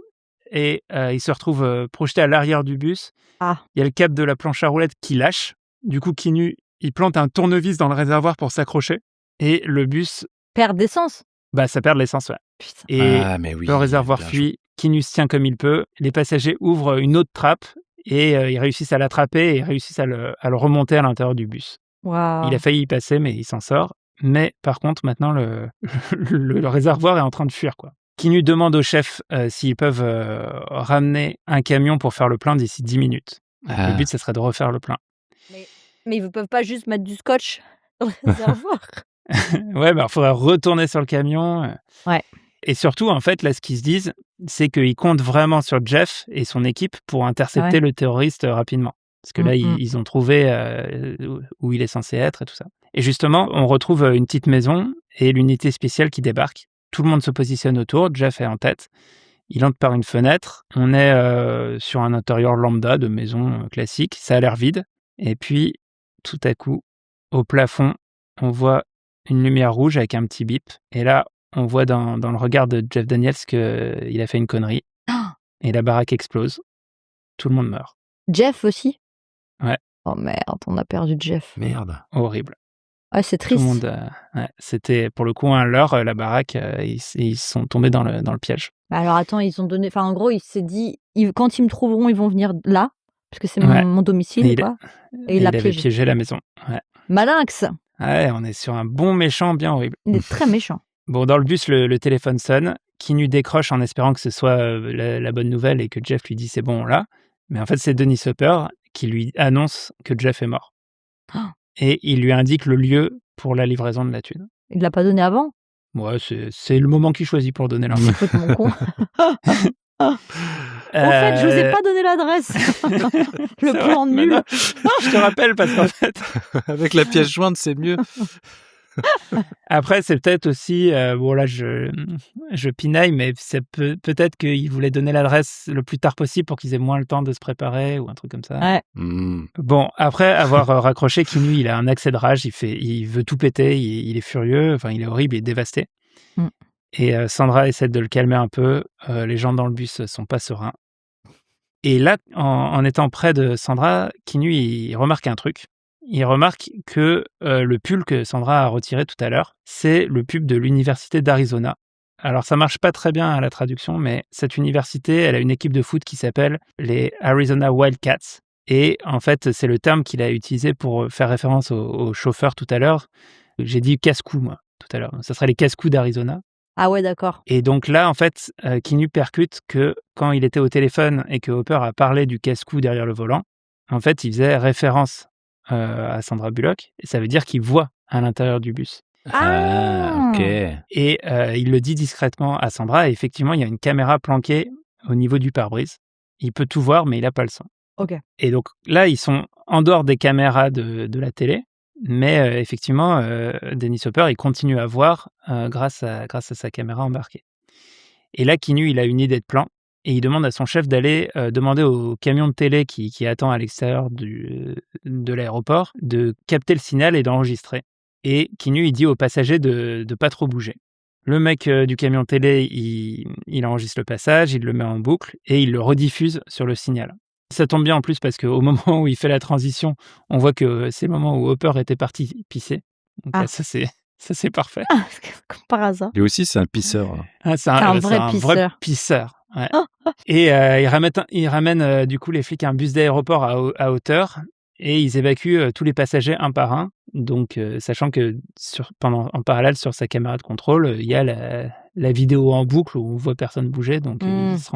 et il se retrouve projeté à l'arrière du bus. Ah. Il y a le câble de la planche à roulettes qui lâche. Du coup, Kinu, il plante un tournevis dans le réservoir pour s'accrocher et le bus... Perd d'essence. Ça perd de l'essence, ouais. Putain. Et mais oui, le réservoir bien fuit, Kinu se tient comme il peut, les passagers ouvrent une autre trappe et ils réussissent à l'attraper et réussissent à le remonter à l'intérieur du bus. Waouh. Il a failli y passer, mais il s'en sort. Mais par contre, maintenant, le réservoir est en train de fuir, quoi. Kinu demande au chef s'ils peuvent ramener un camion pour faire le plein d'ici 10 minutes. Le but, ça serait de refaire le plein. Mais ils ne peuvent pas juste mettre du scotch dans le réservoir. Ouais, il faudrait retourner sur le camion. Ouais. Et surtout, en fait, là, ce qu'ils se disent, c'est qu'ils comptent vraiment sur Jeff et son équipe pour intercepter le terroriste rapidement. Parce que là, ils ont trouvé où il est censé être et tout ça. Et justement, on retrouve une petite maison et l'unité spéciale qui débarque. Tout le monde se positionne autour, Jeff est en tête. Il entre par une fenêtre. On est sur un intérieur lambda de maison classique. Ça a l'air vide. Et puis, tout à coup, au plafond, on voit une lumière rouge avec un petit bip. Et là, on voit dans le regard de Jeff Daniels qu'il a fait une connerie. Et la baraque explose. Tout le monde meurt. Jeff aussi? Ouais. Oh merde, on a perdu Jeff. Merde. Horrible. Ouais, c'est triste. Tout le monde, c'était pour le coup un leurre, la baraque, ils sont tombés dans le piège. Alors attends, ils ont donné... Enfin, en gros, il s'est dit, quand ils me trouveront, ils vont venir là, parce que c'est mon domicile, quoi. Et il avait piégé la maison. Ouais. Malinx. Ouais, on est sur un bon méchant bien horrible. Il est très méchant. Bon, dans le bus, le téléphone sonne. Kinu décroche en espérant que ce soit la bonne nouvelle et que Jeff lui dit c'est bon, là. Mais en fait, c'est Dennis Hopper qui lui annonce que Jeff est mort. Oh. Et il lui indique le lieu pour la livraison de la thune. Il ne l'a pas donné avant? Ouais, c'est le moment qu'il choisit pour donner l'info. C'est mon con. En fait, je vous ai pas donné l'adresse. Le plan nul. Non, je te rappelle parce qu'en fait... Avec la pièce jointe, c'est mieux. Après, c'est peut-être aussi... bon, là, je pinaille, mais c'est peut-être qu'il voulait donner l'adresse le plus tard possible pour qu'ils aient moins le temps de se préparer ou un truc comme ça. Ouais. Bon, après avoir raccroché, Kinu, il a un accès de rage, il veut tout péter, il est furieux, enfin, il est horrible, il est dévasté. Et Sandra essaie de le calmer un peu. Les gens dans le bus sont pas sereins. Et là, en étant près de Sandra, Kinu, il remarque un truc. Il remarque que le pull que Sandra a retiré tout à l'heure, c'est le pub de l'université d'Arizona. Alors, ça marche pas très bien à la traduction, mais cette université, elle a une équipe de foot qui s'appelle les Arizona Wildcats. Et en fait, c'est le terme qu'il a utilisé pour faire référence au chauffeur tout à l'heure. J'ai dit casse-cou, moi, tout à l'heure. Ça serait les casse-cous d'Arizona. Ah ouais, d'accord. Et donc là, en fait, Kinu percute que quand il était au téléphone et que Hopper a parlé du casse-cou derrière le volant, en fait, il faisait référence à Sandra Bullock. Et ça veut dire qu'il voit à l'intérieur du bus. Ah, ok. Et il le dit discrètement à Sandra. Et effectivement, il y a une caméra planquée au niveau du pare-brise. Il peut tout voir, mais il n'a pas le son. Ok. Et donc là, ils sont en dehors des caméras de la télé. Mais effectivement, Dennis Hopper, il continue à voir grâce à sa caméra embarquée. Et là, Kinu, il a une idée de plan et il demande à son chef d'aller demander au camion de télé qui attend à l'extérieur de l'aéroport de capter le signal et d'enregistrer. Et Kinu, il dit aux passagers de pas trop bouger. Le mec du camion de télé, il enregistre le passage, il le met en boucle et il le rediffuse sur le signal. Ça tombe bien en plus parce qu'au moment où il fait la transition, on voit que c'est le moment où Hopper était parti pisser. Donc là, ça c'est parfait. Comme par hasard. Lui aussi, c'est un pisseur. C'est un vrai pisseur. Ouais. Et il ramène du coup les flics à un bus d'aéroport à hauteur et ils évacuent tous les passagers un par un. Donc, sachant que en parallèle sur sa caméra de contrôle, il y a la vidéo en boucle où on voit personne bouger, donc il se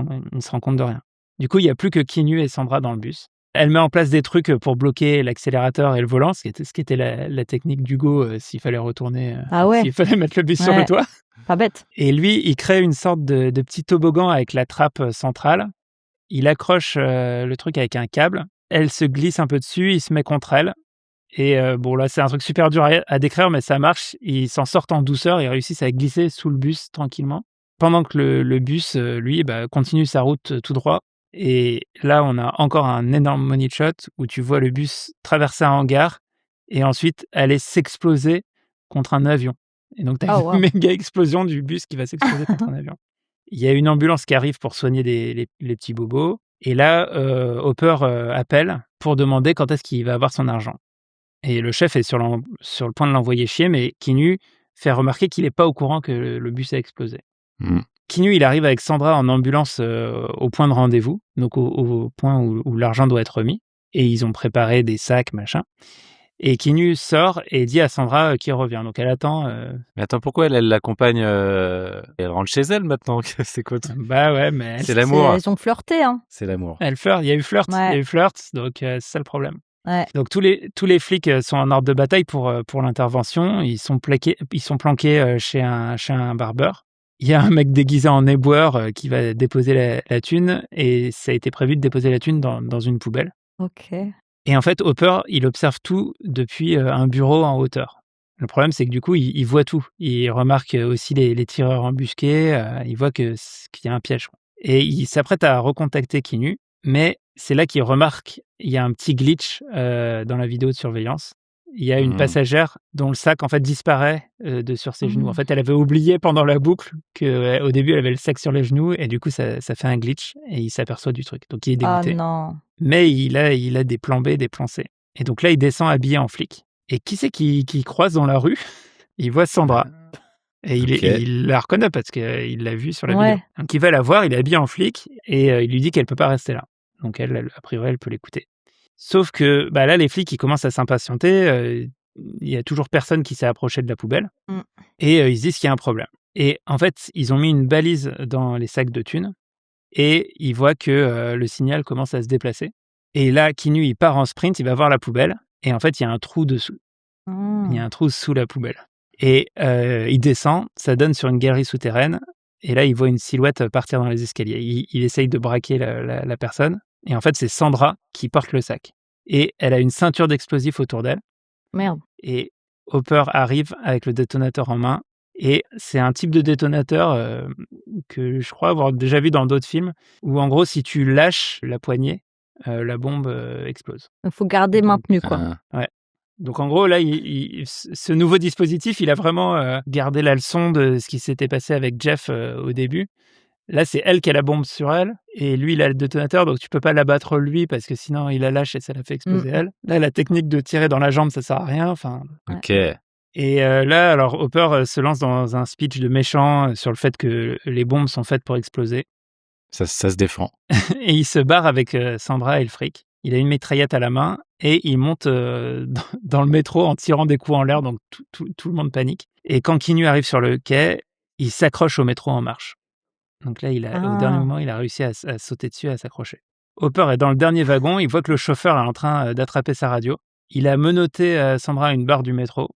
rend compte de rien. Du coup, il n'y a plus que Kinu et Sandra dans le bus. Elle met en place des trucs pour bloquer l'accélérateur et le volant, ce qui était la technique d'Hugo s'il fallait retourner, s'il fallait mettre le bus sur le toit. Pas bête. Et lui, il crée une sorte de petit toboggan avec la trappe centrale. Il accroche le truc avec un câble. Elle se glisse un peu dessus, il se met contre elle. Et bon, là, c'est un truc super dur à décrire, mais ça marche. Ils s'en sortent en douceur, ils réussissent à glisser sous le bus tranquillement. Pendant que le bus, lui, continue sa route tout droit. Et là, on a encore un énorme money shot où tu vois le bus traverser un hangar et ensuite aller s'exploser contre un avion. Et donc, tu as Oh, une wow. méga explosion du bus qui va s'exploser contre un avion. Il y a une ambulance qui arrive pour soigner les petits bobos. Et là, Hopper appelle pour demander quand est-ce qu'il va avoir son argent. Et le chef est sur le point de l'envoyer chier, mais Keanu fait remarquer qu'il n'est pas au courant que le bus a explosé. Keanu, il arrive avec Sandra en ambulance au point de rendez-vous, donc au point où l'argent doit être remis. Et ils ont préparé des sacs, machin. Et Keanu sort et dit à Sandra qu'il revient. Donc elle attend. Mais attends, pourquoi elle l'accompagne Elle rentre chez elle maintenant. C'est quoi Bah ouais, mais C'est l'amour. Ils ont flirté, hein. C'est l'amour. elle flirt. Il y a eu flirt. Ouais. Il y a eu flirt. Donc c'est ça le problème. Ouais. Donc tous les flics sont en ordre de bataille pour l'intervention. Ils sont planqués chez un barbeur. Il y a un mec déguisé en éboueur qui va déposer la thune et ça a été prévu de déposer la thune dans une poubelle. Ok. Et en fait, Hopper, il observe tout depuis un bureau en hauteur. Le problème, c'est que du coup, il voit tout. Il remarque aussi les tireurs embusqués. Il voit qu'il y a un piège. Et il s'apprête à recontacter Keanu, mais c'est là qu'il remarque il y a un petit glitch dans la vidéo de surveillance. Il y a une passagère dont le sac en fait disparaît de sur ses genoux. En fait, elle avait oublié pendant la boucle qu'au début, elle avait le sac sur les genoux et du coup, ça fait un glitch et il s'aperçoit du truc. Donc, il est dégoûté. Oh non. Mais il a des plans B, des plans C. Et donc là, il descend habillé en flic. Et qui c'est qui croise dans la rue? Il voit Sandra. Et il la reconnaît parce qu'il l'a vue sur la vidéo. Donc il va la voir, il est habillé en flic et il lui dit qu'elle peut pas rester là. Donc elle, a priori, elle peut l'écouter. Sauf que là, les flics, ils commencent à s'impatienter. Il y a toujours personne qui s'est approché de la poubelle. Et ils se disent qu'il y a un problème. Et en fait, ils ont mis une balise dans les sacs de thunes. Et il voit que le signal commence à se déplacer. Et là, Keanu, il part en sprint, il va voir la poubelle. Et en fait, il y a un trou dessous. Il y a un trou sous la poubelle. Et il descend, ça donne sur une galerie souterraine. Et là, il voit une silhouette partir dans les escaliers. Il essaye de braquer la personne. Et en fait, c'est Sandra qui porte le sac. Et elle a une ceinture d'explosifs autour d'elle. Merde. Et Hopper arrive avec le détonateur en main. Et c'est un type de détonateur que je crois avoir déjà vu dans d'autres films, où en gros, si tu lâches la poignée, la bombe explose. Il faut garder maintenu, quoi. Ouais. Donc en gros, là, ce nouveau dispositif, il a vraiment gardé la leçon de ce qui s'était passé avec Jeff au début. Là, c'est elle qui a la bombe sur elle, et lui, il a le détonateur, donc tu peux pas l'abattre lui, parce que sinon, il la lâche et ça la fait exploser elle. Là, la technique de tirer dans la jambe, ça sert à rien. Enfin. Ok. Et là, alors Hopper se lance dans un speech de méchant sur le fait que les bombes sont faites pour exploser. Ça se défend. Et il se barre avec Sandra et le fric. Il a une mitraillette à la main et il monte dans le métro en tirant des coups en l'air, donc tout le monde panique. Et quand Keanu arrive sur le quai, il s'accroche au métro en marche. Donc là, au dernier moment, il a réussi à sauter dessus et à s'accrocher. Hopper est dans le dernier wagon, il voit que le chauffeur est en train d'attraper sa radio. Il a menotté Sandra à une barre du métro.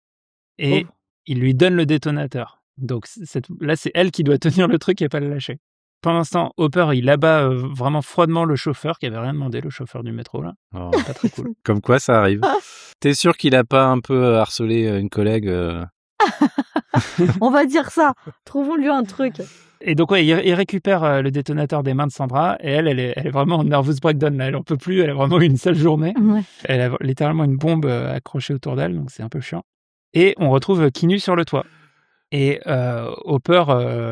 Et il lui donne le détonateur. Donc là, c'est elle qui doit tenir le truc et pas le lâcher. Pendant ce temps, Hopper, il abat vraiment froidement le chauffeur, qui avait rien demandé, le chauffeur du métro, là. Oh. Pas très cool. Comme quoi, ça arrive. T'es sûr qu'il a pas un peu harcelé une collègue On va dire ça. Trouvons-lui un truc. Et donc, ouais, il récupère le détonateur des mains de Sandra, et elle est vraiment en nervous breakdown, là. Elle en peut plus, elle a vraiment eu une sale journée. Ouais. Elle a littéralement une bombe accrochée autour d'elle, donc c'est un peu chiant. Et on retrouve Keanu sur le toit. Et Hopper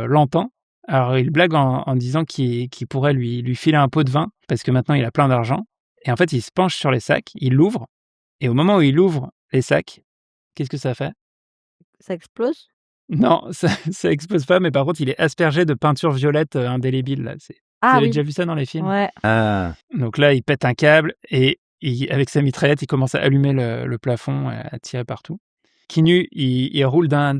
l'entend. Alors, il blague en disant qu'il pourrait lui filer un pot de vin, parce que maintenant, il a plein d'argent. Et en fait, il se penche sur les sacs, il l'ouvre. Et au moment où il ouvre les sacs, qu'est-ce que ça fait? Ça explose? Non, ça explose pas, mais par contre, il est aspergé de peinture violette indélébile. Là. Vous avez déjà vu ça dans les films? Ouais. Ah. Donc là, il pète un câble et avec sa mitraillette, il commence à allumer le plafond, à tirer partout. Keanu, il roule d'un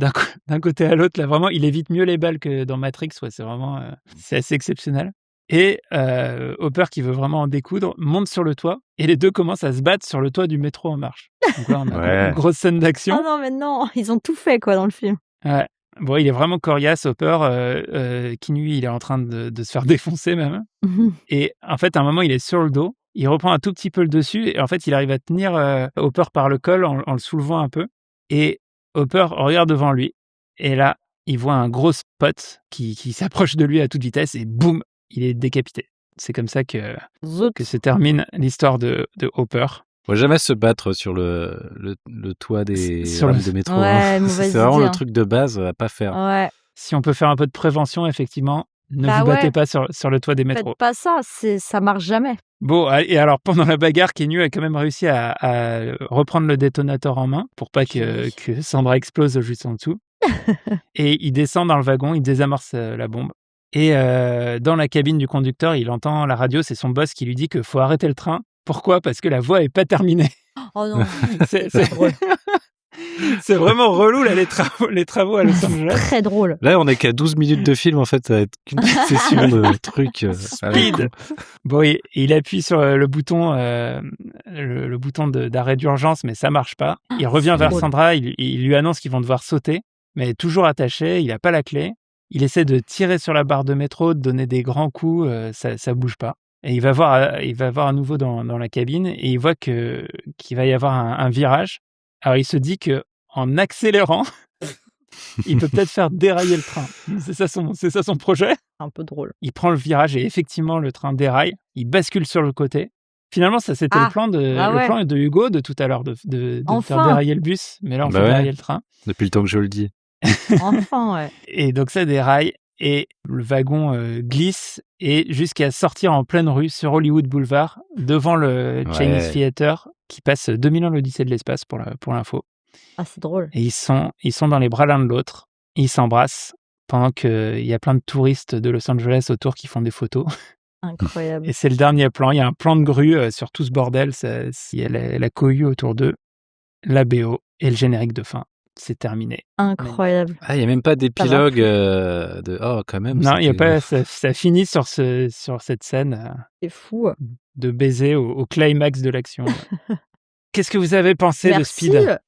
côté à l'autre. Là, vraiment, il évite mieux les balles que dans Matrix. Ouais, c'est assez exceptionnel. Et Hopper, qui veut vraiment en découdre, monte sur le toit et les deux commencent à se battre sur le toit du métro en marche. Donc là, on a une grosse scène d'action. Oh non, mais non, ils ont tout fait, quoi, dans le film. Ouais. Bon, il est vraiment coriace, Hopper. Keanu, il est en train de se faire défoncer même. Et en fait, à un moment, il est sur le dos. Il reprend un tout petit peu le dessus et en fait, il arrive à tenir Hopper par le col en le soulevant un peu. Et Hopper regarde devant lui. Et là, il voit un gros spot qui s'approche de lui à toute vitesse et boum, il est décapité. C'est comme ça que Zout. se termine l'histoire de Hopper. Faut jamais se battre sur le toit des Sur rames le- de métro. Ouais, hein. mauvaise C'est vraiment idée, le hein. truc de base à pas faire. Ouais. Si on peut faire un peu de prévention, effectivement, ne Bah vous battez ouais. pas sur le toit des Faites métros. pas ça, ça marche jamais. Bon, et alors pendant la bagarre, Kenyu a quand même réussi à reprendre le détonateur en main pour pas Génie. que Sandra explose juste en dessous. Et il descend dans le wagon, il désamorce la bombe. Et dans la cabine du conducteur, il entend la radio, c'est son boss qui lui dit qu'il faut arrêter le train. Pourquoi ? Parce que la voie est pas terminée. Oh non, C'est c'est drôle. c'est vraiment relou là, les travaux à Los Angeles. Très drôle. Là, on est qu'à 12 minutes de film, en fait, ça va être qu'une petite session de trucs. Speed. Bon, il appuie sur le bouton d'arrêt d'urgence, mais ça marche pas. Il revient vers drôle. Sandra, il lui annonce qu'ils vont devoir sauter, mais toujours attaché, il n'a pas la clé. Il essaie de tirer sur la barre de métro, de donner des grands coups, ça bouge pas. Et il va voir à nouveau dans la cabine et il voit qu'il va y avoir un virage. Alors il se dit que en accélérant, il peut peut-être faire dérailler le train. C'est ça son projet. Un peu drôle. Il prend le virage et effectivement le train déraille. Il bascule sur le côté. Finalement, ça c'était le plan de Hugo de tout à l'heure de faire Enfin. dérailler le bus, mais là on Bah fait ouais. dérailler le train. Depuis le temps que je le dis. Enfin, ouais. Et donc ça déraille et le wagon glisse et jusqu'à sortir en pleine rue sur Hollywood Boulevard devant le Chinese Theater qui passe 2000 ans l'Odyssée de l'espace pour l'info. Ah, c'est drôle. Et ils sont dans les bras l'un de l'autre. Ils s'embrassent pendant qu'il y a plein de touristes de Los Angeles autour qui font des photos. Incroyable. Et c'est le dernier plan. Il y a un plan de grue sur tout ce bordel. Il y a la cohue autour d'eux, la BO et le générique de fin. C'est terminé. Incroyable. Ah, il n'y a même pas d'épilogue de... Oh, quand même. Non, il y a pas. Ça finit sur cette scène C'est fou. de baiser au climax de l'action. Qu'est-ce que vous avez pensé de Speed ?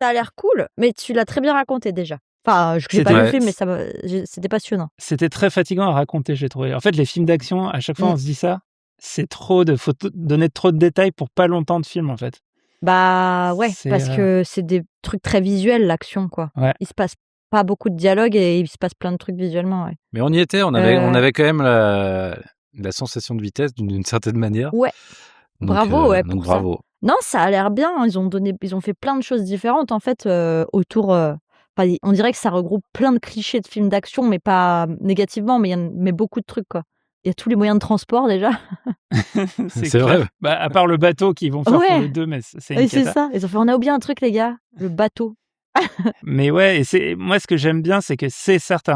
Ça a l'air cool, mais tu l'as très bien raconté déjà. Enfin, je n'ai pas vu le film, mais c'était passionnant. C'était très fatigant à raconter, j'ai trouvé. En fait, les films d'action, à chaque fois, on se dit ça. C'est faut donner trop de détails pour pas longtemps de film, en fait. Bah ouais, parce que c'est des trucs très visuels, l'action, quoi. Ouais. Il se passe pas beaucoup de dialogue et il se passe plein de trucs visuellement, ouais. Mais on y était, on avait quand même la sensation de vitesse d'une certaine manière. Ouais. Donc, bravo, ouais, donc pour ça. bravo. Non, ça a l'air bien. Ils ont fait plein de choses différentes, en fait, autour... on dirait que ça regroupe plein de clichés de films d'action, mais pas négativement, mais beaucoup de trucs, quoi. Il y a tous les moyens de transport, déjà. C'est vrai. Bah, à part le bateau qu'ils vont faire pour les deux, mais c'est une c'est ça. Ils ont fait, on a oublié un truc, les gars. Le bateau. Mais ouais, moi ce que j'aime bien, c'est que c'est certes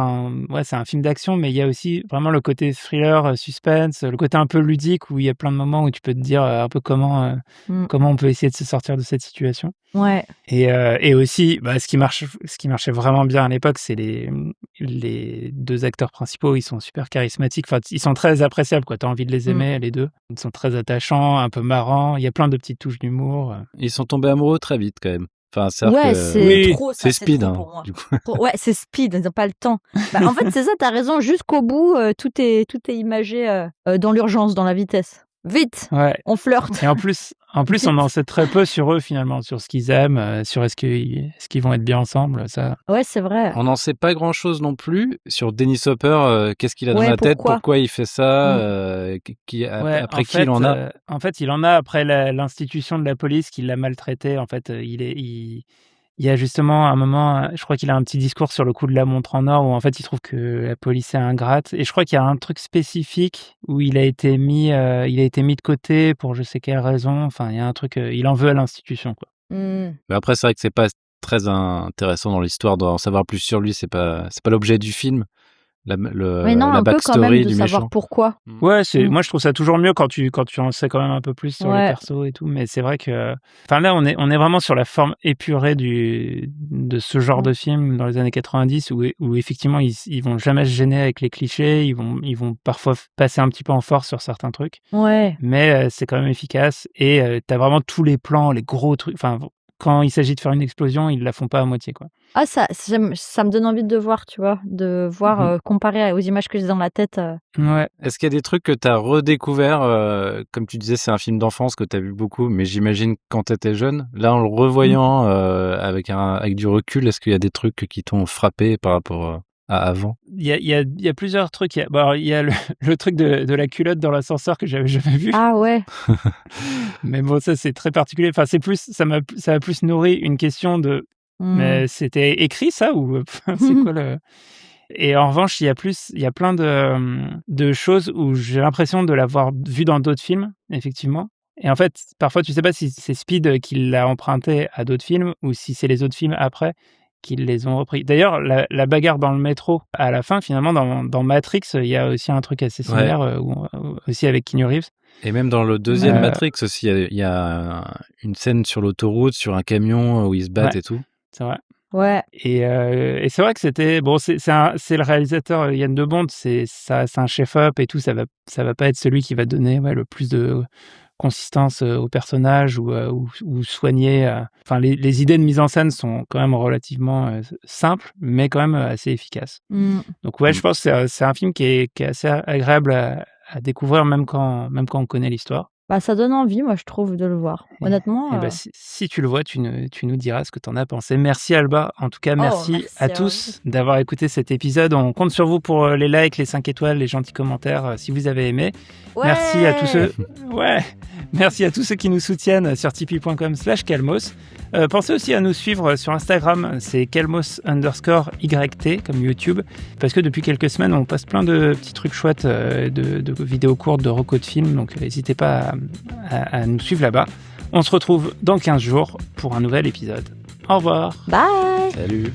c'est un film d'action, mais il y a aussi vraiment le côté thriller, suspense, le côté un peu ludique où il y a plein de moments où tu peux te dire un peu comment on peut essayer de se sortir de cette situation. Ouais. Et aussi, ce qui marchait vraiment bien à l'époque, c'est les deux acteurs principaux, ils sont super charismatiques. Enfin, ils sont très appréciables, quoi. T'as envie de les aimer, les deux. Ils sont très attachants, un peu marrants. Il y a plein de petites touches d'humour. Ils sont tombés amoureux très vite, quand même. Enfin, c'est trop. C'est Speed, trop pour moi. Du coup. Ouais, c'est Speed. Ils n'ont pas le temps. En fait, c'est ça. T'as raison. Jusqu'au bout, tout est imagé dans l'urgence, dans la vitesse. Vite. Ouais. On flirte. Et en plus, on en sait très peu sur eux finalement, sur ce qu'ils aiment, sur est-ce qu'ils vont être bien ensemble. Ça. Ouais, c'est vrai. On n'en sait pas grand-chose non plus sur Dennis Hopper. Qu'est-ce qu'il a dans la tête ? Pourquoi il fait ça ? Après qui il en a ? En fait, il en a après l'institution de la police qui l'a maltraité. En fait, il y a justement un moment, je crois qu'il a un petit discours sur le coup de la montre en or où en fait il trouve que la police est ingrate. Et je crois qu'il y a un truc spécifique où il a été mis de côté pour je sais quelle raison. Enfin, il y a un truc, il en veut à l'institution, quoi. Mais après, c'est vrai que c'est pas très intéressant dans l'histoire d'en savoir plus sur lui. C'est pas l'objet du film. La backstory du méchant. Pourquoi. Ouais, moi je trouve ça toujours mieux quand tu en sais quand même un peu plus sur les persos et tout, mais c'est vrai que là on est vraiment sur la forme épurée de ce genre de film dans les années 90 où effectivement ils vont jamais se gêner avec les clichés, ils vont parfois passer un petit peu en force sur certains trucs. Ouais. Mais c'est quand même efficace et t'as vraiment tous les plans, les gros trucs, enfin quand il s'agit de faire une explosion, ils la font pas à moitié, quoi. Ah, ça me donne envie de voir, tu vois, comparé aux images que j'ai dans la tête. Ouais. Est-ce qu'il y a des trucs que tu as redécouvert comme tu disais, c'est un film d'enfance que tu as vu beaucoup, mais j'imagine quand tu étais jeune. Là, en le revoyant avec du recul, est-ce qu'il y a des trucs qui t'ont frappé par rapport à avant? Il y a plusieurs trucs. Il y a le truc de la culotte dans l'ascenseur que j'avais jamais vu. Ah ouais. Mais bon, ça, c'est très particulier. Enfin, ça a plus nourri une question de, mais c'était écrit ça ou c'est quoi le... Et en revanche, il y a plein de choses où j'ai l'impression de l'avoir vu dans d'autres films, effectivement. Et en fait, parfois, tu sais pas si c'est Speed qui l'a emprunté à d'autres films ou si c'est les autres films après qui les ont repris. D'ailleurs, la bagarre dans le métro, à la fin, finalement, dans Matrix, il y a aussi un truc assez similaire, aussi avec Keanu Reeves. Et même dans le deuxième Matrix aussi, il y a une scène sur l'autoroute, sur un camion où ils se battent et tout. C'est vrai. Ouais. Et c'est vrai que c'était bon. C'est le réalisateur Yann de Bont. C'est un chef-op et tout. Ça va pas être celui qui va donner le plus de consistance au personnage ou soigner. Enfin, les idées de mise en scène sont quand même relativement simples, mais quand même assez efficaces. Donc je pense que c'est un film qui est assez agréable à découvrir même quand on connaît l'histoire. Bah, ça donne envie, moi, je trouve, de le voir. Honnêtement. Si tu le vois, tu nous diras ce que tu en as pensé. Merci Alba. En tout cas, merci à tous d'avoir écouté cet épisode. On compte sur vous pour les likes, les 5 étoiles, les gentils commentaires si vous avez aimé. Ouais. Merci à tous ceux... Merci à tous ceux qui nous soutiennent sur tipeee.com/Kelmos. Pensez aussi à nous suivre sur Instagram, c'est Kelmos_YT comme YouTube, parce que depuis quelques semaines, on poste plein de petits trucs chouettes de vidéos courtes, de recos de films, donc n'hésitez pas à nous suivre là-bas. On se retrouve dans 15 jours pour un nouvel épisode. Au revoir. Bye. Salut.